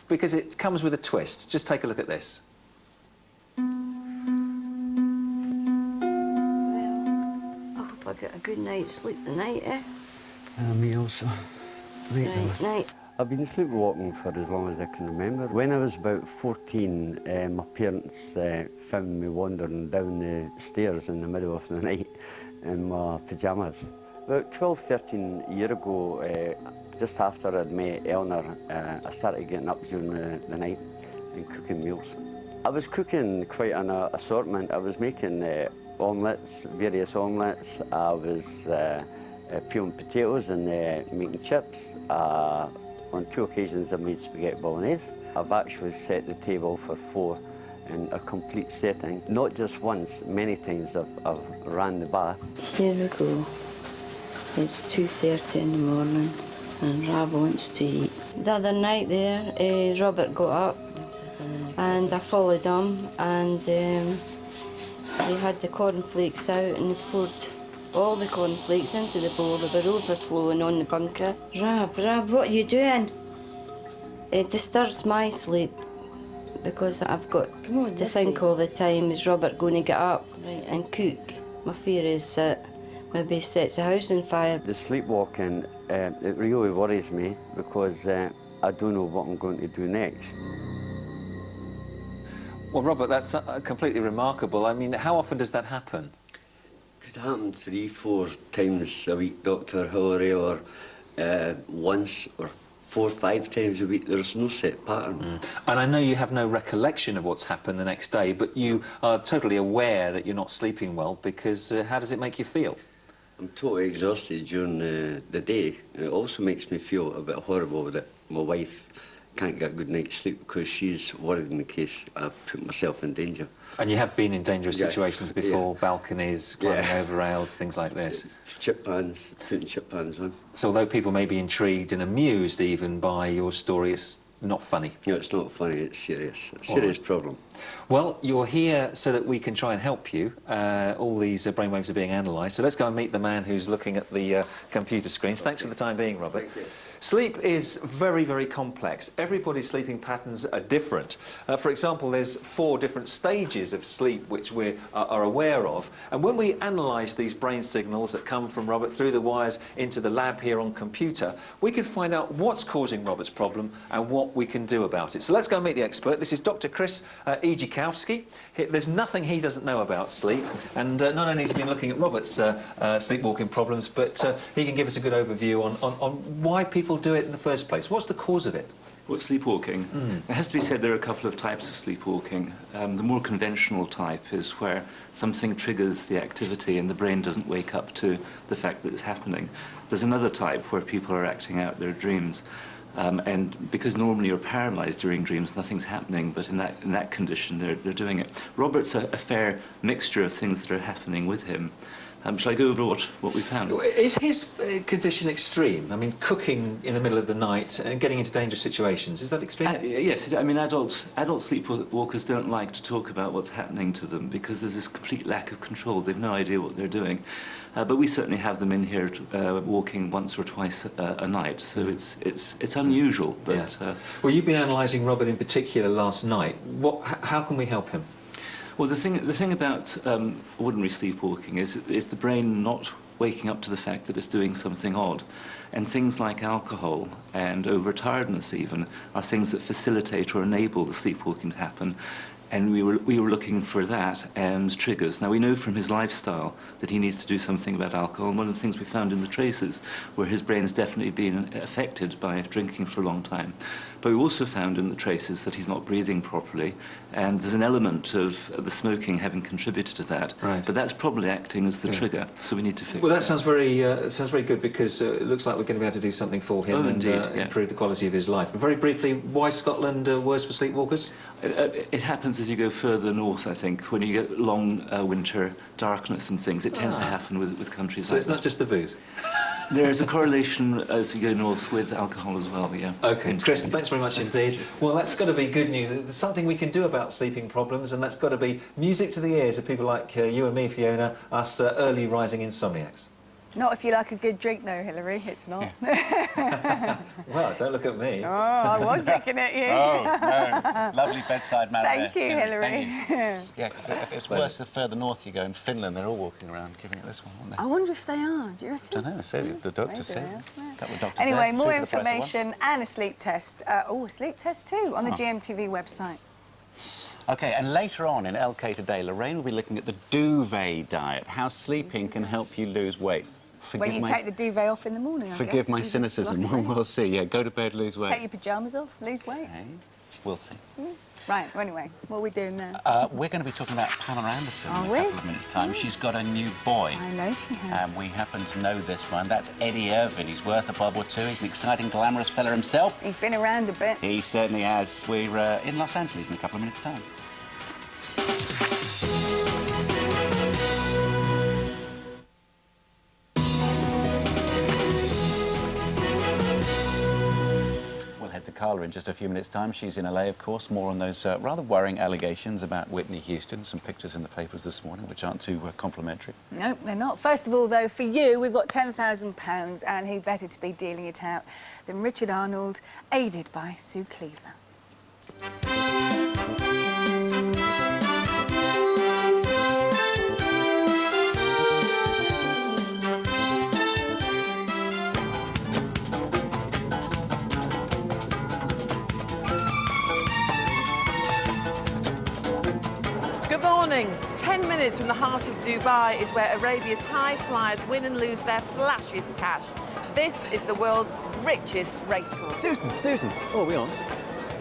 because it comes with a twist. Just take a look at this. I hope I get a good night's sleep tonight, eh? Me also. Night. I've been sleepwalking for as long as I can remember. When I was about 14, my parents found me wandering down the stairs in the middle of the night in my pyjamas. About 12, 13 years ago, just after I'd met Eleanor, I started getting up during the night and cooking meals. I was cooking quite an assortment. I was making omelettes, various omelettes. I was peeling potatoes and making chips. On 2 occasions I made spaghetti bolognese. I've actually set the table for 4 in a complete setting. Not just once, many times I've ran the bath. Here we go. It's 2:30 in the morning and Rav wants to eat. The other night there, Robert got up and I followed him, and he had the cornflakes out and he poured all the cornflakes into the bowl. They were overflowing on the bunker. Rav, what are you doing? It disturbs my sleep because I've got to think all the time, is Robert going to get up and cook? My fear is that maybe he sets the house on fire. The sleepwalking, it really worries me because I don't know what I'm going to do next. Well, Robert, that's completely remarkable. I mean, how often does that happen? Could happen 3, 4 times a week, Dr. Hilary, or once or 4, 5 times a week. There's no set pattern. And I know you have no recollection of what's happened the next day, but you are totally aware that you're not sleeping well because how does it make you feel? I'm totally exhausted during the day. It also makes me feel a bit horrible that my wife can't get a good night's sleep because she's worried in case I've put myself in danger. And you have been in dangerous situations before, balconies, climbing over rails, things like this? Chip pans, putting chip pans on. So although people may be intrigued and amused even by your story, it's not funny? No, it's not funny, it's serious. A serious problem. Well, you're here so that we can try and help you. All these brainwaves are being analysed, so let's go and meet the man who's looking at the computer screens. Thanks for the time being, Robert. Thank you. Sleep is very, very complex. Everybody's sleeping patterns are different. For example, there's 4 different stages of sleep which we are aware of. And when we analyse these brain signals that come from Robert through the wires into the lab here on computer, we can find out what's causing Robert's problem and what we can do about it. So let's go and meet the expert. This is Dr. Chris Ejikowski. There's nothing he doesn't know about sleep. And not only has he been looking at Robert's sleepwalking problems, but he can give us a good overview on why people do it in the first place. What's the cause of it? What, sleepwalking? It has to be said there are a couple of types of sleepwalking. The more conventional type is where something triggers the activity and the brain doesn't wake up to the fact that it's happening. There's another type where people are acting out their dreams. And because normally you're paralysed during dreams, nothing's happening, but in that condition they're doing it. Robert's a fair mixture of things that are happening with him. Shall I go over what we found? Is his condition extreme? I mean, cooking in the middle of the night and getting into dangerous situations, is that extreme? Yes, I mean, adult sleepwalkers don't like to talk about what's happening to them because there's this complete lack of control. They've no idea what they're doing. But we certainly have them in here walking once or twice a night, so it's unusual. But well, you've been analysing Robert in particular last night. How can we help him? Well, the thing about ordinary sleepwalking is the brain not waking up to the fact that it's doing something odd. And things like alcohol and overtiredness even are things that facilitate or enable the sleepwalking to happen. And we were looking for that and triggers. Now, we know from his lifestyle that he needs to do something about alcohol, and one of the things we found in the traces were his brain's definitely been affected by drinking for a long time. But we also found in the traces that he's not breathing properly, and there's an element of the smoking having contributed to that. Right. But that's probably acting as the trigger, so we need to fix Well, that that. sounds very good, because it looks like we're going to be able to do something for him and improve the quality of his life. And very briefly, why Scotland worse for sleepwalkers? It happens as you go further north, I think. When you get long winter darkness and things, it tends to happen with countries So like it's that. not just the booze? There's a correlation as we go north with alcohol as well, yeah. OK, Chris, thanks very much indeed. Well, that's got to be good news. There's something we can do about sleeping problems, and that's got to be music to the ears of people like you and me, Fiona, us early rising insomniacs. Not if you like a good drink, though, Hilary. It's not. Well, don't look at me. Oh, I was looking at you. Oh, no. Lovely bedside manner. Thank you, Hilary. Yeah, because if it's worse the further north you go, in Finland, they're all walking around giving it this one, aren't they? I wonder if they are. Do you reckon? I don't know. It says the doctor said. A couple of doctors Anyway, there. more Two for the price of one. information and a sleep test. A sleep test too on the GMTV website. OK, and later on in LK Today, Lorraine will be looking at the duvet diet, how sleeping can help you lose weight. When you take the duvet off in the morning, I Forgive guess. my You've cynicism. lost weight. We'll see. Yeah, go to bed, lose weight. Take your pyjamas off, lose weight. Okay. We'll see. Right, well, anyway, what are we doing now? We're going to be talking about Pamela Anderson Are in a we? couple of minutes' time. She's got a new boy. I know she has. We happen to know this one. That's Eddie Irvin. He's worth a bob or two. He's an exciting, glamorous fella himself. He's been around a bit. He certainly has. We're in Los Angeles in a couple of minutes' time. We'll head to Carla in just a few minutes' time. She's in LA, of course. More on those rather worrying allegations about Whitney Houston. Some pictures in the papers this morning which aren't too complimentary. No, they're not. First of all, though, for you, we've got £10,000, and who better to be dealing it out than Richard Arnold, aided by Sue Cleaver. Good morning. 10 minutes from the heart of Dubai is where Arabia's high flyers win and lose their flashiest cash. This is the world's richest racecourse. Susan, oh, are we on?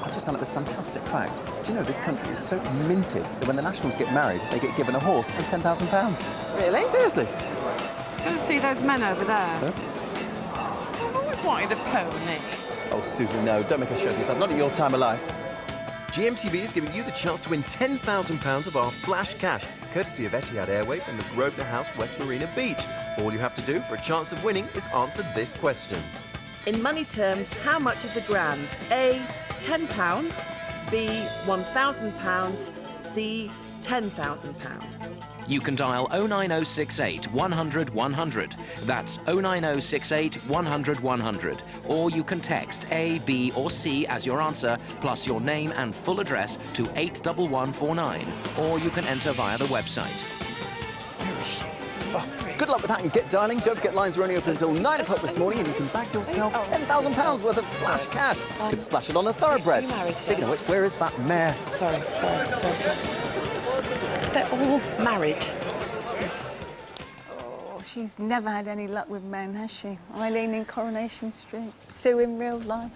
I just found out this fantastic fact. Do you know this country is so minted that when the nationals get married, they get given a horse and £10,000? Really? Seriously? Let's go to see those men over there. Huh? I've always wanted a pony. Oh, Susan, no, don't make a show of yourself. Not at your time of life. GMTV is giving you the chance to win £10,000 of our flash cash, courtesy of Etihad Airways and the Grosvenor House West Marina Beach. All you have to do for a chance of winning is answer this question. In money terms, how much is a grand? A, £10, B, £1,000, C, £10,000. You can dial 09068 100 100. That's 09068 100 100. Or you can text A, B or C as your answer, plus your name and full address to 81149. Or you can enter via the website. Oh, good luck with that. You get dialing. Don't forget lines are only open until 9 o'clock this morning, and you can bag yourself £10,000 worth of flash cash. You could splash it on a thoroughbred. Speaking of which, where is that mare? Sorry. They're all married. Oh, she's never had any luck with men, has she? Eileen in Coronation Street, Sue in real life.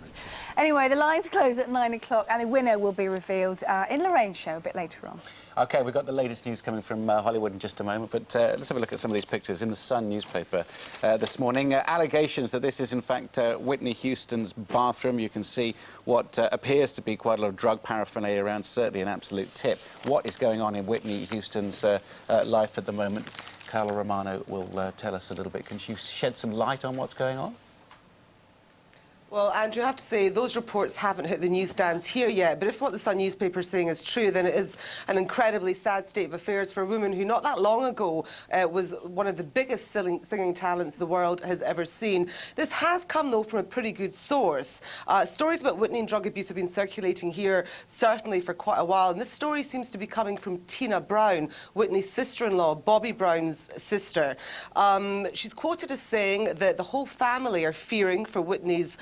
Anyway, the lines close at 9 o'clock, and the winner will be revealed in Lorraine's show a bit later on. OK, we've got the latest news coming from Hollywood in just a moment, but let's have a look at some of these pictures in the Sun newspaper this morning. Allegations that this is, in fact, Whitney Houston's bathroom. You can see what appears to be quite a lot of drug paraphernalia around, certainly an absolute tip. What is going on in Whitney Houston's life at the moment? Carla Romano will tell us a little bit. Can she shed some light on what's going on? Well, Andrew, I have to say, those reports haven't hit the newsstands here yet, but if what the Sun newspaper is saying is true, then it is an incredibly sad state of affairs for a woman who not that long ago was one of the biggest singing talents the world has ever seen. This has come, though, from a pretty good source. Stories about Whitney and drug abuse have been circulating here, certainly for quite a while, and this story seems to be coming from Tina Brown, Whitney's sister-in-law, Bobby Brown's sister. She's quoted as saying that the whole family are fearing for Whitney's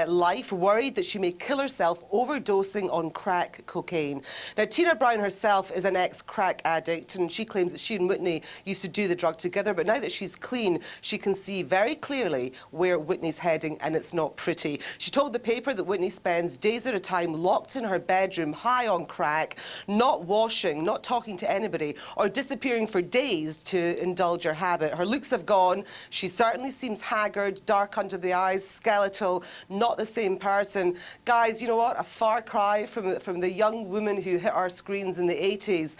life, worried that she may kill herself overdosing on crack cocaine. Now, Tina Brown herself is an ex-crack addict, and she claims that she and Whitney used to do the drug together, but now that she's clean, she can see very clearly where Whitney's heading, and it's not pretty. She told the paper that Whitney spends days at a time locked in her bedroom, high on crack, not washing, not talking to anybody, or disappearing for days to indulge her habit. Her looks have gone. She certainly seems haggard, dark under the eyes, skeletal, not the same person. Guys, you know what? A far cry from the young woman who hit our screens in the 80s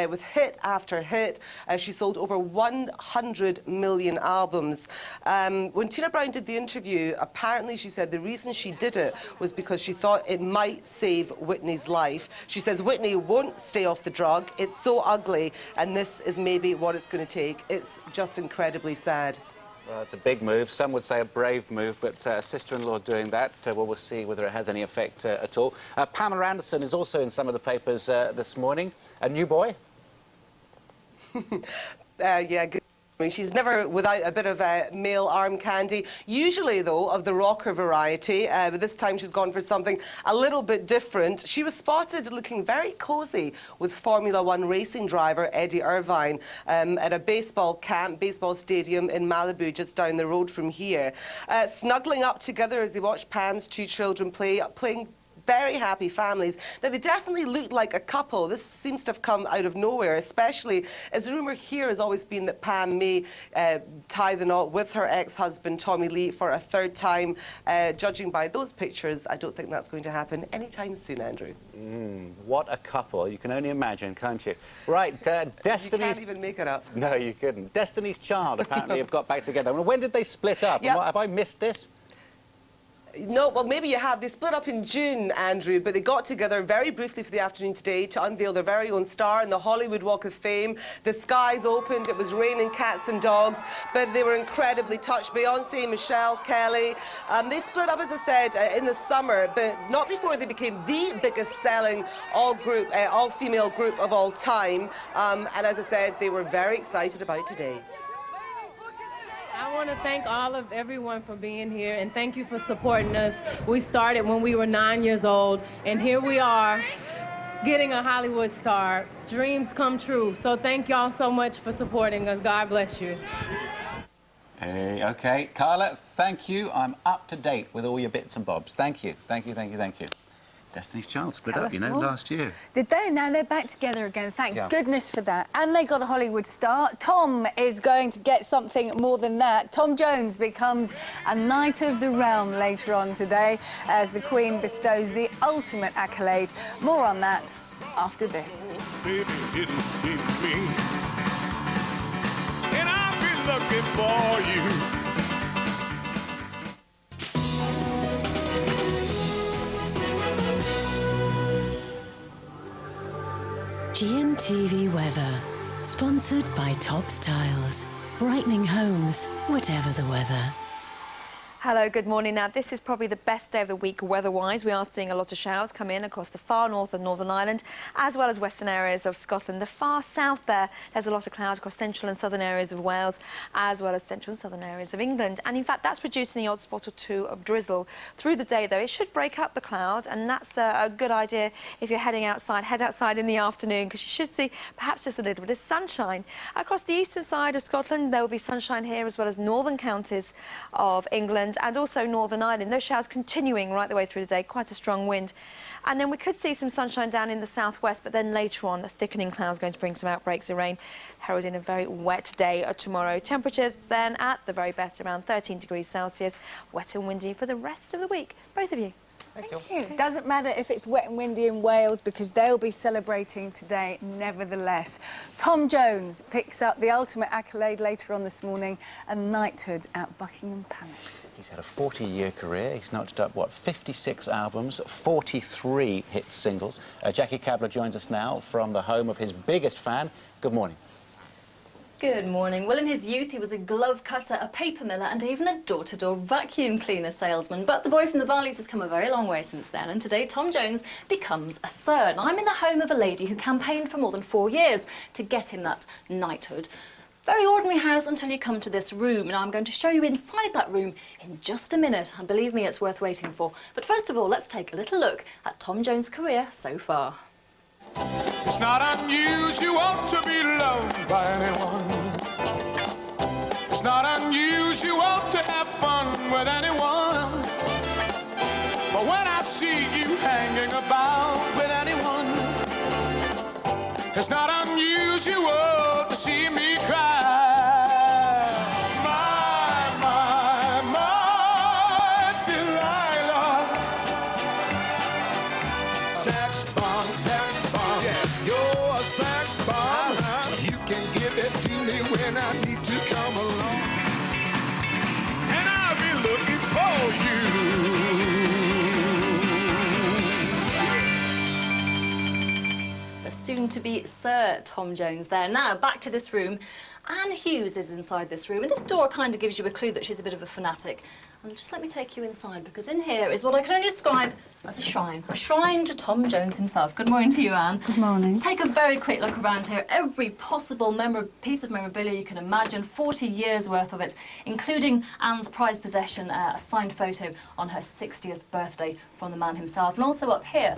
with hit after hit. She sold over 100 million albums. When Tina Brown did the interview, apparently she said the reason she did it was because she thought it might save Whitney's life. She says Whitney won't stay off the drug. It's so ugly, and this is maybe what it's going to take. It's just incredibly sad. Well, it's a big move. Some would say a brave move, but a sister-in-law doing that, well, we'll see whether it has any effect at all. Pamela Anderson is also in some of the papers this morning. A new boy? Yeah, good. I mean, she's never without a bit of male arm candy, usually, though, of the rocker variety. But this time she's gone for something a little bit different. She was spotted looking very cosy with Formula One racing driver Eddie Irvine at a baseball camp, baseball stadium in Malibu, just down the road from here. Snuggling up together as they watched Pam's two children playing very happy families. Now, they definitely looked like a couple. This seems to have come out of nowhere, especially as the rumour here has always been that Pam may tie the knot with her ex-husband, Tommy Lee, for a third time. Judging by those pictures, I don't think that's going to happen anytime soon, Andrew. What a couple. You can only imagine, can't you? Right, Destiny's... You can't even make it up. No, you couldn't. Destiny's Child apparently have got back together. When did they split up? Yep. Have I missed this? No, well, maybe you have. They split up in June, Andrew, but they got together very briefly for the afternoon today to unveil their very own star in the Hollywood Walk of Fame. The skies opened, it was raining cats and dogs, but they were incredibly touched. Beyonce, Michelle, Kelly, they split up, as I said, in the summer, but not before they became the biggest selling all-female group of all time. And as I said, they were very excited about today. I want to thank everyone for being here, and thank you for supporting us. We started when we were 9 years old, and here we are getting a Hollywood star. Dreams come true. So thank y'all so much for supporting us. God bless you. Hey, OK. Carla, thank you. I'm up to date with all your bits and bobs. Thank you. Thank you, thank you, thank you. Destiny's Child split up, last year. Did they? Now they're back together again. Thank Yeah. goodness for that. And they got a Hollywood star. Tom is going to get something more than that. Tom Jones becomes a Knight of the Realm later on today as the Queen bestows the ultimate accolade. More on that after this. Baby, it is me. And I've been looking for you. GMTV weather, sponsored by Tops Tiles, brightening homes, whatever the weather. Hello, good morning. Now, this is probably the best day of the week weather-wise. We are seeing a lot of showers come in across the far north of Northern Ireland, as well as western areas of Scotland. The far south there's a lot of clouds across central and southern areas of Wales, as well as central and southern areas of England. And in fact, that's producing the odd spot or two of drizzle. Through the day, though, it should break up the cloud, and that's a good idea if you're heading outside. Head outside in the afternoon, because you should see perhaps just a little bit of sunshine. Across the eastern side of Scotland, there will be sunshine here, as well as northern counties of England, and also Northern Ireland. Those showers continuing right the way through the day, quite a strong wind. And then we could see some sunshine down in the southwest, but then later on, the thickening clouds going to bring some outbreaks of rain, heralding a very wet day tomorrow. Temperatures then at the very best around 13 degrees Celsius, wet and windy for the rest of the week. Both of you. Thank you. It doesn't matter if it's wet and windy in Wales because they'll be celebrating today nevertheless. Tom Jones picks up the ultimate accolade later on this morning, a knighthood at Buckingham Palace. He's had a 40-year career. He's notched up, 56 albums, 43 hit singles. Jackie Kabler joins us now from the home of his biggest fan. Good morning. Good morning. Well, in his youth, he was a glove cutter, a paper miller, and even a door-to-door vacuum cleaner salesman. But the boy from the Valleys has come a very long way since then, and today Tom Jones becomes a sir. And I'm in the home of a lady who campaigned for more than 4 years to get him that knighthood. Very ordinary house until you come to this room. Now I'm going to show you inside that room in just a minute, and believe me, it's worth waiting for. But first of all, let's take a little look at Tom Jones' career so far. It's not unusual to be loved by anyone. It's not unusual to have fun with anyone. But when I see you hanging about with anyone, it's not unusual to see me cry. My Delilah. Sex bomb, yeah, you're a sex bomb. You can give it to me when I need to come along, and I'll be looking for you. The soon-to-be Sir Tom Jones there. Now, back to this room. Anne Hughes is inside this room, and this door kind of gives you a clue that she's a bit of a fanatic. And just let me take you inside, because in here is what I can only describe as a shrine to Tom Jones himself. Good morning to you, Anne. Good morning. Take a very quick look around here. Every possible piece of memorabilia you can imagine, 40 years worth of it, including Anne's prized possession, a signed photo on her 60th birthday from the man himself. And also up here,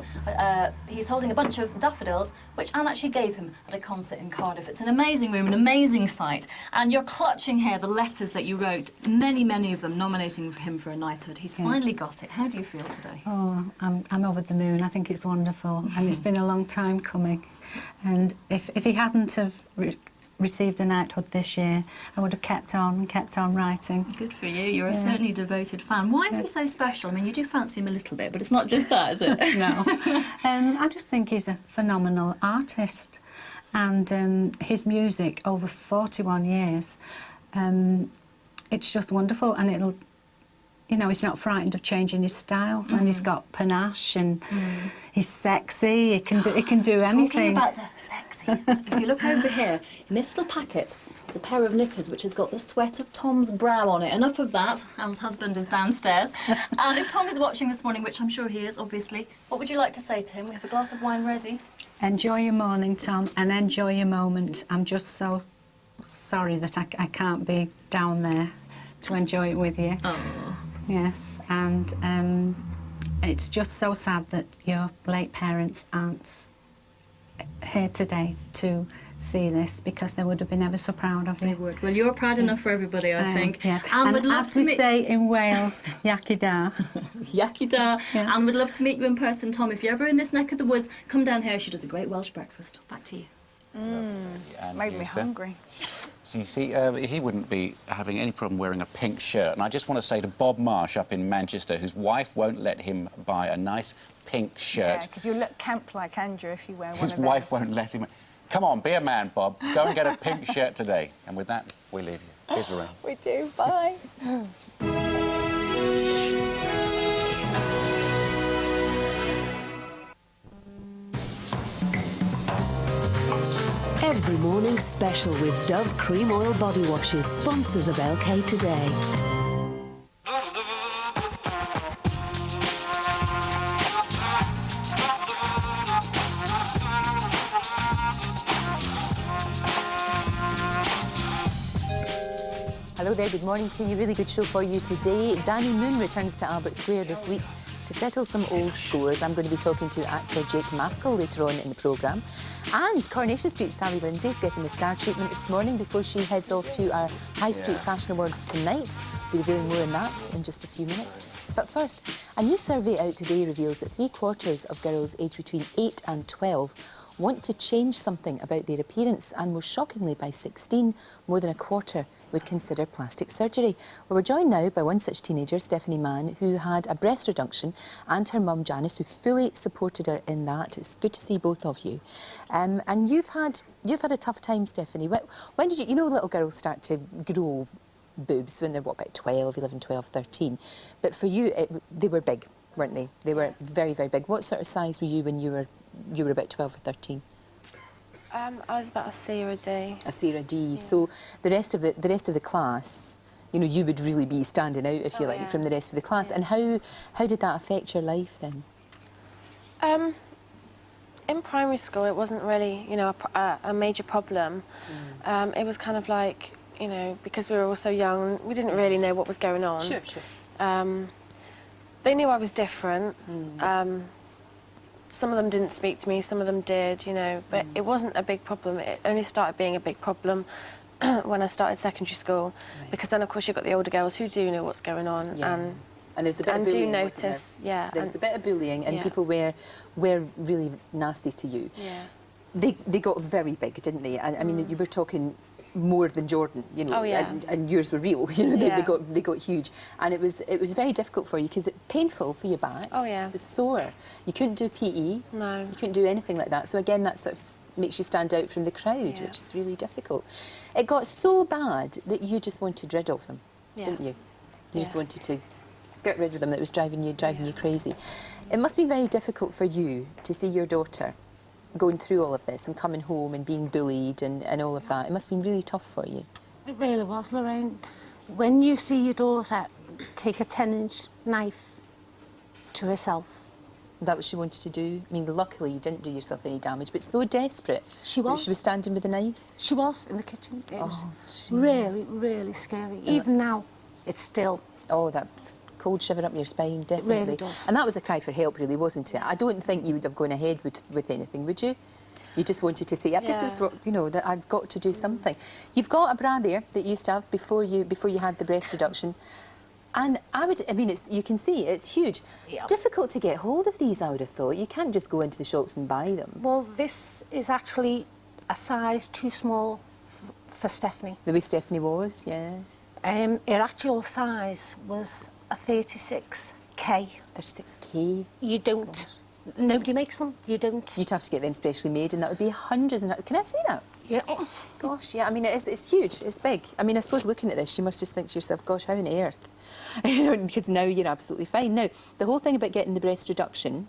he's holding a bunch of daffodils, which Anne actually gave him at a concert in Cardiff. It's an amazing room, an amazing sight. And you're clutching here the letters that you wrote, many, many of them nominating him for a knighthood. He's finally got it. How do you feel today? Oh, I'm over the moon. I think it's wonderful, and it's been a long time coming. And if he hadn't have received a knighthood this year, I would have kept on writing. Good for you. You're a certainly devoted fan. Why is he so special? I mean, you do fancy him a little bit, but it's not just that, is it? No. I just think he's a phenomenal artist, and his music over 41 years, it's just wonderful, and it'll. You know, he's not frightened of changing his style, and he's got panache, and he's sexy. He can do anything. Talking about the sexy, if you look over here, in this little packet, there's a pair of knickers which has got the sweat of Tom's brow on it. Enough of that. Anne's husband is downstairs. And if Tom is watching this morning, which I'm sure he is, obviously, what would you like to say to him? We have a glass of wine ready. Enjoy your morning, Tom, and enjoy your moment. I'm just so sorry that I can't be down there to enjoy it with you. Oh. Yes, and it's just so sad that your late parents aren't here today to see this, because they would have been ever so proud of you. They would. Well, you're proud enough for everybody, I think. Yeah. Anne would and love as to we meet... say in Wales, Yaki Da. Yaki Da. Yeah. Anne would love to meet you in person, Tom. If you're ever in this neck of the woods, come down here. She does a great Welsh breakfast. Back to you. Made me hungry. So you see, he wouldn't be having any problem wearing a pink shirt. And I just want to say to Bob Marsh up in Manchester, whose wife won't let him buy a nice pink shirt. Yeah, because you'll look camp like Andrew if you wear one of those. His wife won't let him. Come on, be a man, Bob. Go and get a pink shirt today. And with that, we leave you. Here's Lorraine. We do. Bye. Every morning special with Dove Cream Oil Body Washes, sponsors of LK Today. Hello there, good morning to you. Really good show for you today. Danny Moon returns to Albert Square this week to settle some old scores. I'm going to be talking to actor Jake Maskell later on in the programme. And Coronation Street Sally Lindsay's getting the star treatment this morning before she heads off to our High Street Fashion Awards tonight. We'll be revealing more on that in just a few minutes. But first, a new survey out today reveals that 3/4 of girls aged between 8 and 12 want to change something about their appearance, and most shockingly, by 16, more than a quarter would consider plastic surgery. Well, we're joined now by one such teenager, Stephanie Mann, who had a breast reduction, and her mum, Janice, who fully supported her in that. It's good to see both of you. And you've had a tough time, Stephanie. When did you know little girls start to grow boobs when they're, what, about 12, 11, 12, 13? But for you, they were big, weren't they? They were very, very big. What sort of size were you when you were about 12 or 13? I was about a C or a D. A C or a D. Yeah. So the rest of the class, you know, you would really be standing out, if you like, from the rest of the class. Yeah. And how did that affect your life then? in primary school, it wasn't really, you know, a major problem. It was kind of like, you know, because we were all so young, we didn't really know what was going on. Sure, sure. They knew I was different. Some of them didn't speak to me, some of them did, you know, but it wasn't a big problem. It only started being a big problem when I started secondary school, because then, of course, you've got the older girls who do know what's going on. And there's a bit of bullying, do notice, there was a bit of bullying, and yeah. people were really nasty to you. Yeah. They got very big, didn't they? I mean, you were talking more than Jordan, you know, Oh, yeah. and yours were real. You know, Yeah. they got huge, and it was very difficult for you because it painful for your back. Oh yeah. It was sore. You couldn't do PE. No. You couldn't do anything like that. So again, that sort of makes you stand out from the crowd, Yeah. which is really difficult. It got so bad that you just wanted rid of them, didn't you? You just wanted to get rid of them. That was driving you crazy. It must be very difficult for you to see your daughter going through all of this and coming home and being bullied and all of that. It must have been really tough for you. It really was, Lorraine. When you see your daughter take a 10-inch knife to herself. That what she wanted to do? I mean, luckily you didn't do yourself any damage, but so desperate. She was. She was standing with a knife? She was, in the kitchen. It was jeez. really, really scary. Even now, it's still... Oh, that cold shiver up your spine, definitely. It really does. And that was a cry for help, really, wasn't it? I don't think you would have gone ahead with anything, would you? You just wanted to say, this is what, you know, that I've got to do something. You've got a bra there that you used to have before you had the breast reduction. And I mean, you can see, it's huge. Yep. Difficult to get hold of these, I would have thought. You can't just go into the shops and buy them. Well, this is actually a size too small for Stephanie. The way Stephanie was, yeah. Her actual size was a 36K. 36K? You don't. Nobody makes them. You don't. You'd have to get them specially made, and that would be hundreds. Can I see that? Yeah. Gosh, yeah. I mean, it's huge. It's big. I mean, I suppose looking at this, you must just think to yourself, gosh, how on earth? You know, because now you're absolutely fine. Now, the whole thing about getting the breast reduction,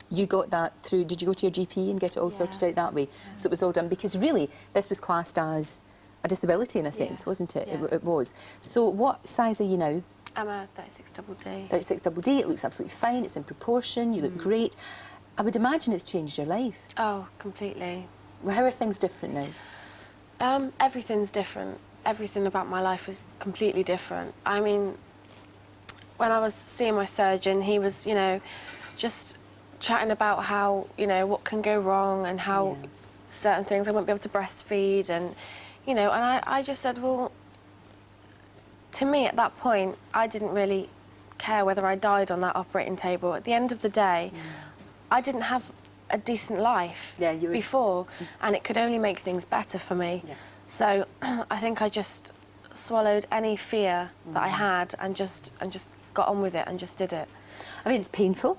you got that through. Did you go to your GP and get it all sorted out that way? Yeah. So it was all done because really, this was classed as a disability in a sense, wasn't it? Yeah. It was. So what size are you now? I'm a 36DD. 36DD, it looks absolutely fine, it's in proportion, you look great. I would imagine it's changed your life. Oh, completely. Well, how are things different now? Everything's different. Everything about my life is completely different. I mean, when I was seeing my surgeon, he was, you know, just chatting about how, you know, what can go wrong and how certain things I won't be able to breastfeed and, you know, and I just said, well, to me, at that point, I didn't really care whether I died on that operating table. At the end of the day, I didn't have a decent life before, and it could only make things better for me. So I think I just swallowed any fear that I had and just got on with it and just did it. I mean, it's painful.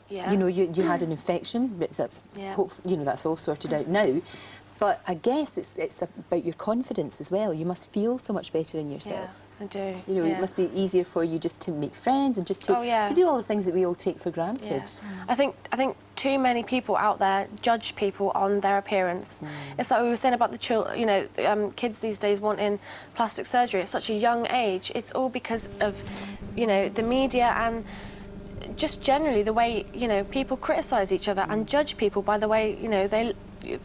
Yeah. You know, you had an infection, but that's you know, that's all sorted out now. But I guess it's about your confidence as well. You must feel so much better in yourself. Yeah, I do. You know, it must be easier for you just to make friends and just to do all the things that we all take for granted. I think too many people out there judge people on their appearance. It's like we were saying about the children, you know, kids these days wanting plastic surgery at such a young age. It's all because of, you know, the media and just generally the way, you know, people criticise each other and judge people by the way, you know,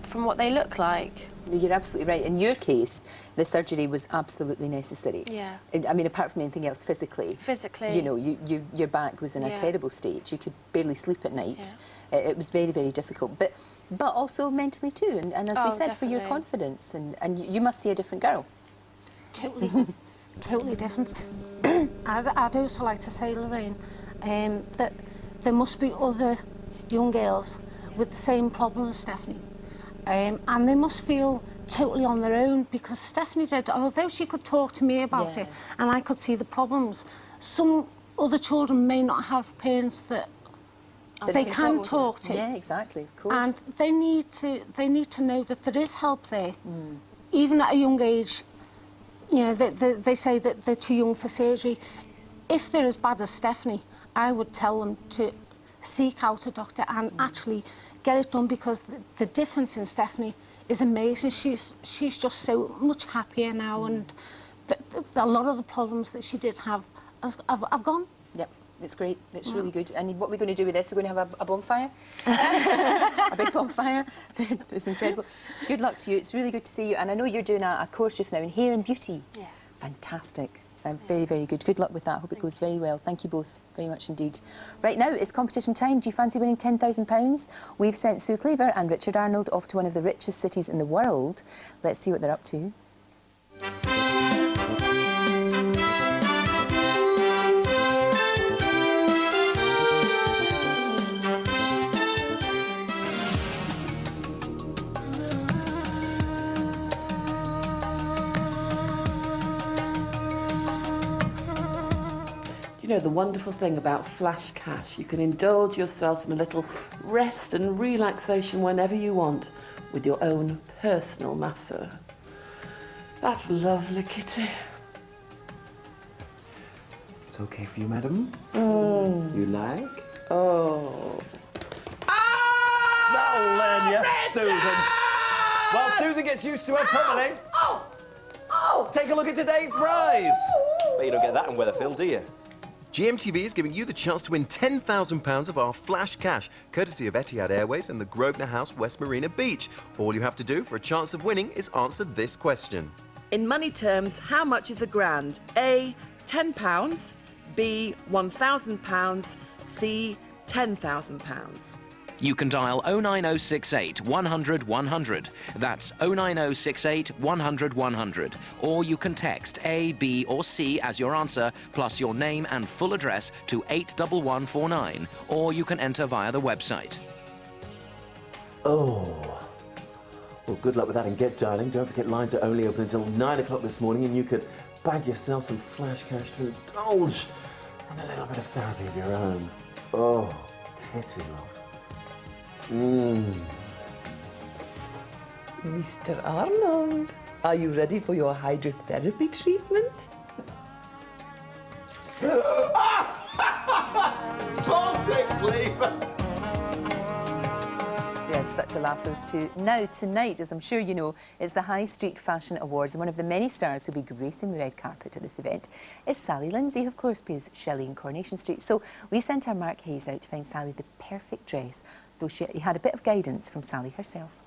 from what they look like. You're absolutely right. In your case, the surgery was absolutely necessary. Yeah. I mean, apart from anything else, physically. Physically. You know, your back was in a terrible state. You could barely sleep at night. It was very, very difficult. But also mentally too. And as we said, for your confidence. And you must see a different girl. Totally. Totally different. I'd also like to say, Lorraine, that there must be other young girls with the same problem as Stephanie. And they must feel totally on their own because Stephanie did, although she could talk to me about it and I could see the problems, some other children may not have parents that they can talk to. Yeah, exactly, of course. And they need to know that there is help there. Even at a young age, you know, they say that they're too young for surgery. If they're as bad as Stephanie, I would tell them to seek out a doctor and actually get it done because the difference in Stephanie is amazing. She's just so much happier now and a lot of the problems that she did have gone. Yep. It's great. It's really good. And what we're going to do with this, we're going to have a bonfire. A big bonfire. It's incredible. Good luck to you. It's really good to see you. And I know you're doing a course just now in hair and beauty. Yeah. Fantastic. Very, very good. Good luck with that. Hope it goes very well. Thank you both very much indeed. Right now, it's competition time. Do you fancy winning £10,000? We've sent Sue Cleaver and Richard Arnold off to one of the richest cities in the world. Let's see what they're up to. You know, the wonderful thing about Flash Cash, you can indulge yourself in a little rest and relaxation whenever you want with your own personal masseur. That's lovely, Kitty. It's okay for you, madam? You like? Oh. That'll learn you, Susan. Well, Susan gets used to it properly. Take a look at today's prize. But you don't get that in Weatherfield, do you? GMTV is giving you the chance to win £10,000 of our Flash Cash, courtesy of Etihad Airways and the Grosvenor House, West Marina Beach. All you have to do for a chance of winning is answer this question. In money terms, how much is a grand? A, £10, B, £1,000, C, £10,000. You can dial 09068 100 100. That's 09068 100 100. Or you can text A, B or C as your answer, plus your name and full address to 81149. Or you can enter via the website. Oh. Well, good luck with that and get dialing. Don't forget lines are only open until 9 o'clock this morning and you could bag yourself some Flash Cash to indulge in a little bit of therapy of your own. Oh, Kitty, love. Mr. Arnold, are you ready for your hydrotherapy treatment? Baltic Cleaver! Yeah, such a laugh, those two. Now, tonight, as I'm sure you know, is the High Street Fashion Awards, and one of the many stars who'll be gracing the red carpet at this event is Sally Lindsay, who of course plays Shelley in Coronation Street. So we sent our Mark Hayes out to find Sally the perfect dress, though he had a bit of guidance from Sally herself.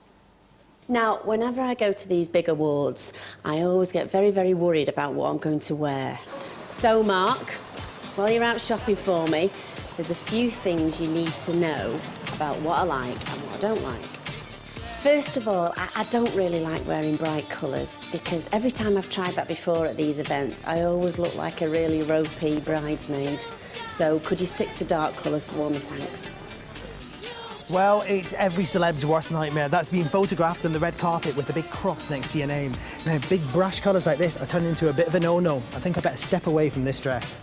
Now, whenever I go to these big awards, I always get very, very worried about what I'm going to wear. So, Mark, while you're out shopping for me, there's a few things you need to know about what I like and what I don't like. First of all, I don't really like wearing bright colours because every time I've tried that before at these events, I always look like a really ropey bridesmaid. So could you stick to dark colours for me, thanks? Well, it's every celeb's worst nightmare. That's being photographed on the red carpet with the big cross next to your name. Now, big brash colours like this are turning into a bit of a no-no. I think I better step away from this dress.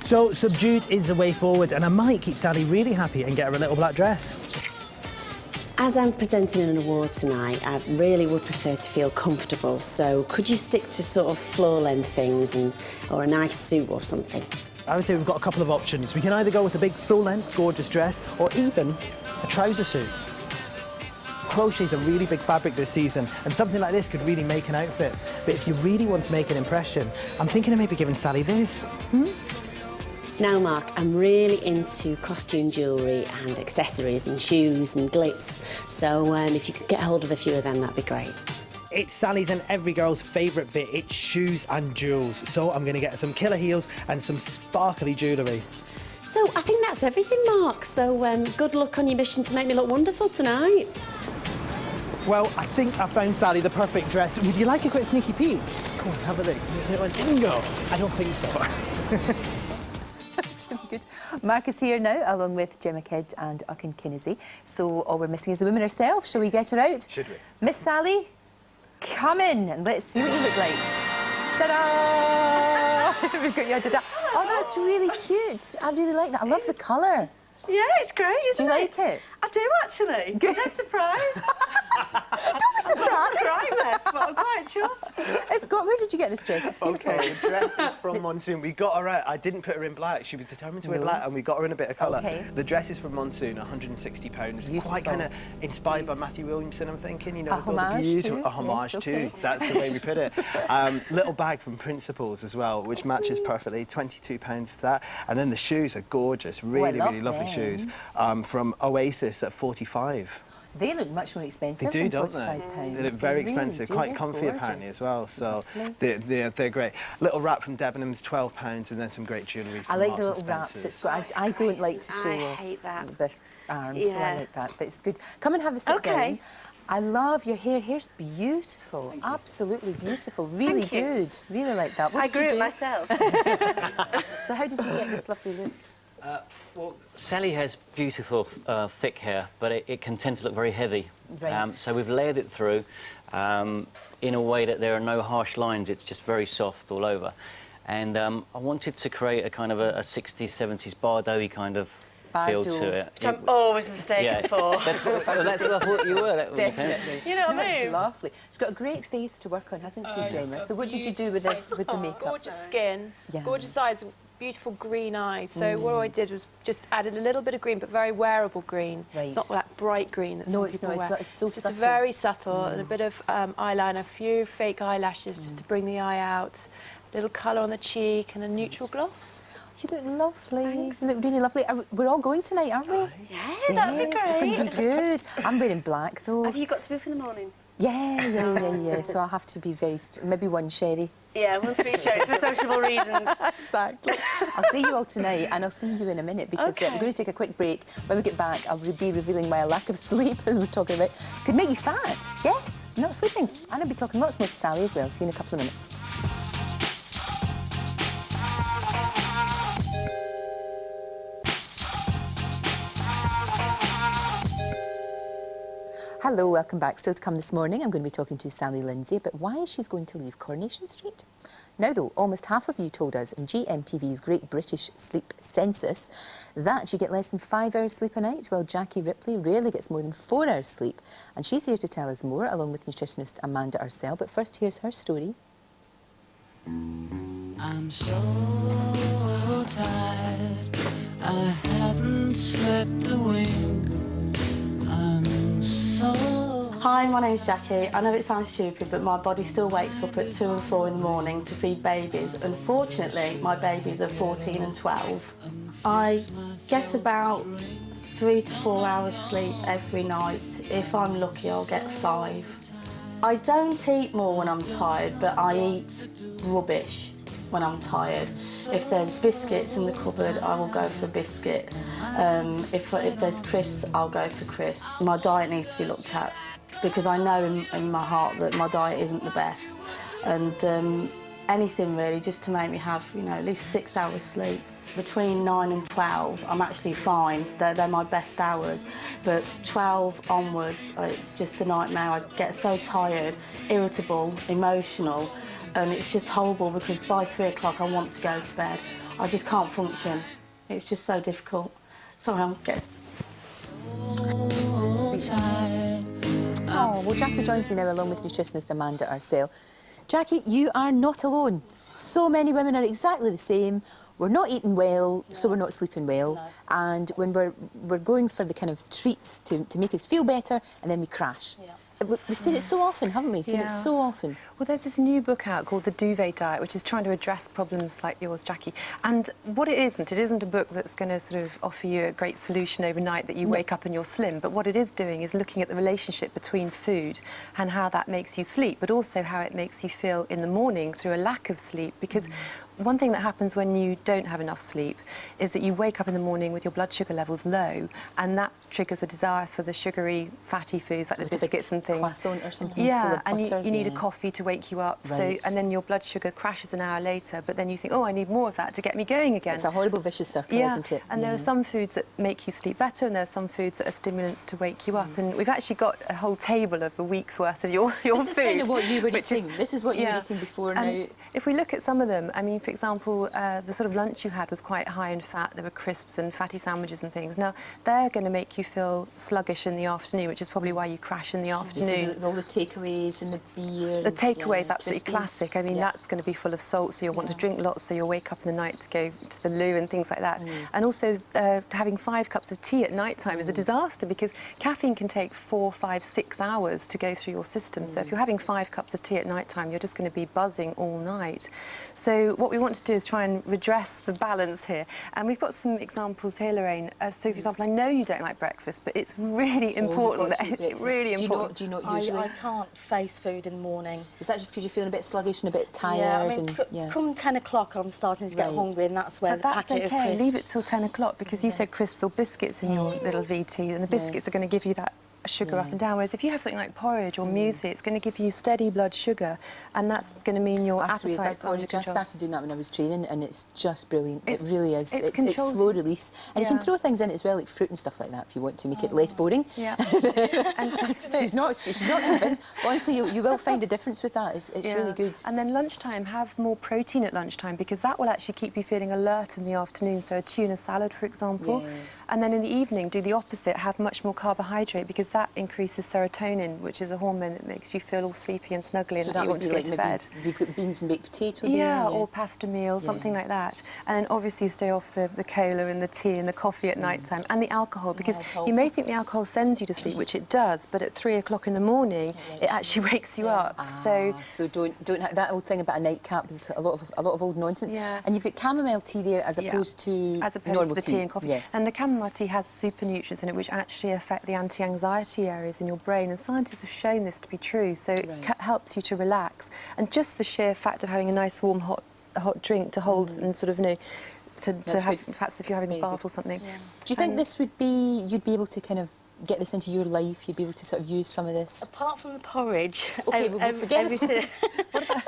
So, subdued is the way forward, and I might keep Sally really happy and get her a little black dress. As I'm presenting an award tonight, I really would prefer to feel comfortable, so could you stick to sort of floor-length things or a nice suit or something? I would say we've got a couple of options. We can either go with a big full-length, gorgeous dress, or even a trouser suit. Crochet's a really big fabric this season, and something like this could really make an outfit. But if you really want to make an impression, I'm thinking of maybe giving Sally this. Now, Mark, I'm really into costume jewellery and accessories and shoes and glitz, so if you could get hold of a few of them, that'd be great. It's Sally's and every girl's favourite bit. It's shoes and jewels. So I'm going to get her some killer heels and some sparkly jewellery. So I think that's everything, Mark. So good luck on your mission to make me look wonderful tonight. Well, I think I found Sally the perfect dress. Would you like a quick sneaky peek? Come on, have a look. Bingo! I don't think so. That's really good. Mark is here now, along with Gemma Kidd and Ucan Kinsey. So all we're missing is the woman herself. Shall we get her out? Should we? Miss Sally, come in and let's see what you look like. Ta-da! We've got you. Ta-da. Oh, that's really cute. I really like that. I love the colour. Yeah, it's great, isn't it? Do you like it? I do, actually. Good. I'm surprised. Don't be surprised. Primeless, but I'm quite chuffed. Scott, where did you get this dress? It's beautiful. Okay, the dress is from Monsoon. We got her out. I didn't put her in black. She was determined to wear black, and we got her in a bit of colour. Okay. The dress is from Monsoon, £160. Quite kind of inspired by Matthew Williamson, I'm thinking. You know, A homage too. A homage Yes, okay. too. That's the way we put it. Little bag from Principles as well, which matches perfectly. £22 for that. And then the shoes are gorgeous. Really, really lovely shoes. From Oasis at £45. They look much more expensive. They do, than don't they? £45. They look very really expensive, do. quite They're comfy gorgeous. apparently as well. So Lovely. they're great. Little wrap from Debenhams, £12, and then some great jewellery from I like Marks the and little wrap Spencer's. that's got. I don't like to show I off hate that. the arms, so I Yeah. like that. But it's good. Come and have a sit down. Okay. I love your hair. Hair's beautiful, absolutely beautiful. Really Thank you. good. Really like that. What I did grew you it do? myself. So how did you get this lovely look? Well, Sally has beautiful thick hair, but it can tend to look very heavy. Right. So we've layered it through in a way that there are no harsh lines. It's just very soft all over. And I wanted to create a kind of a 60s, 70s Bardot-y kind of feel to it. Which I'm always mistaken for. That's what I thought you were. Definitely. You know what I mean? It's lovely. She's got a great face to work on, hasn't she, Gemma? So what did you do with the makeup? Gorgeous skin, Yeah. gorgeous eyes, beautiful green eyes. So what I did was just added a little bit of green, but very wearable green. Right. It's not that bright green that No, some it's people not. wear. It's so It's just subtle. very subtle, and a bit of eyeliner, a few fake eyelashes just to bring the eye out, a little colour on the cheek, and a neutral gloss. You look lovely. You look really lovely. We're all going tonight, aren't we? Yeah, that'd be great. It's going to be good. I'm wearing black, though. Have you got to be up in the morning? Yeah. So I'll have to be maybe one sherry. Yeah, one sweet show for sociable reasons. Exactly. I'll see you all tonight, and I'll see you in a minute because Okay. we're going to take a quick break. When we get back, I'll be revealing my lack of sleep, as we're talking about. Could make you fat. Yes, not sleeping. And I'll be talking lots more to Sally as well. See you in a couple of minutes. Hello, welcome back. Still to come this morning, I'm going to be talking to Sally Lindsay about why she's going to leave Coronation Street. Now though, almost half of you told us in GMTV's Great British Sleep Census that you get less than 5 hours sleep a night, while Jackie Ripley rarely gets more than 4 hours sleep. And she's here to tell us more, along with nutritionist Amanda Arcell. But first, here's her story. I'm so tired, I haven't slept a wink. I'm so... Hi, my name's Jackie. I know it sounds stupid, but my body still wakes up at 2 and 4 in the morning to feed babies. Unfortunately, my babies are 14 and 12. I get about 3 to 4 hours sleep every night. If I'm lucky, I'll get 5. I don't eat more when I'm tired, but I eat rubbish when I'm tired. If there's biscuits in the cupboard, I will go for biscuit. If there's crisps, I'll go for crisps. My diet needs to be looked at because I know in my heart that my diet isn't the best. And anything really just to make me have, you know, at least 6 hours sleep. Between 9 and 12, I'm actually fine. They're my best hours. But 12 onwards, it's just a nightmare. I get so tired, irritable, emotional, and it's just horrible because by 3 o'clock I want to go to bed. I just can't function. It's just so difficult. Sorry, I'm getting... Oh, well, Jackie joins me now along with nutritionist Amanda Arcell. Jackie, you are not alone. So many women are exactly the same. We're not eating well, so we're not sleeping well. No. And when we're going for the kind of treats to make us feel better, and then we crash. Yeah. We've seen it so often, haven't we? Seen it so often. Well, there's this new book out called The Duvet Diet, which is trying to address problems like yours, Jackie. And what it isn't a book that's going to sort of offer you a great solution overnight that you wake up and you're slim. But what it is doing is looking at the relationship between food and how that makes you sleep, but also how it makes you feel in the morning through a lack of sleep. Because one thing that happens when you don't have enough sleep is that you wake up in the morning with your blood sugar levels low, and that triggers a desire for the sugary, fatty foods like the biscuits and things. Croissant or something full Yeah, of and butter. you need a coffee to wake you up. Right. So, and then your blood sugar crashes an hour later, but then you think, oh, I need more of that to get me going again. It's a horrible vicious circle, isn't it? And there are some foods that make you sleep better, and there are some foods that are stimulants to wake you up. And we've actually got a whole table of a week's worth of your food. This is kind of what you were eating. This is what you were eating before now. If we look at some of them, I mean, for example, the sort of lunch you had was quite high in fat. There were crisps and fatty sandwiches and things. Now, they're going to make you feel sluggish in the afternoon, which is probably why you crash in the afternoon. All the takeaways and the beer. The takeaway is absolutely Crispies. classic. I mean, that's going to be full of salt, so you'll want to drink lots, so you'll wake up in the night to go to the loo and things like that. And also, having 5 cups of tea at night time is a disaster, because caffeine can take 4, 5, 6 hours to go through your system. So if you're having 5 cups of tea at night time, you're just going to be buzzing all night. So what we want to do is try and redress the balance here. And we've got some examples here, Lorraine. So, for example, I know you don't like breakfast, but it's really important. Really important. Do you not usually? I can't face food in the morning. Is that just because you're feeling a bit sluggish and a bit tired? Yeah, I mean, come 10 o'clock, I'm starting to get hungry, and that's where But the that's packet of okay. crisps... Leave it till 10 o'clock, because you said crisps or biscuits in your little VT, and the biscuits are going to give you that sugar up and down, whereas if you have something like porridge or muesli, it's going to give you steady blood sugar, and that's going to mean your appetite porridge. I started doing that when I was training, and it's just brilliant. It really is. It It's slow release, and you can throw things in it as well, like fruit and stuff like that, if you want to make it less boring. Yeah. She's not convinced. Honestly, you will find a difference with that. It's really good. And then lunchtime, have more protein at lunchtime, because that will actually keep you feeling alert in the afternoon. So a tuna salad, for example. Yeah. And then in the evening, do the opposite, have much more carbohydrate, because that increases serotonin, which is a hormone that makes you feel all sleepy and snuggly, So and that you want to go to bed. You've got beans and baked potato there. Yeah, or pasta meal, something like that. And then obviously stay off the cola and the tea and the coffee at night time, and the alcohol, because you may think the alcohol sends you to sleep, which it does, but at 3 o'clock in the morning, it actually wakes you up. So don't have that old thing about a nightcap is a lot of old nonsense. Yeah. And you've got chamomile tea there as opposed to normal the tea and coffee. Yeah. And the chamomile tea has super nutrients in it, which actually affect the anti-anxiety areas in your brain, and scientists have shown this to be true. So it helps you to relax, and just the sheer fact of having a nice warm hot drink to hold and sort of, you know, to have, perhaps if you're having a bath or something. Yeah. Do you think this would be, you'd be able to kind of get this into your life, you'd be able to sort of use some of this? Apart from the porridge, okay, we'll forget everything,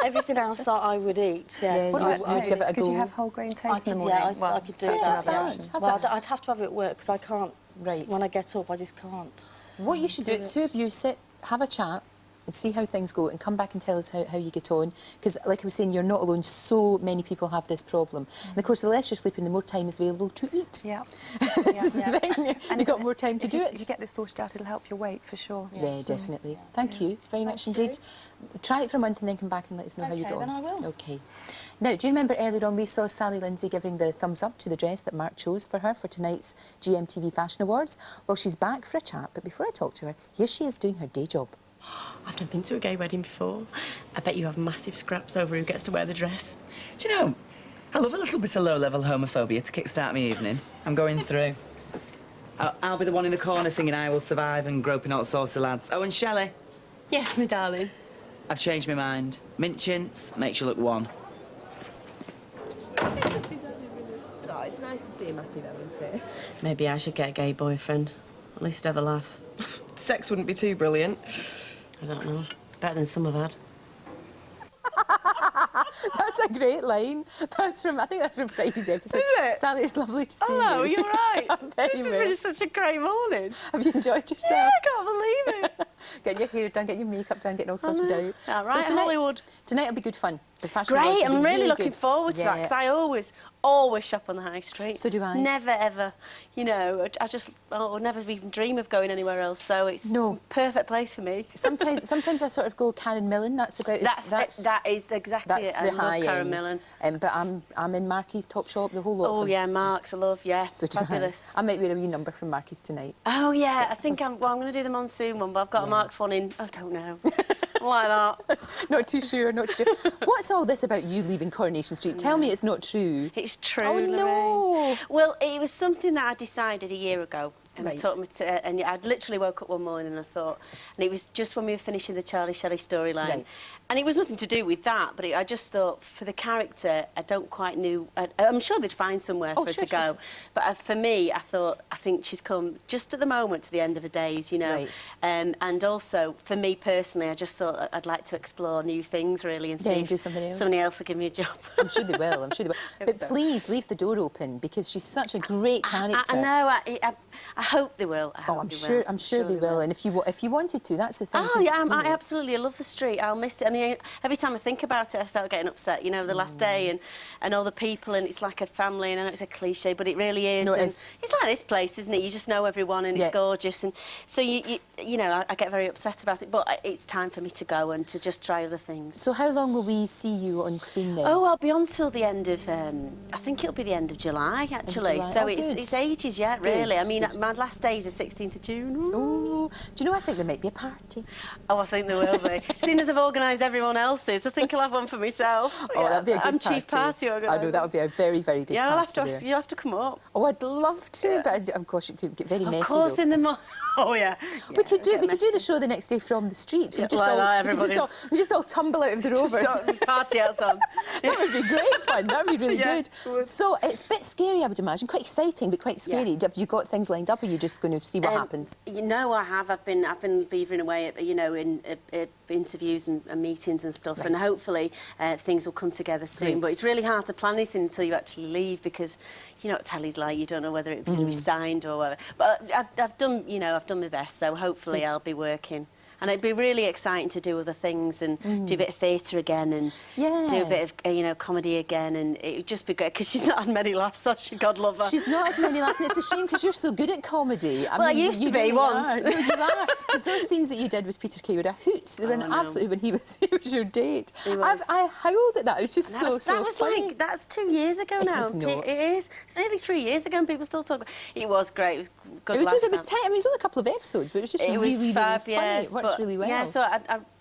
everything else that I would eat, yes. What about I would give it a go? Could you have whole grain toast in the morning? Yeah, I could do that. I'd have to have it at work, because I can't, right. When I get up, I just can't. What you should do, 2 of you sit, have a chat, and see how things go, and come back and tell us how you get on. Because, like I was saying, you're not alone. So many people have this problem. And, of course, the less you're sleeping, the more time is available to eat. Yeah. This is the thing. And you've got more time to do it. If you get this sorted out, it'll help your weight, for sure. Yeah, definitely. Thank you very much indeed. Try it for a month and then come back and let us know how you get on. Then I will. Okay. Now, do you remember earlier on we saw Sally Lindsay giving the thumbs up to the dress that Mark chose for her for tonight's GMTV Fashion Awards? Well, she's back for a chat, but before I talk to her, here she is doing her day job. I've never been to a gay wedding before. I bet you have massive scraps over who gets to wear the dress. Do you know, I love a little bit of low-level homophobia to kickstart my evening. I'm going through. I'll be the one in the corner singing I Will Survive and groping all sorts of lads. Oh, and Shelley? Yes, my darling. I've changed my mind. Mint chintz makes you look one. Oh, it's nice to see him happy though, isn't it? Maybe I should get a gay boyfriend. At least have a laugh. Sex wouldn't be too brilliant. I don't know. Better than some I've had. That's a great line. I think that's from Friday's episode. Is it? Sally, it's lovely to see Hello, you. you're right. This has been such a great morning. Have you enjoyed yourself? Yeah, I can't believe it. Get your hair done, get your makeup done, getting all sorted out. All right, so Hollywood. Tonight will be good fun. The fashion awards Great, will I'm be really looking good. forward to that, because I always shop on the high street. So do I. Never, ever, you know, I would never even dream of going anywhere else, so it's a perfect place for me. Sometimes I sort of go Karen Millen, that is exactly it. I the love high Karen end. Millen. But I'm in Marky's Topshop, the whole lot of them. Yeah, Mark's, I love, So do fabulous. I might wear a wee number from Marky's tonight. Oh, yeah, I think I'm going to do the monsoon one, but I've got a Mark's one in, I don't know. Like that. Not too sure, not too sure. What's all this about you leaving Coronation Street? Tell me it's not true. It's true, Oh, Lorraine. no. Well, it was something that I decided a year ago. And Right. it took me to, and I'd literally woke up one morning and I thought, and it was just when we were finishing the Charlie Shelley storyline. Right. And it was nothing to do with that, but I just thought, for the character, I don't quite knew. I'm sure they'd find somewhere for her to go. But for me, I thought, I think she's come just at the moment to the end of her days, you know. Right. And also, for me personally, I just thought I'd like to explore new things, really, and see if do something else. somebody else will give me a job. I'm sure they will, I'm sure they will. But please leave the door open, because she's such a great character. I know, I hope they will. I'm sure they will. And if you wanted to, that's the thing. Oh yeah, I absolutely love the street. I'll miss it. I mean, every time I think about it, I start getting upset. You know, the last day and all the people, and it's like a family. And I know it's a cliche, but it really is. No, it's like this place, isn't it? You just know everyone, and it's gorgeous. And so you know, I get very upset about it. But it's time for me to go and to just try other things. So how long will we see you on screen then? Oh, I'll be on till the end of. I think it'll be the end of July, actually. So it's ages yet, really. I mean, my last day is the 16th of June. Ooh. Do you know, I think there might be a party. Oh, I think there will be. Seeing as I've organised everyone else's, I think I'll have one for myself. Oh, that'd be a good I'm party. chief party organiser. I know, that would be a very, very good party. Yeah, you'll have to come up. Oh, I'd love to, but of course it could get very messy. Of course, though. in the morning. Oh yeah. We could do the show the next day from the street. We just all tumble out of the Rovers. Party outside. That would be great fun. That would be really good. So it's a bit scary, I would imagine. Quite exciting, but quite scary. Have you got things lined up, or are you just going to see what happens? You know, I have. I've been beavering away at in interviews and meetings and stuff, and hopefully things will come together soon. Great. But it's really hard to plan anything until you actually leave, because you know what telly's like. You don't know whether it's going to be signed or whatever. But I've done my best, so hopefully I'll be working. And it'd be really exciting to do other things and do a bit of theatre again and do a bit of, comedy again. And it'd just be great, because she's not had many laughs, has she? God love her. She's not had many laughs, and it's a shame, because you're so good at comedy. I used to be really once. Are. No, you are. Because those scenes that you did with Peter Kay were a hoot. They were an absolute, when he was your date. I howled at that. It was just so funny. That's 2 years ago now. It is. It's nearly 3 years ago, and people still talk. It was great. It was good. It was tight. I mean, it was only a couple of episodes, but it was just really fab, funny. It worked really well. Yeah, so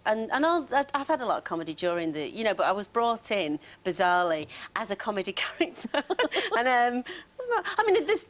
I've had a lot of comedy during the, but I was brought in, bizarrely, as a comedy character. And,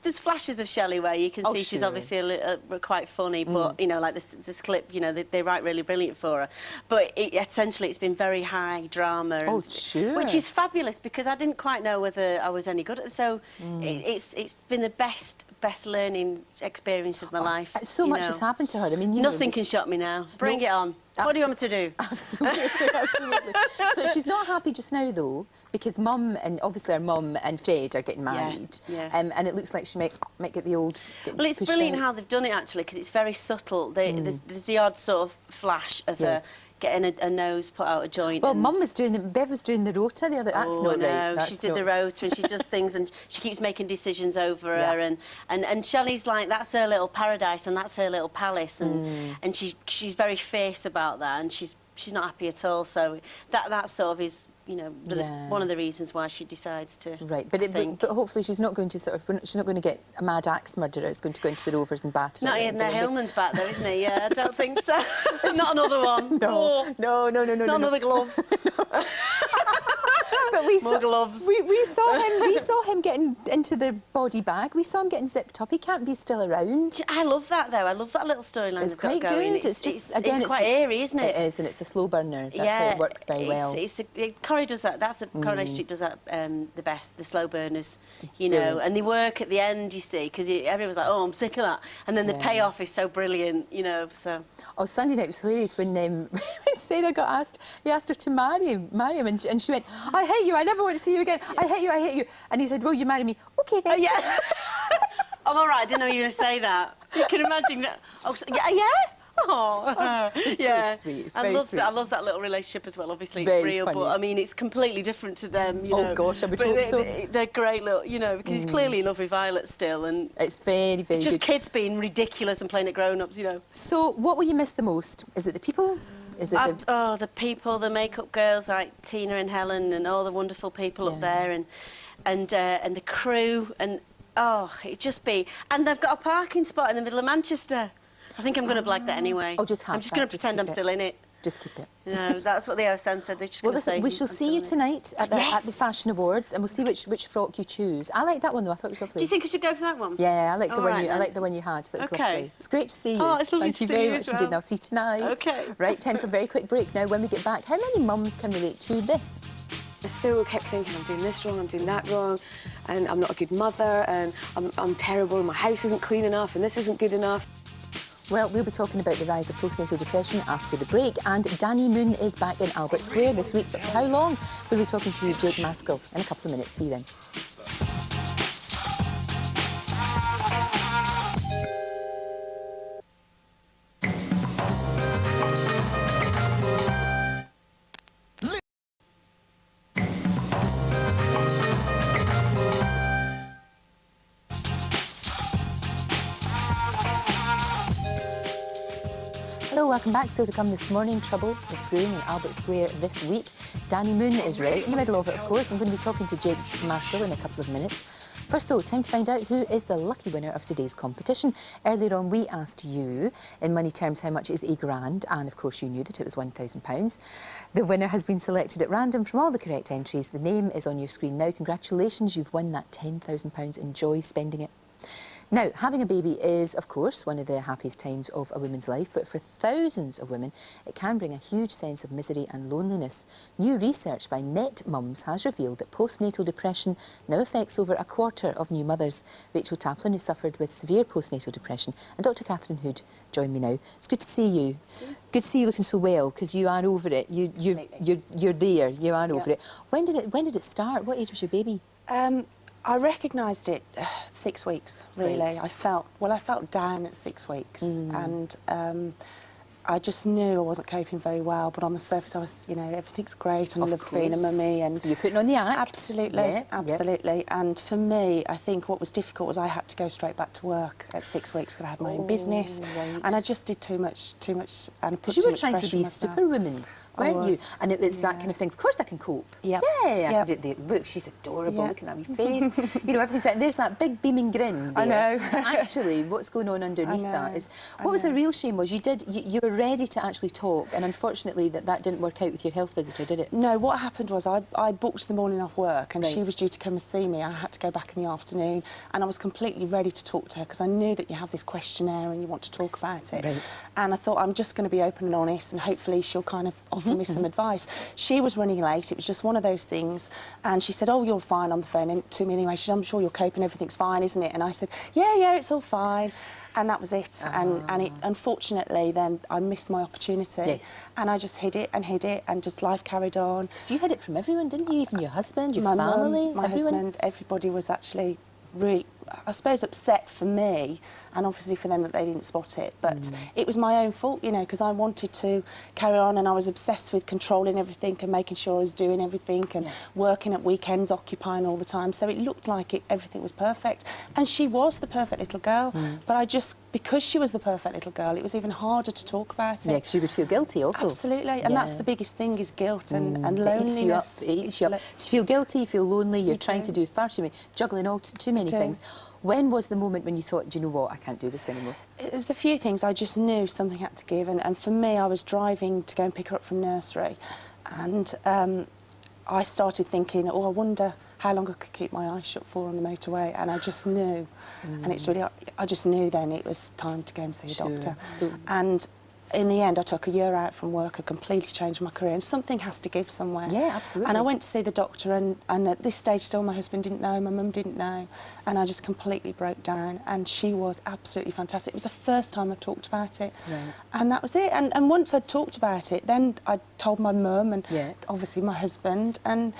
there's flashes of Shelley where you can see she's obviously quite funny, but, like this clip, they write really brilliant for her. But essentially it's been very high drama. Which is fabulous, because I didn't quite know whether I was any good at it. So it's been the best learning experience of my life. So much has happened to her. I mean, nothing can shock me now. Bring it on. What do you want me to do? Absolutely. So she's not happy just now, though, because Mum and obviously her mum and Fred are getting married. And it looks like she might get the old. Well, it's brilliant how they've done it, actually, because it's very subtle. There's the odd sort of flash of her getting a nose put out a joint. Well, Bev was doing the rota the other. That's not right. She did the rota, and she does things, and she keeps making decisions over her. And Shelley's like, that's her little paradise, and that's her little palace, and she's very fierce about that, and she's not happy at all. So that sort of is. One of the reasons why she decides to. Right, but hopefully she's not going to she's not going to get a mad axe murderer. It's going to go into the Rovers and batter. Not even Hillman's back there, isn't he? Yeah, I don't think so. Not another one. No. Not another glove. But we More gloves. We saw him getting into the body bag. We saw him getting zipped up. He can't be still around. I love that, though. I love that little storyline. It's quite good. It's quite airy, isn't it? It is, and it's a slow burner. That's how it works very well. Corrie does that. That's the Coronation Street does that the best. The slow burners, and they work at the end. You see, because everyone's like, "Oh, I'm sick of that," and then the payoff is so brilliant. So. Oh, Sunday night was hilarious when Sarah got asked. He asked her to marry him, and she went, "I hate you. I never want to see you again. I hate you. I hate you." And he said, "Will you marry me?" Okay then. Yeah. I'm all right. I didn't know you were going to say that. You can imagine that. Oh, yeah. Oh, so sweet. It's very sweet. I love that little relationship as well. Obviously, very it's real, funny. but I mean, it's completely different to them. Oh gosh, I would hope so. They're great little, because he's clearly in love with Violet still, and it's very, very. It's just kids being ridiculous and playing at grown-ups, So, what will you miss the most? Is it the people? Is it the people, the makeup girls like Tina and Helen, and all the wonderful people up there, and the crew, and it'd just be. And they've got a parking spot in the middle of Manchester. I think I'm going to blag that anyway. I'm just going to pretend I'm still in it. Just keep it. No, that's what the OSM said. They're just well, listen, we shall see you tonight at the Fashion Awards, and we'll see which frock you choose. I like that one though. I thought it was lovely. Do you think I should go for that one? Yeah, I like the one. I like the one you had. That was lovely. It's great to see you. Oh, it's lovely Thank you to see very you much as well. indeed. I'll see you tonight. Okay. Right, time for a very quick break. Now, when we get back, how many mums can relate to this? I still kept thinking, I'm doing this wrong, I'm doing that wrong, and I'm not a good mother, and I'm terrible, and my house isn't clean enough, and this isn't good enough. Well, we'll be talking about the rise of postnatal depression after the break, and Danny Moon is back in Albert Square this week. But for how long? We'll be talking to Jake Maskell in a couple of minutes. See you then. Hello, welcome back. Still to come this morning, trouble with brewing in Albert Square this week. Danny Moon is right in the middle of it, of course. I'm going to be talking to Jake Maskell in a couple of minutes. First though, time to find out who is the lucky winner of today's competition. Earlier on we asked you, in money terms, how much is a grand, and of course you knew that it was £1,000. The winner has been selected at random from all the correct entries. The name is on your screen now. Congratulations, you've won that £10,000. Enjoy spending it. Now, having a baby is, of course, one of the happiest times of a woman's life, but for thousands of women, it can bring a huge sense of misery and loneliness. New research by Net Mums has revealed that postnatal depression now affects over a quarter of new mothers. Rachel Taplin, who suffered with severe postnatal depression, and Dr. Catherine Hood join me now. It's good to see you. Good to see you looking so well, because you are over it. You're there. You are over it. When did it start? What age was your baby? I recognised it 6 weeks, really. Right. I felt down at 6 weeks, and I just knew I wasn't coping very well, but on the surface I was, you know, everything's great and I loved being a mummy. And so you're putting on the act. Absolutely, yeah, absolutely. Yep. And for me, I think what was difficult was I had to go straight back to work at 6 weeks because I had my own business, and I just did too much, and put too much pressure on myself. You were trying to be superwoman, weren't you? And it was that kind of thing. Of course I can cope. Yep. Yeah, I can do, look, she's adorable, look at that wee face. You know, everything's like, there's that big beaming grin there. I know. But actually, what's going on underneath that is, what was the real shame was you were ready to actually talk, and unfortunately that didn't work out with your health visitor, did it? No, what happened was I booked the morning off work, and she was due to come and see me. I had to go back in the afternoon, and I was completely ready to talk to her because I knew that you have this questionnaire and you want to talk about it. Right. And I thought, I'm just going to be open and honest, and hopefully she'll kind of offer me some advice. She was running late. It was just one of those things, and she said, "Oh, you're fine," on the phone to me anyway. She said, "I'm sure you're coping. Everything's fine, isn't it?" And I said, "Yeah, it's all fine." And that was it. And it, unfortunately, then I missed my opportunity. Yes. And I just hid it, and just life carried on. So you hid it from everyone, didn't you? Even your husband, your my family, mum, my husband, everybody was actually really, I suppose, upset for me, and obviously for them that they didn't spot it. But it was my own fault, you know, because I wanted to carry on, and I was obsessed with controlling everything and making sure I was doing everything and working at weekends, occupying all the time. So it looked like everything was perfect. And she was the perfect little girl. But I just, because she was the perfect little girl, it was even harder to talk about it. Yeah, because you would feel guilty also. Absolutely. And that's the biggest thing, is guilt and loneliness. It eats you up. So you feel guilty, you feel lonely, you're trying to do far too many, juggling too many things. When was the moment when you thought, do you know what, I can't do this anymore? There's a few things. I just knew something had to give, and for me, I was driving to go and pick her up from nursery, and I started thinking, oh, I wonder how long I could keep my eyes shut for on the motorway, and I just knew. And it's really, I just knew then it was time to go and see a doctor. And in the end, I took a year out from work. I completely changed my career, and something has to give somewhere. Yeah, absolutely. And I went to see the doctor, and at this stage still my husband didn't know, my mum didn't know, and I just completely broke down, and she was absolutely fantastic. It was the first time I talked about it, and that was it. And once I'd talked about it, then I told my mum and obviously my husband, and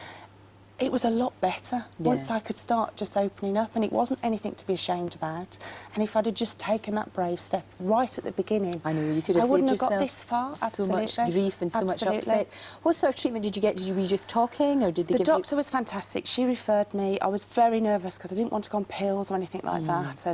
it was a lot better once I could start just opening up, and it wasn't anything to be ashamed about. And if I'd have just taken that brave step right at the beginning, I know, you could have I wouldn't saved have got yourself this far. so much grief and so much upset. What sort of treatment did you get? Were you just talking, or did they give you... The doctor was fantastic. She referred me. I was very nervous because I didn't want to go on pills or anything like that,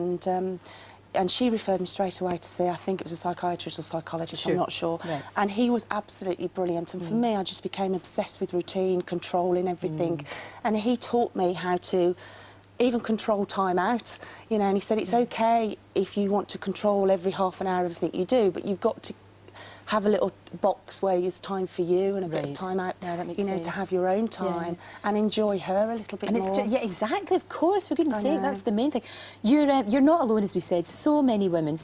and she referred me straight away to see, I think it was a psychiatrist or psychologist, I'm not sure. And he was absolutely brilliant. And for me, I just became obsessed with routine, controlling everything. And he taught me how to even control time out, you know, and he said it's okay if you want to control every half an hour everything you do, but you've got to have a little box where there's time for you and a bit of time out, you know, to have your own time and enjoy her a little bit more. Yeah, exactly, of course, for goodness sake, that's the main thing. You're not alone, as we said. So many women,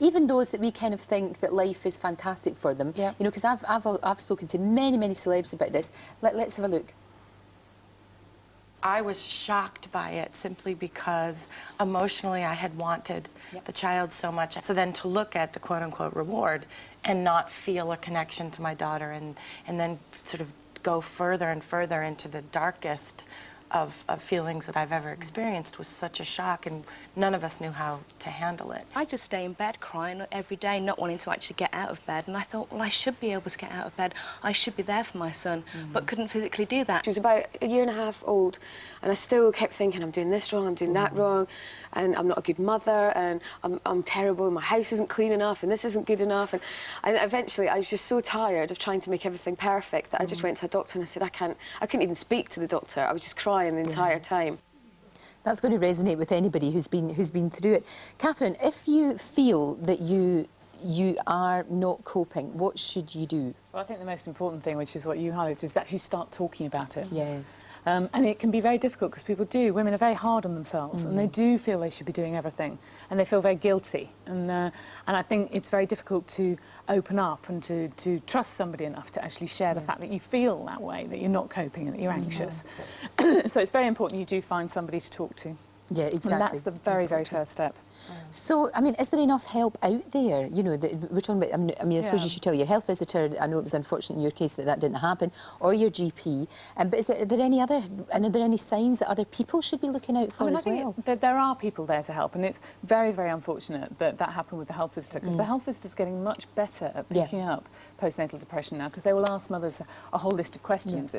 even those that we kind of think that life is fantastic for them, you know, because I've spoken to many celebs about this. Let's have a look. I was shocked by it simply because emotionally I had wanted the child so much. So then to look at the quote-unquote reward and not feel a connection to my daughter, and then sort of go further and further into the darkest of feelings that I've ever experienced was such a shock, and none of us knew how to handle it. I just stay in bed crying every day, not wanting to actually get out of bed. And I thought, well, I should be able to get out of bed. I should be there for my son, but couldn't physically do that. She was about a year and a half old, and I still kept thinking, I'm doing this wrong, I'm doing that wrong, and I'm not a good mother, and I'm terrible, my house isn't clean enough, and this isn't good enough. And eventually, I was just so tired of trying to make everything perfect that I just went to a doctor and I said, I couldn't even speak to the doctor. I was just crying the entire time. That's going to resonate with anybody who's been through it. Catherine, if you feel that you are not coping, what should you do? Well, I think the most important thing, which is what you highlighted, is actually start talking about it. Yeah. And it can be very difficult because women are very hard on themselves and they do feel they should be doing everything and they feel very guilty. And I think it's very difficult to open up and to trust somebody enough to actually share the fact that you feel that way, that you're not coping and that you're anxious. So it's very important you do find somebody to talk to. Yeah, exactly. And that's the very, very first step. So, I mean, is there enough help out there? You know, we're talking about, I mean, I suppose you should tell your health visitor, I know it was unfortunate in your case that didn't happen, or your GP, but are there any signs that other people should be looking out for as well? There are people there to help, and it's very, very unfortunate that happened with the health visitor, because the health visitor is getting much better at picking up postnatal depression now, because they will ask mothers a whole list of questions,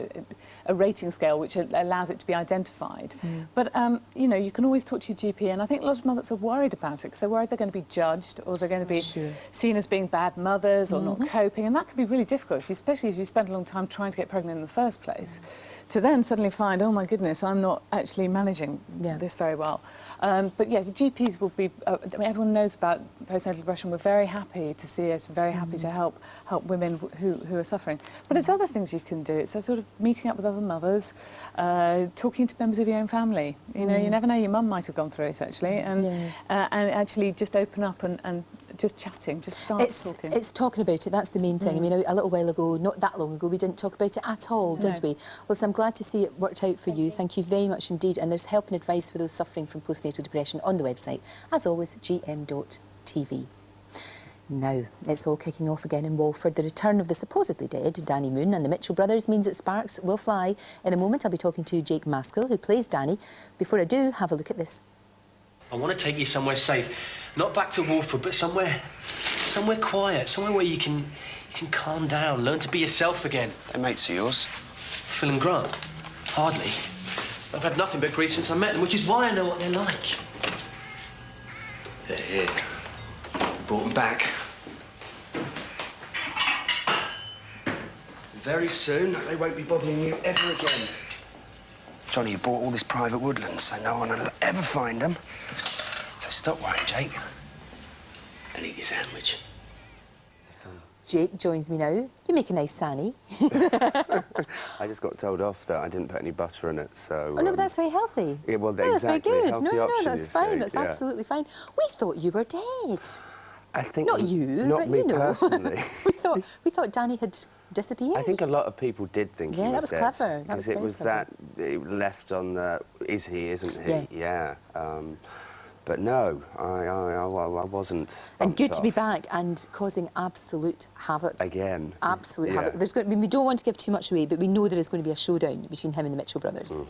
a rating scale which allows it to be identified. But, you know, you can always talk to your GP, and I think a lot of mothers are worried about it because they're worried they're going to be judged or they're going to be seen as being bad mothers or not coping, and that can be really difficult, especially if you spent a long time trying to get pregnant in the first place, to then suddenly find, oh my goodness, I'm not actually managing this very well. But yeah, the GPs will be, I mean, everyone knows about postnatal depression. We're very happy to see it, very happy to help women who are suffering. But it's other things you can do. It's sort of meeting up with other mothers, talking to members of your own family. You know, you never know, your mum might have gone through it actually, and actually just open up and just chatting, just start talking. It's talking about it, that's the main thing. I mean, a little while ago, not that long ago, we didn't talk about it at all, did we? Well, so I'm glad to see it worked out for you. Thank you very much indeed. And there's help and advice for those suffering from postnatal depression on the website, as always, gm.tv. Now, it's all kicking off again in Walford. The return of the supposedly dead Danny Moon and the Mitchell brothers means that sparks will fly. In a moment, I'll be talking to Jake Maskell, who plays Danny. Before I do, have a look at this. I want to take you somewhere safe, not back to Walford, but somewhere quiet, somewhere where you can calm down, learn to be yourself again. They're mates of yours? Phil and Grant? Hardly. I've had nothing but grief since I met them, which is why I know what they're like. They're here. Brought them back. Very soon, they won't be bothering you ever again. Johnny, you bought all this private woodland, so no one will ever find them. So stop worrying, Jake, and eat your sandwich. Jake joins me now. You make a nice Sanny. I just got told off that I didn't put any butter in it, so... Oh, no, but that's very healthy. Yeah, well, that's exactly. very good. Healthy No, option, that's fine. see, That's absolutely fine. We thought you were dead. I think... Not you, not but me you know. personally. we thought Danny had disappeared. I think a lot of people did think he was dead. Yeah, that was clever. That Because was it very was clever. that... It left on the... Is he, isn't he? Yeah. But no, I wasn't. And good to be off. back and causing absolute havoc. Again. Absolute havoc. There's going to be, we don't want to give too much away, but we know there is going to be a showdown between him and the Mitchell brothers.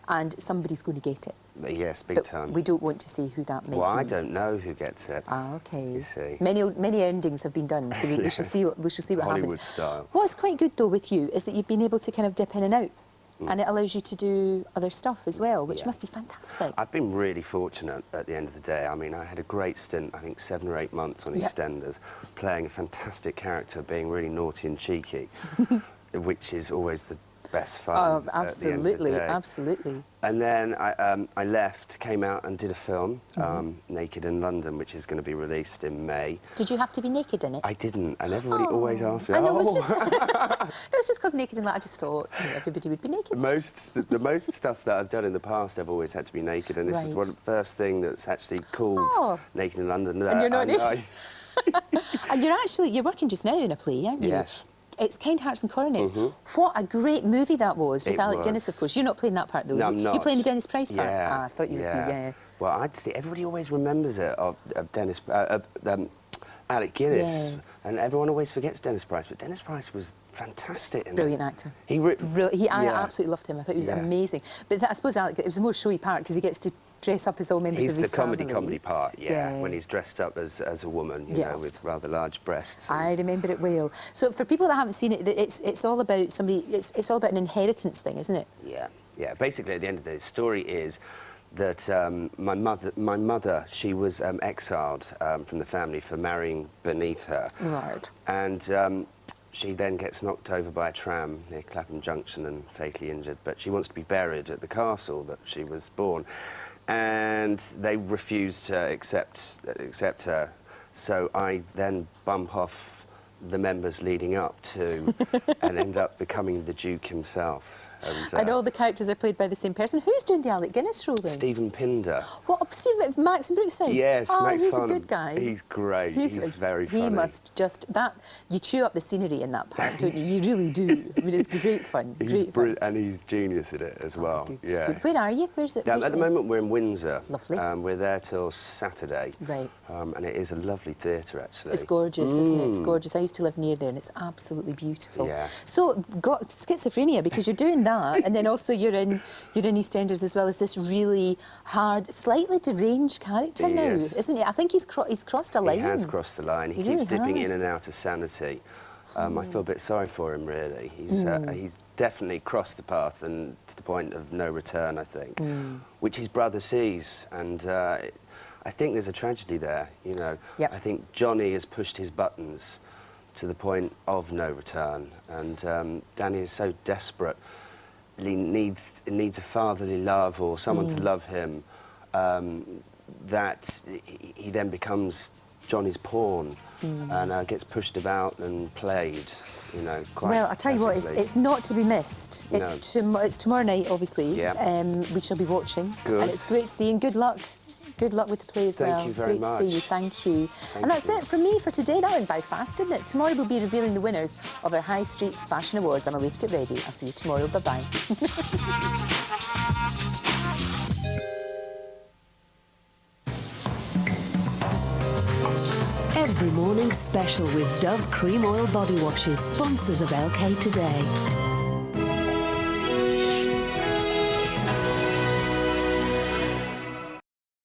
And somebody's going to get it. Yes, big But time. we don't want to say who that may Well, be. I don't know who gets it. Ah, okay. You see. Many endings have been done, so we shall see what Hollywood happens. style. What's quite good though with you is that you've been able to kind of dip in and out. And it allows you to do other stuff as well, which must be fantastic. I've been really fortunate at the end of the day. I mean, I had a great stint, I think 7 or 8 months on EastEnders, playing a fantastic character, being really naughty and cheeky, which is always the best fun at the end of the day. Absolutely. And then I left, came out and did a film, Naked in London, which is going to be released in May. Did you have to be naked in it? I didn't, and everybody always asks me, I know, it's just because naked in that, I just thought everybody would be naked. The most stuff that I've done in the past, I've always had to be naked, and this is the first thing that's actually called Naked in London. And you're not naked? And you're working just now in a play, aren't you? Yes. It's Kind Hearts and Coronets. What a great movie that was, with Alec Guinness, of course. You're not playing that part, though. No, I'm not. You're playing the Dennis Price part? Yeah. Ah, I thought you would be, yeah. Well, I'd see, everybody always remembers it, of Dennis, Alec Guinness And everyone always forgets Dennis Price, but Dennis Price was fantastic in Brilliant actor. I I absolutely loved him. I thought he was amazing. But I suppose it was a more showy part because he gets to dress up as all members of his family. He's the comedy part, when he's dressed up as a woman, you know, with rather large breasts. I remember it well. So for people that haven't seen it, it's all about somebody. It's all about an inheritance thing, isn't it? Yeah. Basically, at the end of the day, the story is that my mother, she was exiled from the family for marrying beneath her. Right. And she then gets knocked over by a tram near Clapham Junction and fatally injured, but she wants to be buried at the castle that she was born. And they refuse to accept her. So I then bump off the members leading up to and end up becoming the Duke himself. And all the characters are played by the same person. Who's doing the Alec Guinness role then? Stephen Pinder. What, Max and Brookside? Yes, Max he's Farnham. a good guy. He's great. He's very funny. He must just... You chew up the scenery in that part, don't you? You really do. I mean, it's great fun. And he's genius at it as well. Good. Where are you? Where's it? At the moment, we're in Windsor. Lovely. We're there till Saturday. Right. And it is a lovely theatre, actually. It's gorgeous, isn't it? It's gorgeous. I used to live near there, and it's absolutely beautiful. Yeah. So, got schizophrenia, because you're doing that, and then also you're in EastEnders as well as this really hard, slightly deranged character now, isn't he? I think he's crossed a line. He has crossed the line. He keeps really dipping has. in and out of sanity. I feel a bit sorry for him, really. He's definitely crossed the path and to the point of no return, I think, which his brother sees. And I think there's a tragedy there, you know. Yep. I think Johnny has pushed his buttons to the point of no return. And Danny is so desperate. He needs a fatherly love or someone to love him, that he then becomes Johnny's pawn and gets pushed about and played, you know, quite Well, I tell you what, tragically. it's not to be missed. It's tomorrow night, obviously. We shall be watching. Good. And it's great to see you, and good luck. Good luck with the play as well. Thank you very much. Great to see you, thank you. And that's it from me for today. That went by fast, didn't it? Tomorrow we'll be revealing the winners of our High Street Fashion Awards. I'm away to get ready. I'll see you tomorrow. Bye-bye. Every morning special with Dove Cream Oil Body Washes, sponsors of LK Today.